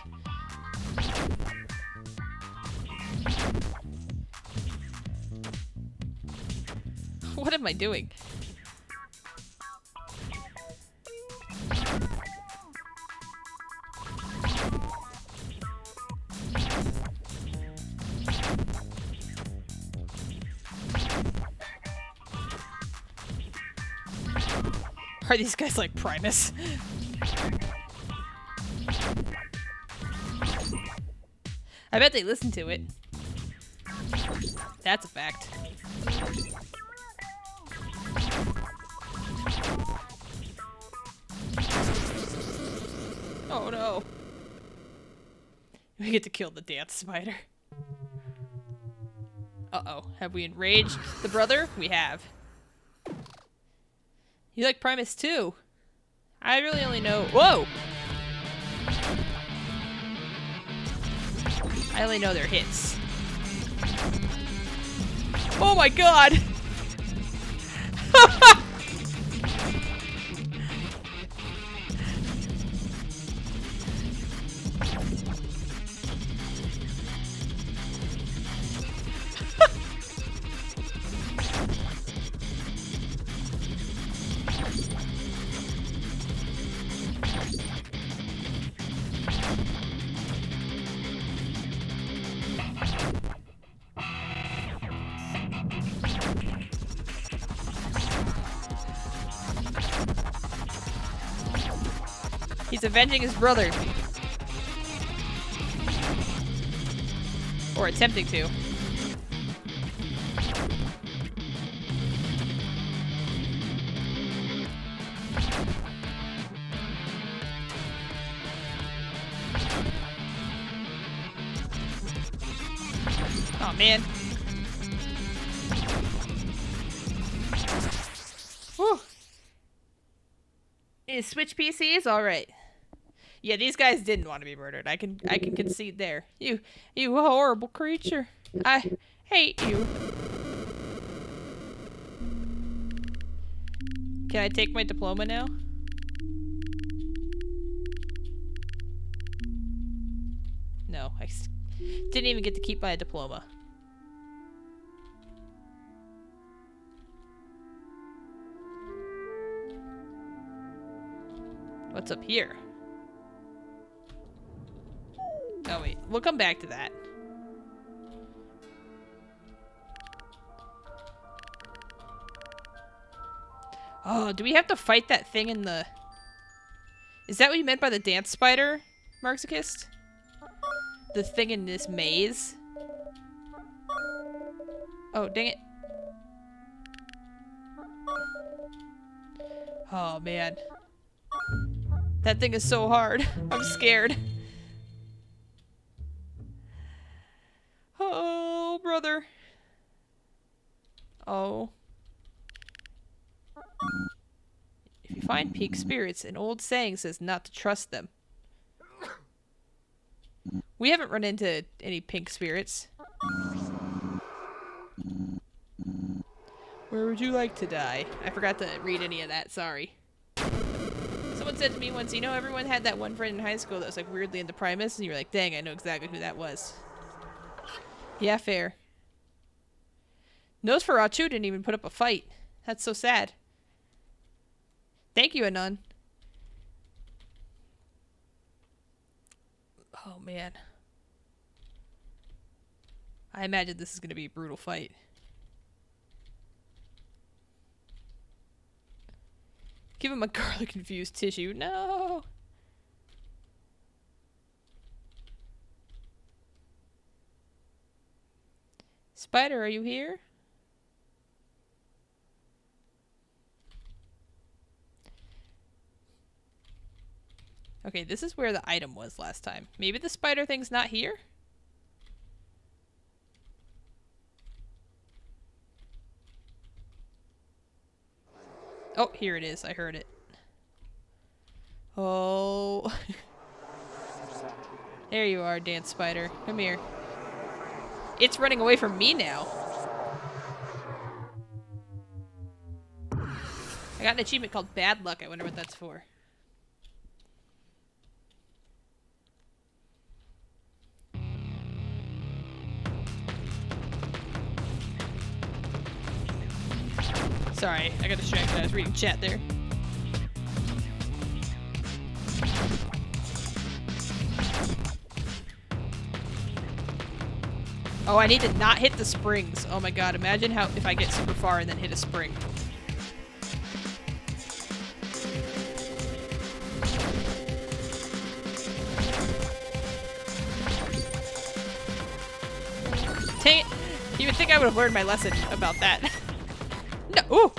What am I doing? Are these guys like Primus? I bet they listen to it. That's a fact. Oh no. We get to kill the dance spider. Uh-oh. Have we enraged the brother? We have. You like Primus too? I really only know... Whoa! I only know their hits. Oh my god! He's avenging his brother. Or attempting to. Oh man. Whew. Is Switch PCs? Alright. Yeah, these guys didn't want to be murdered. I can concede there. You horrible creature. I hate you. Can I take my diploma now? No, I didn't even get to keep my diploma. What's up here? Oh wait, we'll come back to that. Oh, do we have to fight that thing in the... Is that what you meant by the dance spider, Marxicist? The thing in this maze? Oh, dang it. Oh, man. That thing is so hard. I'm scared. Oh, brother. Oh. If you find pink spirits, an old saying says not to trust them. We haven't run into any pink spirits. Where would you like to die? I forgot to read any of that, sorry. Someone said to me once, you know, everyone had that one friend in high school that was like weirdly into Primus, and you were like, dang, I know exactly who that was. Yeah, fair. Nosferatu didn't even put up a fight. That's so sad. Thank you, Anon. Oh, man. I imagine this is going to be a brutal fight. Give him a garlic-infused tissue. No! Spider, are you here? Okay, this is where the item was last time. Maybe the spider thing's not here? Oh, here it is. I heard it. Oh. There you are, dance spider. Come here. It's running away from me now. I got an achievement called Bad Luck. I wonder what that's for. Sorry, I got distracted. I was reading chat there. Oh, I need to not hit the springs. Oh my god, imagine how if I get super far and then hit a spring. Dang it. You would think I would have learned my lesson about that. No. Ooh.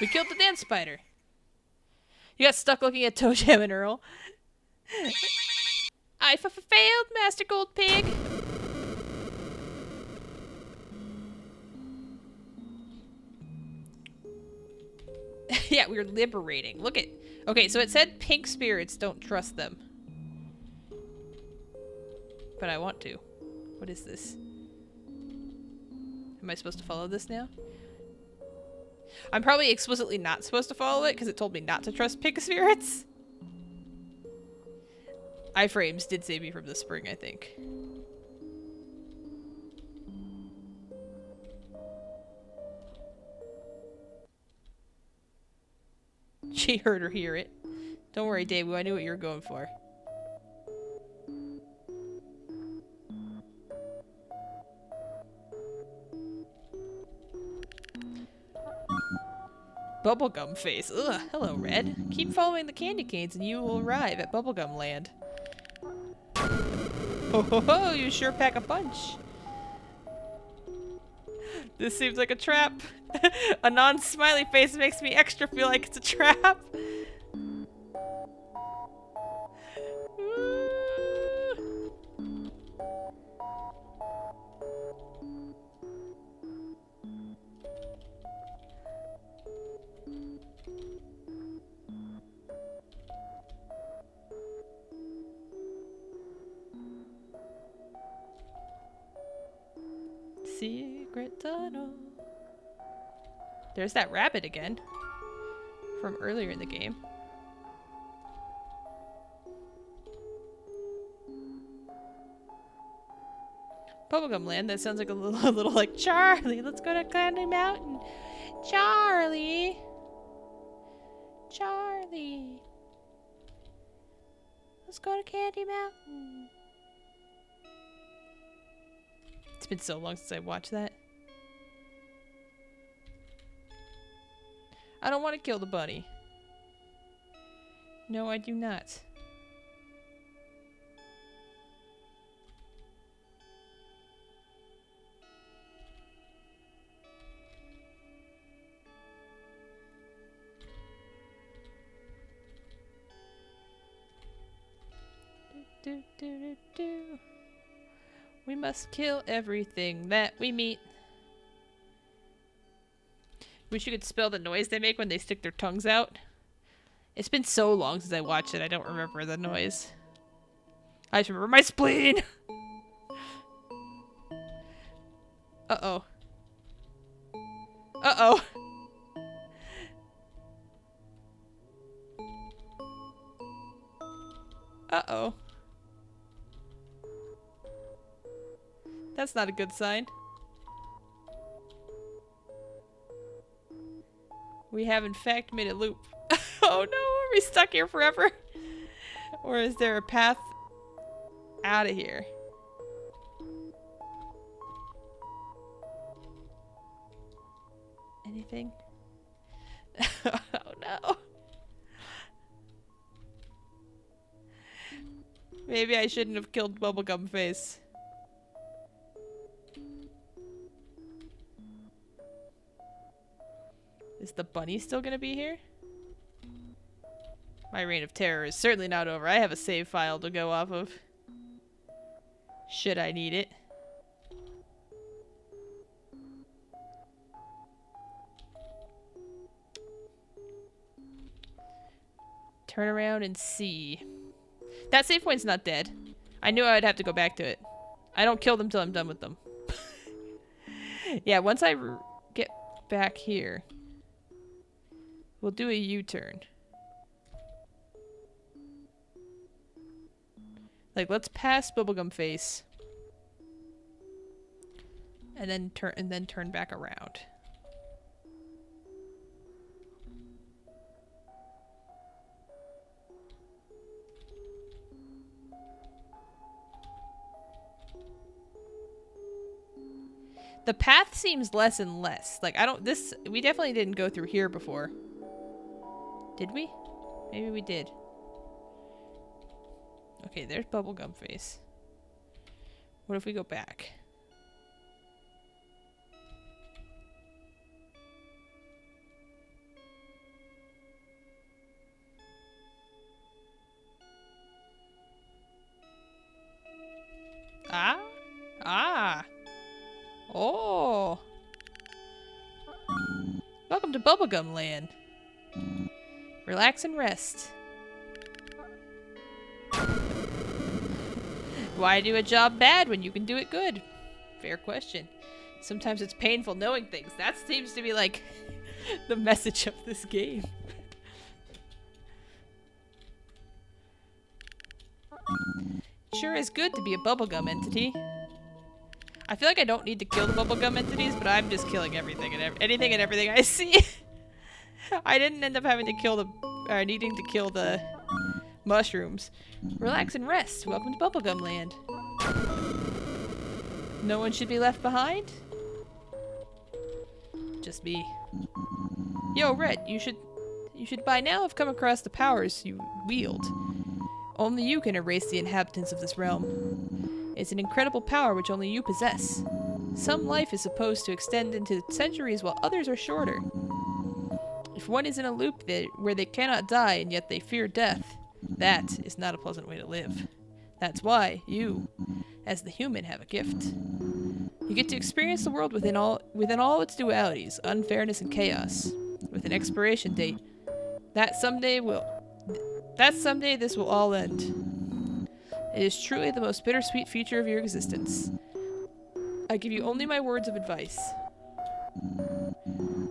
We killed the dance spider. You got stuck looking at Toe Jam and Earl. I failed, Master Gold Pig. Yeah, we were liberating. Look at... Okay, so it said pink spirits, don't trust them. But I want to. What is this? Am I supposed to follow this now? I'm probably explicitly not supposed to follow it because it told me not to trust pink spirits. Iframes did save me from the spring, I think. She heard her hear it. Don't worry, Daewoo, I knew what you were going for. Bubblegum face. Ugh, hello, Red. Keep following the candy canes and you will arrive at Bubblegum Land. Ho ho ho, you sure pack a punch. This seems like a trap. A non-smiley face makes me extra feel like it's a trap. Secret tunnel. There's that rabbit again. From earlier in the game. Bubblegum Land, that sounds like a little like, Charlie, let's go to Candy Mountain. Charlie. Charlie. Let's go to Candy Mountain. It's been so long since I watched that. I don't want to kill the bunny. No, I do not. Do, do, do, do. We must kill everything that we meet. Wish you could spell the noise they make when they stick their tongues out. It's been so long since I watched it, I don't remember the noise. I just remember my spleen! Uh-oh. Uh-oh. Uh-oh. That's not a good sign. We have in fact made a loop. Oh no, are we stuck here forever? Or is there a path out of here? Anything? Oh no. Maybe I shouldn't have killed Bubblegum Face. Is the bunny still gonna be here? My reign of terror is certainly not over. I have a save file to go off of. Should I need it. Turn around and see. That save point's not dead. I knew I'd have to go back to it. I don't kill them till I'm done with them. Yeah, once I get back here, we'll do a U-turn. Like, let's pass Bubblegum Face. And then turn back around. The path seems less and less. Like, we definitely didn't go through here before. Did we? Maybe we did. Okay, there's Bubblegum Face. What if we go back? to Bubblegum Land. Relax and rest. Why do a job bad when you can do it good? Fair question. Sometimes it's painful knowing things. That seems to be like the message of this game. Sure is good to be a bubblegum entity. I feel like I don't need to kill the bubblegum entities, but I'm just killing everything and anything and everything I see. I didn't end up having to kill the, needing to kill the mushrooms. Relax and rest. Welcome to Bubblegum Land. No one should be left behind? Just me. Yo, Red, you should by now have come across the powers you wield. Only you can erase the inhabitants of this realm. It's an incredible power which only you possess. Some life is supposed to extend into centuries while others are shorter. If one is in a loop where they cannot die and yet they fear death, that is not a pleasant way to live. That's why you, as the human, have a gift. You get to experience the world within all its dualities, unfairness and chaos, with an expiration date. That someday this will all end. It is truly the most bittersweet feature of your existence. I give you only my words of advice.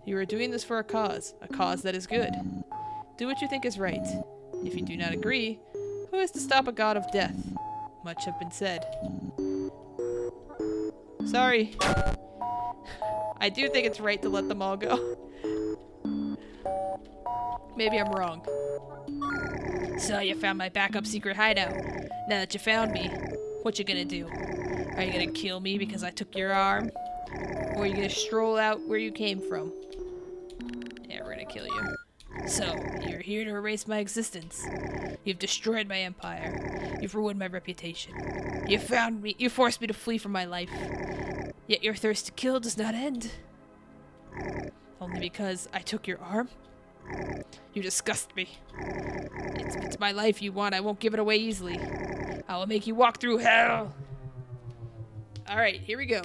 You are doing this for a cause that is good. Do what you think is right. If you do not agree, who is to stop a god of death? Much have been said. Sorry. I do think it's right to let them all go. Maybe I'm wrong. So you found my backup secret hideout. Now that you found me, what you gonna do? Are you gonna kill me because I took your arm? Or are you gonna stroll out where you came from? Yeah, we're gonna kill you. So, you're here to erase my existence. You've destroyed my empire. You've ruined my reputation. You found me. You forced me to flee from my life. Yet your thirst to kill does not end. Only because I took your arm? You disgust me. It's my life you want. I won't give it away easily. I will make you walk through hell. Alright, here we go.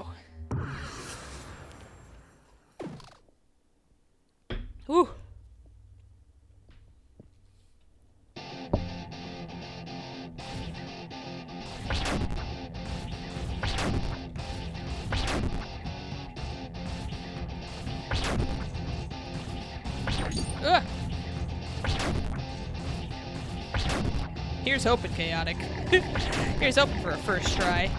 Ooh. Ugh. Here's hoping, Chaotic. Here's hoping for a first try.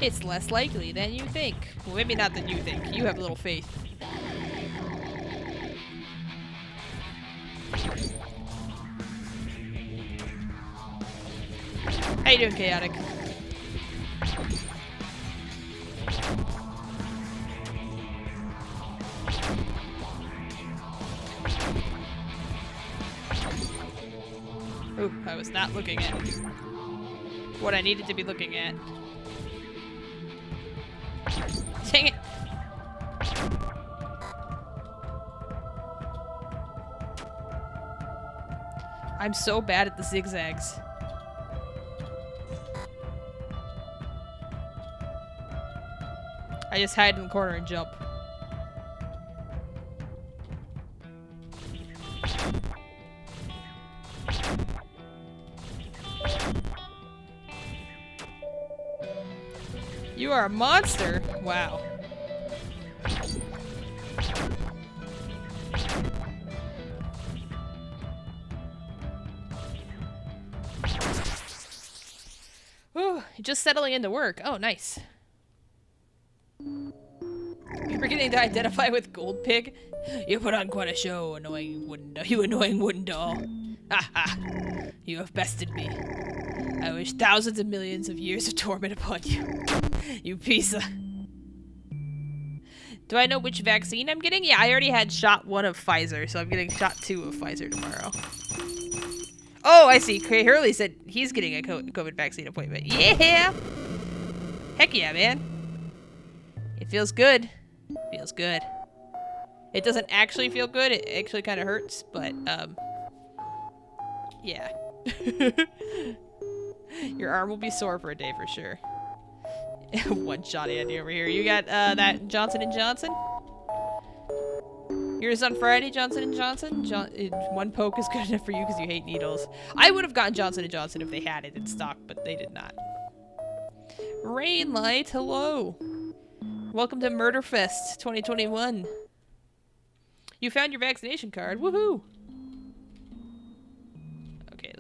It's less likely than you think. Well, maybe not than you think. You have little faith. How you doing, Chaotic? Ooh, I was not looking at what I needed to be looking at. Dang it! I'm so bad at the zigzags. I just hide in the corner and jump. You are a monster! Wow. Ooh, just settling into work. Oh, nice. You're beginning to identify with Gold Pig? You put on quite a show, annoying wooden doll. Ha ha! You have bested me. I wish thousands of millions of years of torment upon you. You piece of... Do I know which vaccine I'm getting? Yeah, I already had shot 1 of Pfizer, so I'm getting shot 2 of Pfizer tomorrow. Oh, I see. Cray Hurley said he's getting a COVID vaccine appointment. Yeah! Heck yeah, man. It feels good. Feels good. It doesn't actually feel good. It actually kind of hurts, but, yeah. Your arm will be sore for a day for sure. One shot Andy over here. You got that Johnson & Johnson? Yours on Friday, Johnson & Johnson? One poke is good enough for you because you hate needles. I would have gotten Johnson & Johnson if they had it in stock, but they did not. Rainlight, hello. Welcome to Murderfest 2021. You found your vaccination card. Woohoo! Okay,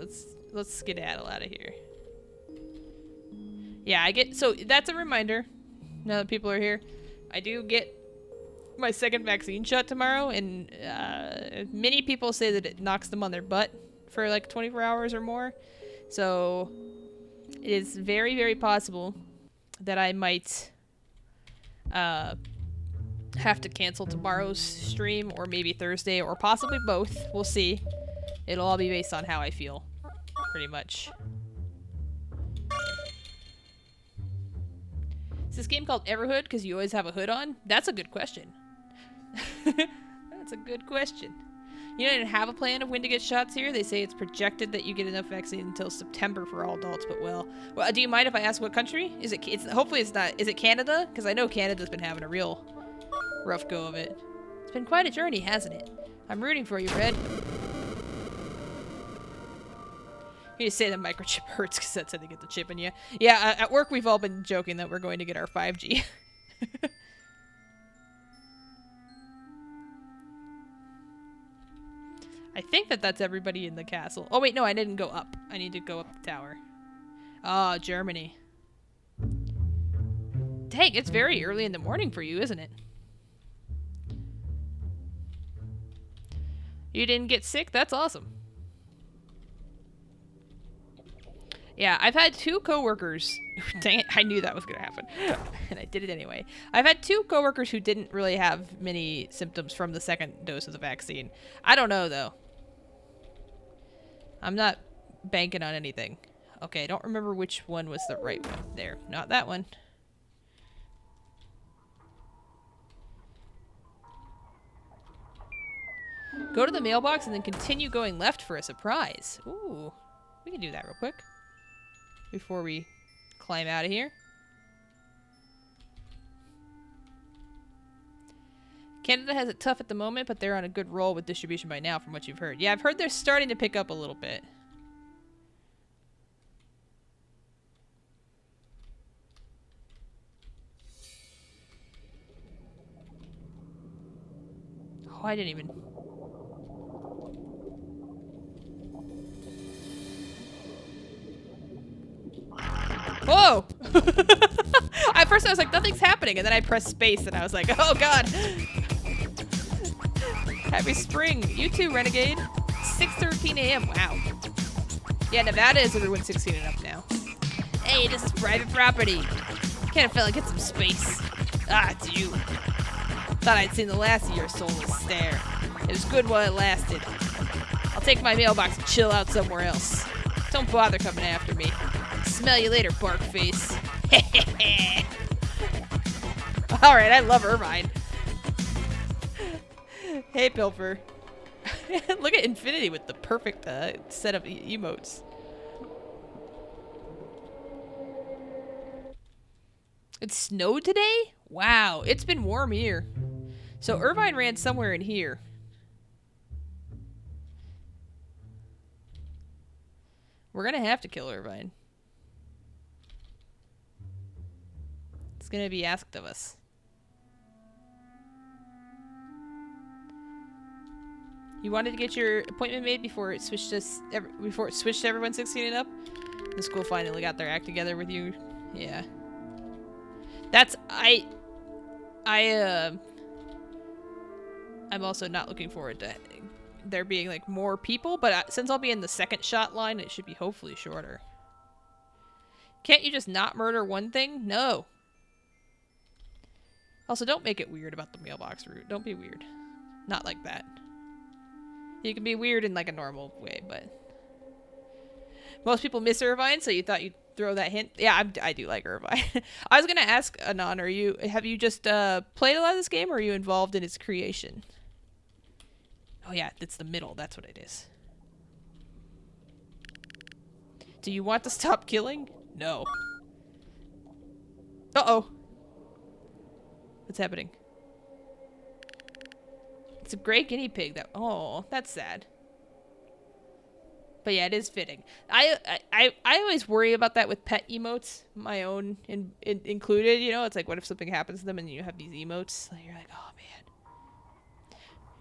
let's skedaddle out of here. Yeah, so that's a reminder. Now that people are here, I do get my second vaccine shot tomorrow, and many people say that it knocks them on their butt for like 24 hours or more. So it is very, very possible that I might have to cancel tomorrow's stream, or maybe Thursday, or possibly both. We'll see. It'll all be based on how I feel, pretty much. Is this game called Everhood because you always have a hood on? That's a good question. That's a good question. You didn't have a plan of when to get shots here? They say it's projected that you get enough vaccine until September for all adults, but well, do you mind if I ask what country? Is it? Hopefully it's not. Is it Canada? Because I know Canada's been having a real rough go of it. It's been quite a journey, hasn't it? I'm rooting for you, Red. You say the microchip hurts because that's how they get the chip in you. Yeah, at work we've all been joking that we're going to get our 5G. I think that's everybody in the castle. Oh wait, no, I didn't go up. I need to go up the tower. Ah, Germany. Dang, it's very early in the morning for you, isn't it? You didn't get sick? That's awesome. Yeah, I've had 2 coworkers. Dang it, I knew that was gonna happen. And I did it anyway. I've had 2 coworkers who didn't really have many symptoms from the second dose of the vaccine. I don't know, though. I'm not banking on anything. Okay, I don't remember which one was the right one. There, not that one. Go to the mailbox and then continue going left for a surprise. Ooh, we can do that real quick before we climb out of here. Canada has it tough at the moment, but they're on a good roll with distribution by now, from what you've heard. Yeah, I've heard they're starting to pick up a little bit. Oh, I didn't even... Whoa! At first I was like, nothing's happening, and then I pressed space and I was like, oh god! Happy spring! You too, Renegade! 6:13 a.m. Wow. Yeah, Nevada is everyone 16 and up now. Hey, this is private property! Can't fella get some space. Ah, it's you. Thought I'd seen the last of your soulless stare. It was good while it lasted. I'll take my mailbox and chill out somewhere else. Don't bother coming after me. Smell you later, bark face. Alright, I love Irvine. Hey, Pilfer. Look at Infinity with the perfect set of emotes. It snowed today? Wow, it's been warm here. So Irvine ran somewhere in here. We're gonna have to kill Irvine. It's gonna be asked of us. You wanted to get your appointment made before it switched to everyone 16 and up? The school finally got their act together with you. Yeah. That's I'm also not looking forward to there being like more people, but since I'll be in the second shot line, it should be hopefully shorter. Can't you just not murder one thing? No. Also, don't make it weird about the mailbox route. Don't be weird. Not like that. You can be weird in like a normal way, but most people miss Irvine, so you thought you'd throw that hint. Yeah, I do like Irvine. I was gonna ask Anon, have you just played a lot of this game, or are you involved in its creation? Oh yeah, it's the middle. That's what it is. Do you want to stop killing? No. Uh-oh. What's happening? It's a gray guinea pig that... Oh, that's sad. But yeah, it is fitting. I always worry about that with pet emotes, my own included. You know, it's like, what if something happens to them and you have these emotes? Like, you're like, oh man.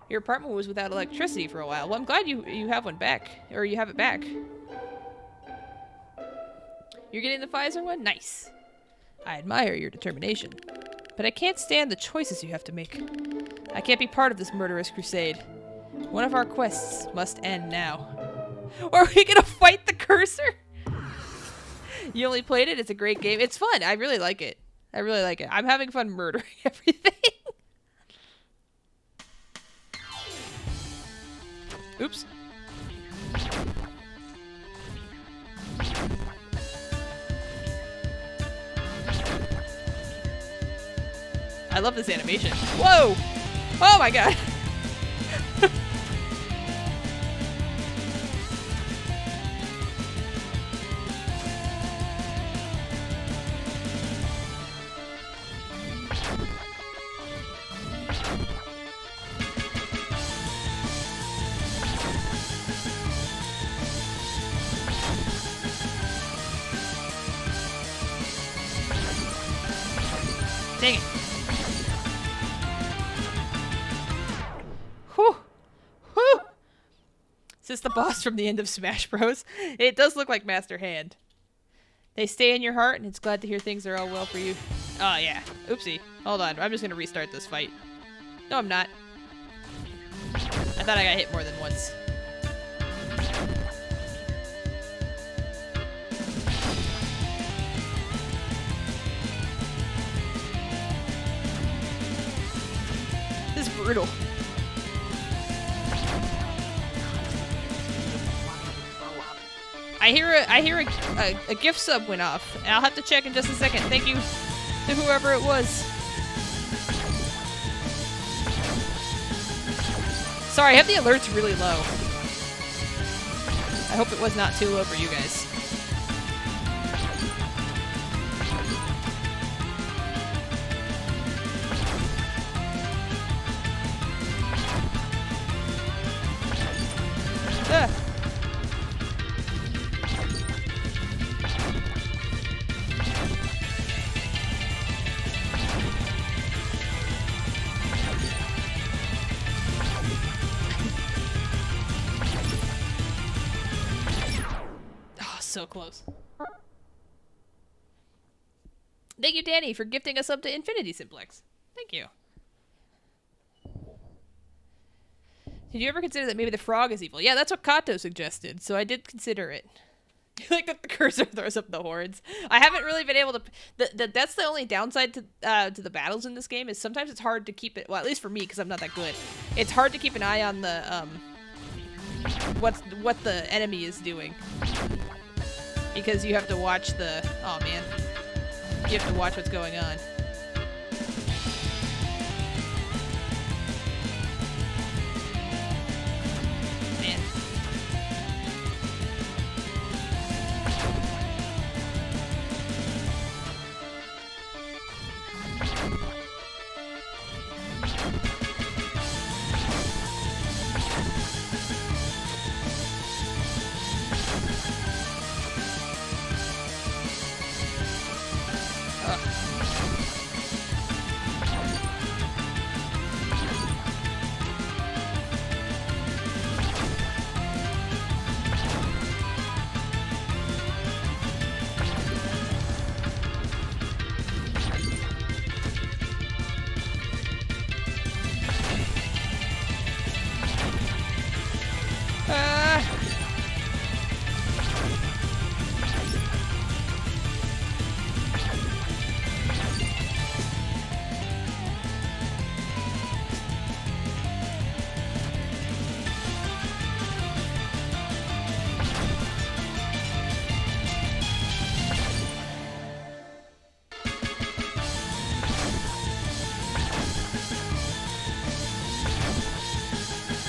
Your apartment was without electricity for a while. Well, I'm glad you have one back, or you have it back. You're getting the Pfizer one? Nice. I admire your determination. But I can't stand the choices you have to make. I can't be part of this murderous crusade. One of our quests must end now. Or are we gonna fight the cursor? You only played it? It's a great game. It's fun. I really like it. I really like it. I'm having fun murdering everything. Oops. I love this animation. Whoa! Oh my god. Dang it. Whew. Whew. Is this the boss from the end of Smash Bros? It does look like Master Hand. They stay in your heart, and it's glad to hear things are all well for you. Oh, yeah. Oopsie. Hold on. I'm just gonna restart this fight. No, I'm not. I thought I got hit more than once. This is brutal. I hear a gift sub went off. I'll have to check in just a second. Thank you to whoever it was. Sorry, I have the alerts really low. I hope it was not too low for you guys. Ah. So close. Thank you, Danny, for gifting us up to Infinity Simplex. Thank you. Did you ever consider that maybe the frog is evil? Yeah, that's what Kato suggested, so I did consider it. Like that the cursor throws up the hordes. I haven't really been able to... That's the only downside to the battles in this game, is sometimes it's hard to keep it... Well, at least for me, because I'm not that good. It's hard to keep an eye on the... what the enemy is doing. Because you have to watch the... Oh, man. You have to watch what's going on. Man.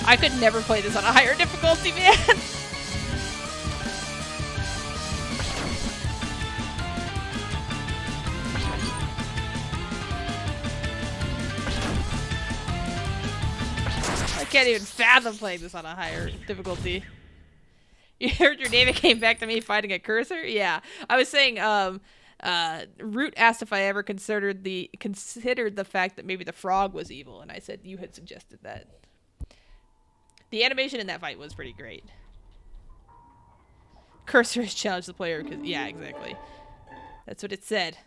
I could never play this on a higher difficulty, man. can't even fathom playing this on a higher difficulty. You heard your name and came back to me fighting a cursor? Yeah. I was saying, Root asked if I ever considered the fact that maybe the frog was evil, and I said you had suggested that. The animation in that fight was pretty great. Cursor has challenged the player because, yeah, exactly. That's what it said.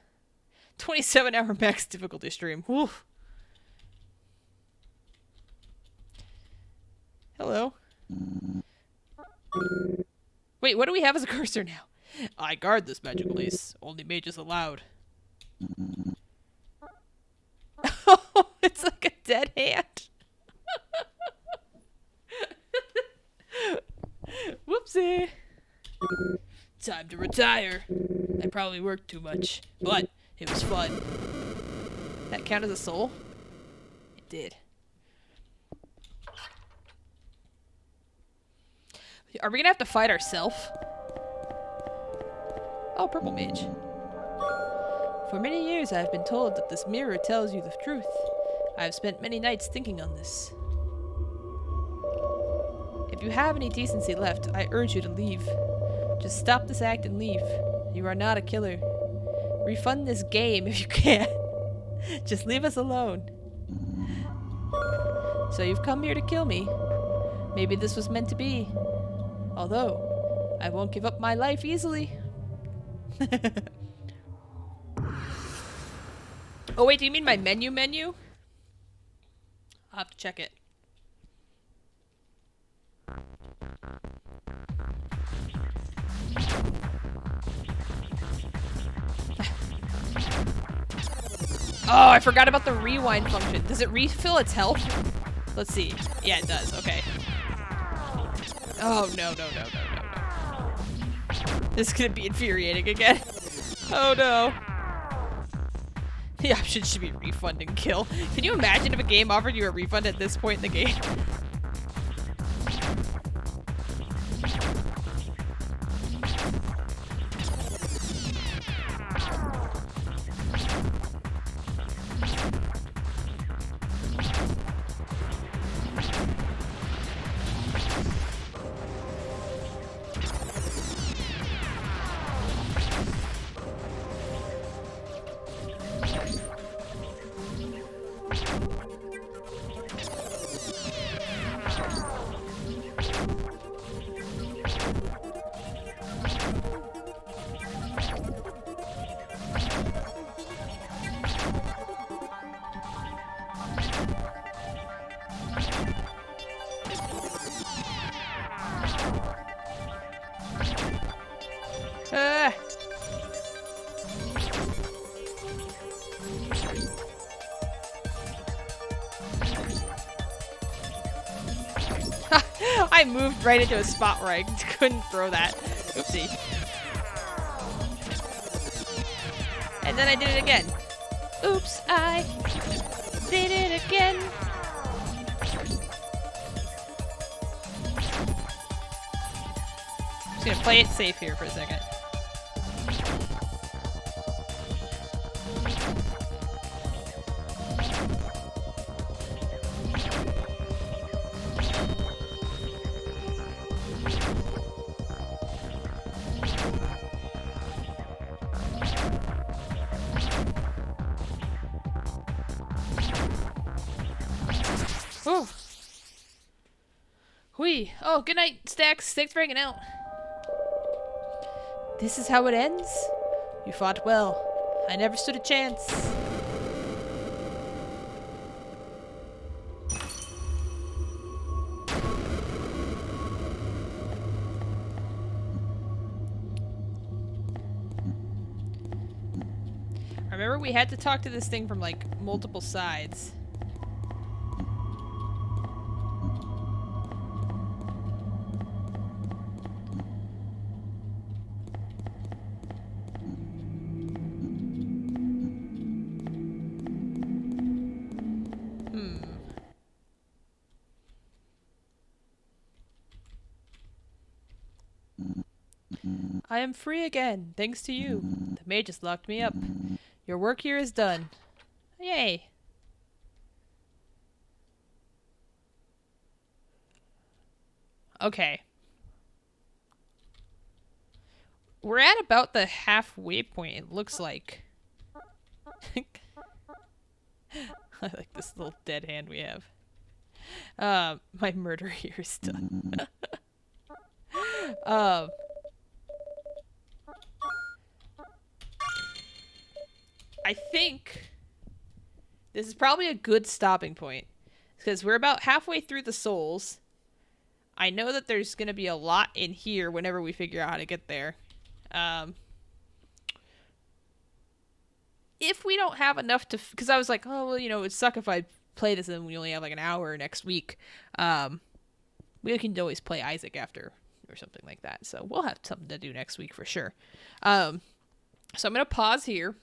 27-hour max difficulty stream. Woof. Hello. Wait, what do we have as a cursor now? I guard this magical ace. Only mages allowed. Oh, it's like a dead hand. Whoopsie. Time to retire. I probably worked too much, but it was fun. That count as a soul? It did. Are we gonna have to fight ourselves? Oh, purple mage. For many years I have been told that this mirror tells you the truth. I have spent many nights thinking on this. If you have any decency left, I urge you to leave. Just stop this act and leave. You are not a killer. Refund this game if you can. Just leave us alone. So you've come here to kill me. Maybe this was meant to be. Although, I won't give up my life easily. Oh wait, do you mean my menu? I'll have to check it. Oh, I forgot about the rewind function. Does it refill its health? Let's see. Yeah, it does. Okay. Oh, no. This is gonna be infuriating again. Oh, no. The option should be refund and kill. Can you imagine if a game offered you a refund at this point in the game? I moved right into a spot where I couldn't throw that. Oopsie. And then I did it again. Oops, I did it again. I'm just gonna play it safe here for a second. Oh. Hui. Oh, good night, Stacks. Thanks for hanging out. This is how it ends? You fought well. I never stood a chance. Remember, we had to talk to this thing from, like, multiple sides. I am free again, thanks to you. The mage just locked me up. Your work here is done. Yay. Okay. We're at about the halfway point, it looks like. I like this little dead hand we have. My murder here is done. um, I think this is probably a good stopping point because we're about halfway through the souls. I know that there's going to be a lot in here whenever we figure out how to get there. If we don't have enough to, because I was like, oh well, it'd suck if I play this and we only have like an hour next week. We can always play Isaac after or something like that. So we'll have something to do next week for sure. So I'm gonna pause here.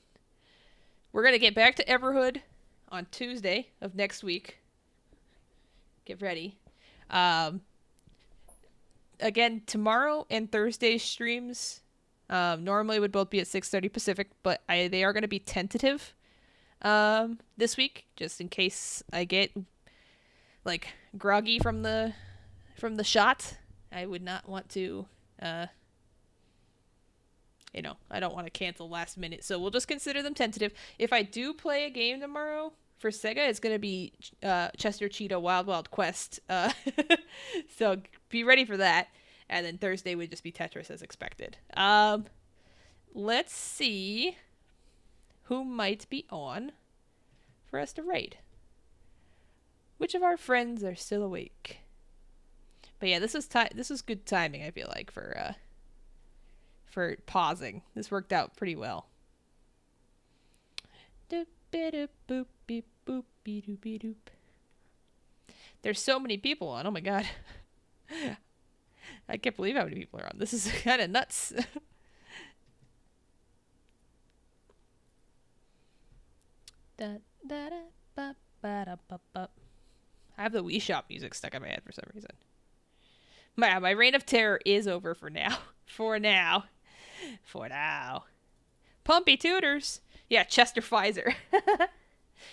We're gonna get back to Everhood on Tuesday of next week. Get ready. Again, tomorrow and Thursday's streams normally would both be at 6:30 Pacific, but they are going to be tentative this week, just in case I get like groggy from the shot. I would not want to, I don't want to cancel last minute, so we'll just consider them tentative. If I do play a game tomorrow for Sega, it's going to be Chester Cheetah Wild Wild Quest. So be ready for that. And then Thursday would just be Tetris as expected. Let's see who might be on for us to raid. Which of our friends are still awake? But yeah, this is good timing, I feel like, for pausing. This worked out pretty well. There's so many people on. Oh my god. I can't believe how many people are on. This is kind of nuts. I have the Wii Shop music stuck in my head for some reason. My reign of terror is over for now. For now. Pumpy tutors. Yeah, Chester Pfizer.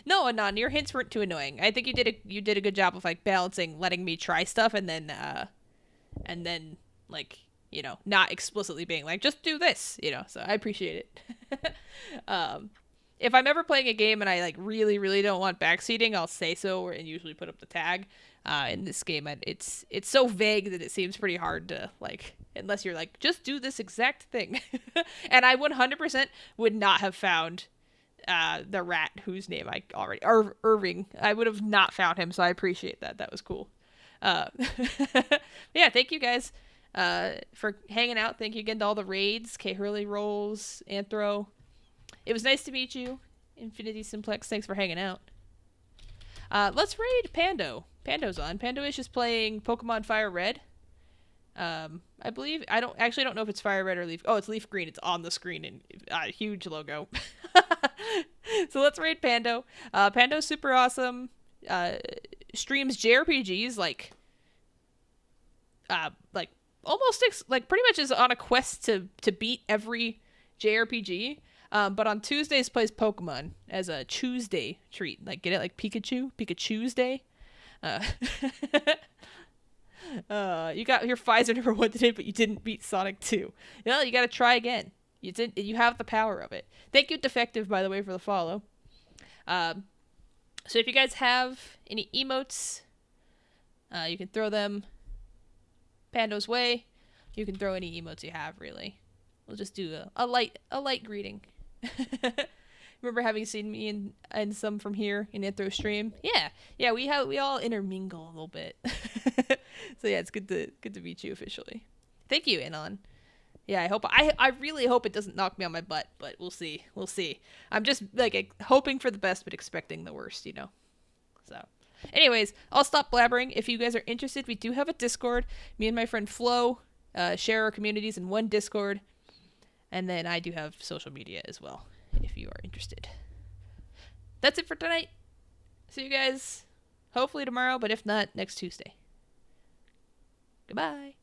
No, Anon, your hints weren't too annoying. I think you did a good job of like balancing letting me try stuff and then like, not explicitly being like, just do this, so I appreciate it. If I'm ever playing a game and I like really, really don't want backseating, I'll say so and usually put up the tag. In this game, it's so vague that it seems pretty hard to like, unless you're like, just do this exact thing. And I 100% would not have found the rat whose name I already, Irving. I would have not found him, so I appreciate that. That was cool. Yeah, thank you guys for hanging out. Thank you again to all the raids, K Hurley Rolls, Anthro. It was nice to meet you, Infinity Simplex. Thanks for hanging out. Let's raid Pando. Pando's on. Pando is just playing Pokemon Fire Red. I believe I don't know if it's Fire Red or Leaf. Oh, it's Leaf Green. It's on the screen in huge logo. So let's raid Pando. Pando's super awesome. Streams JRPGs like almost pretty much is on a quest to beat every JRPG. But on Tuesdays plays Pokemon as a Tuesday treat. Like, get it? Like Pikachu's Day. You got your Pfizer number 1 today, but you didn't beat Sonic 2. You gotta try again. You have the power of it. Thank you, Defective, by the way, for the follow. So if you guys have any emotes, you can throw them Pando's way. You can throw any emotes you have, really. We'll just do a light greeting. Remember having seen me in some from here in Anthro stream? Yeah, we all intermingle a little bit. So yeah, it's good to meet you officially. Thank you, Anon. Yeah, I really hope it doesn't knock me on my butt, but we'll see. I'm just like hoping for the best but expecting the worst, So, anyways, I'll stop blabbering. If you guys are interested, we do have a Discord. Me and my friend Flo share our communities in one Discord. And then I do have social media as well, if you are interested. That's it for tonight. See you guys hopefully tomorrow, but if not, next Tuesday. Goodbye.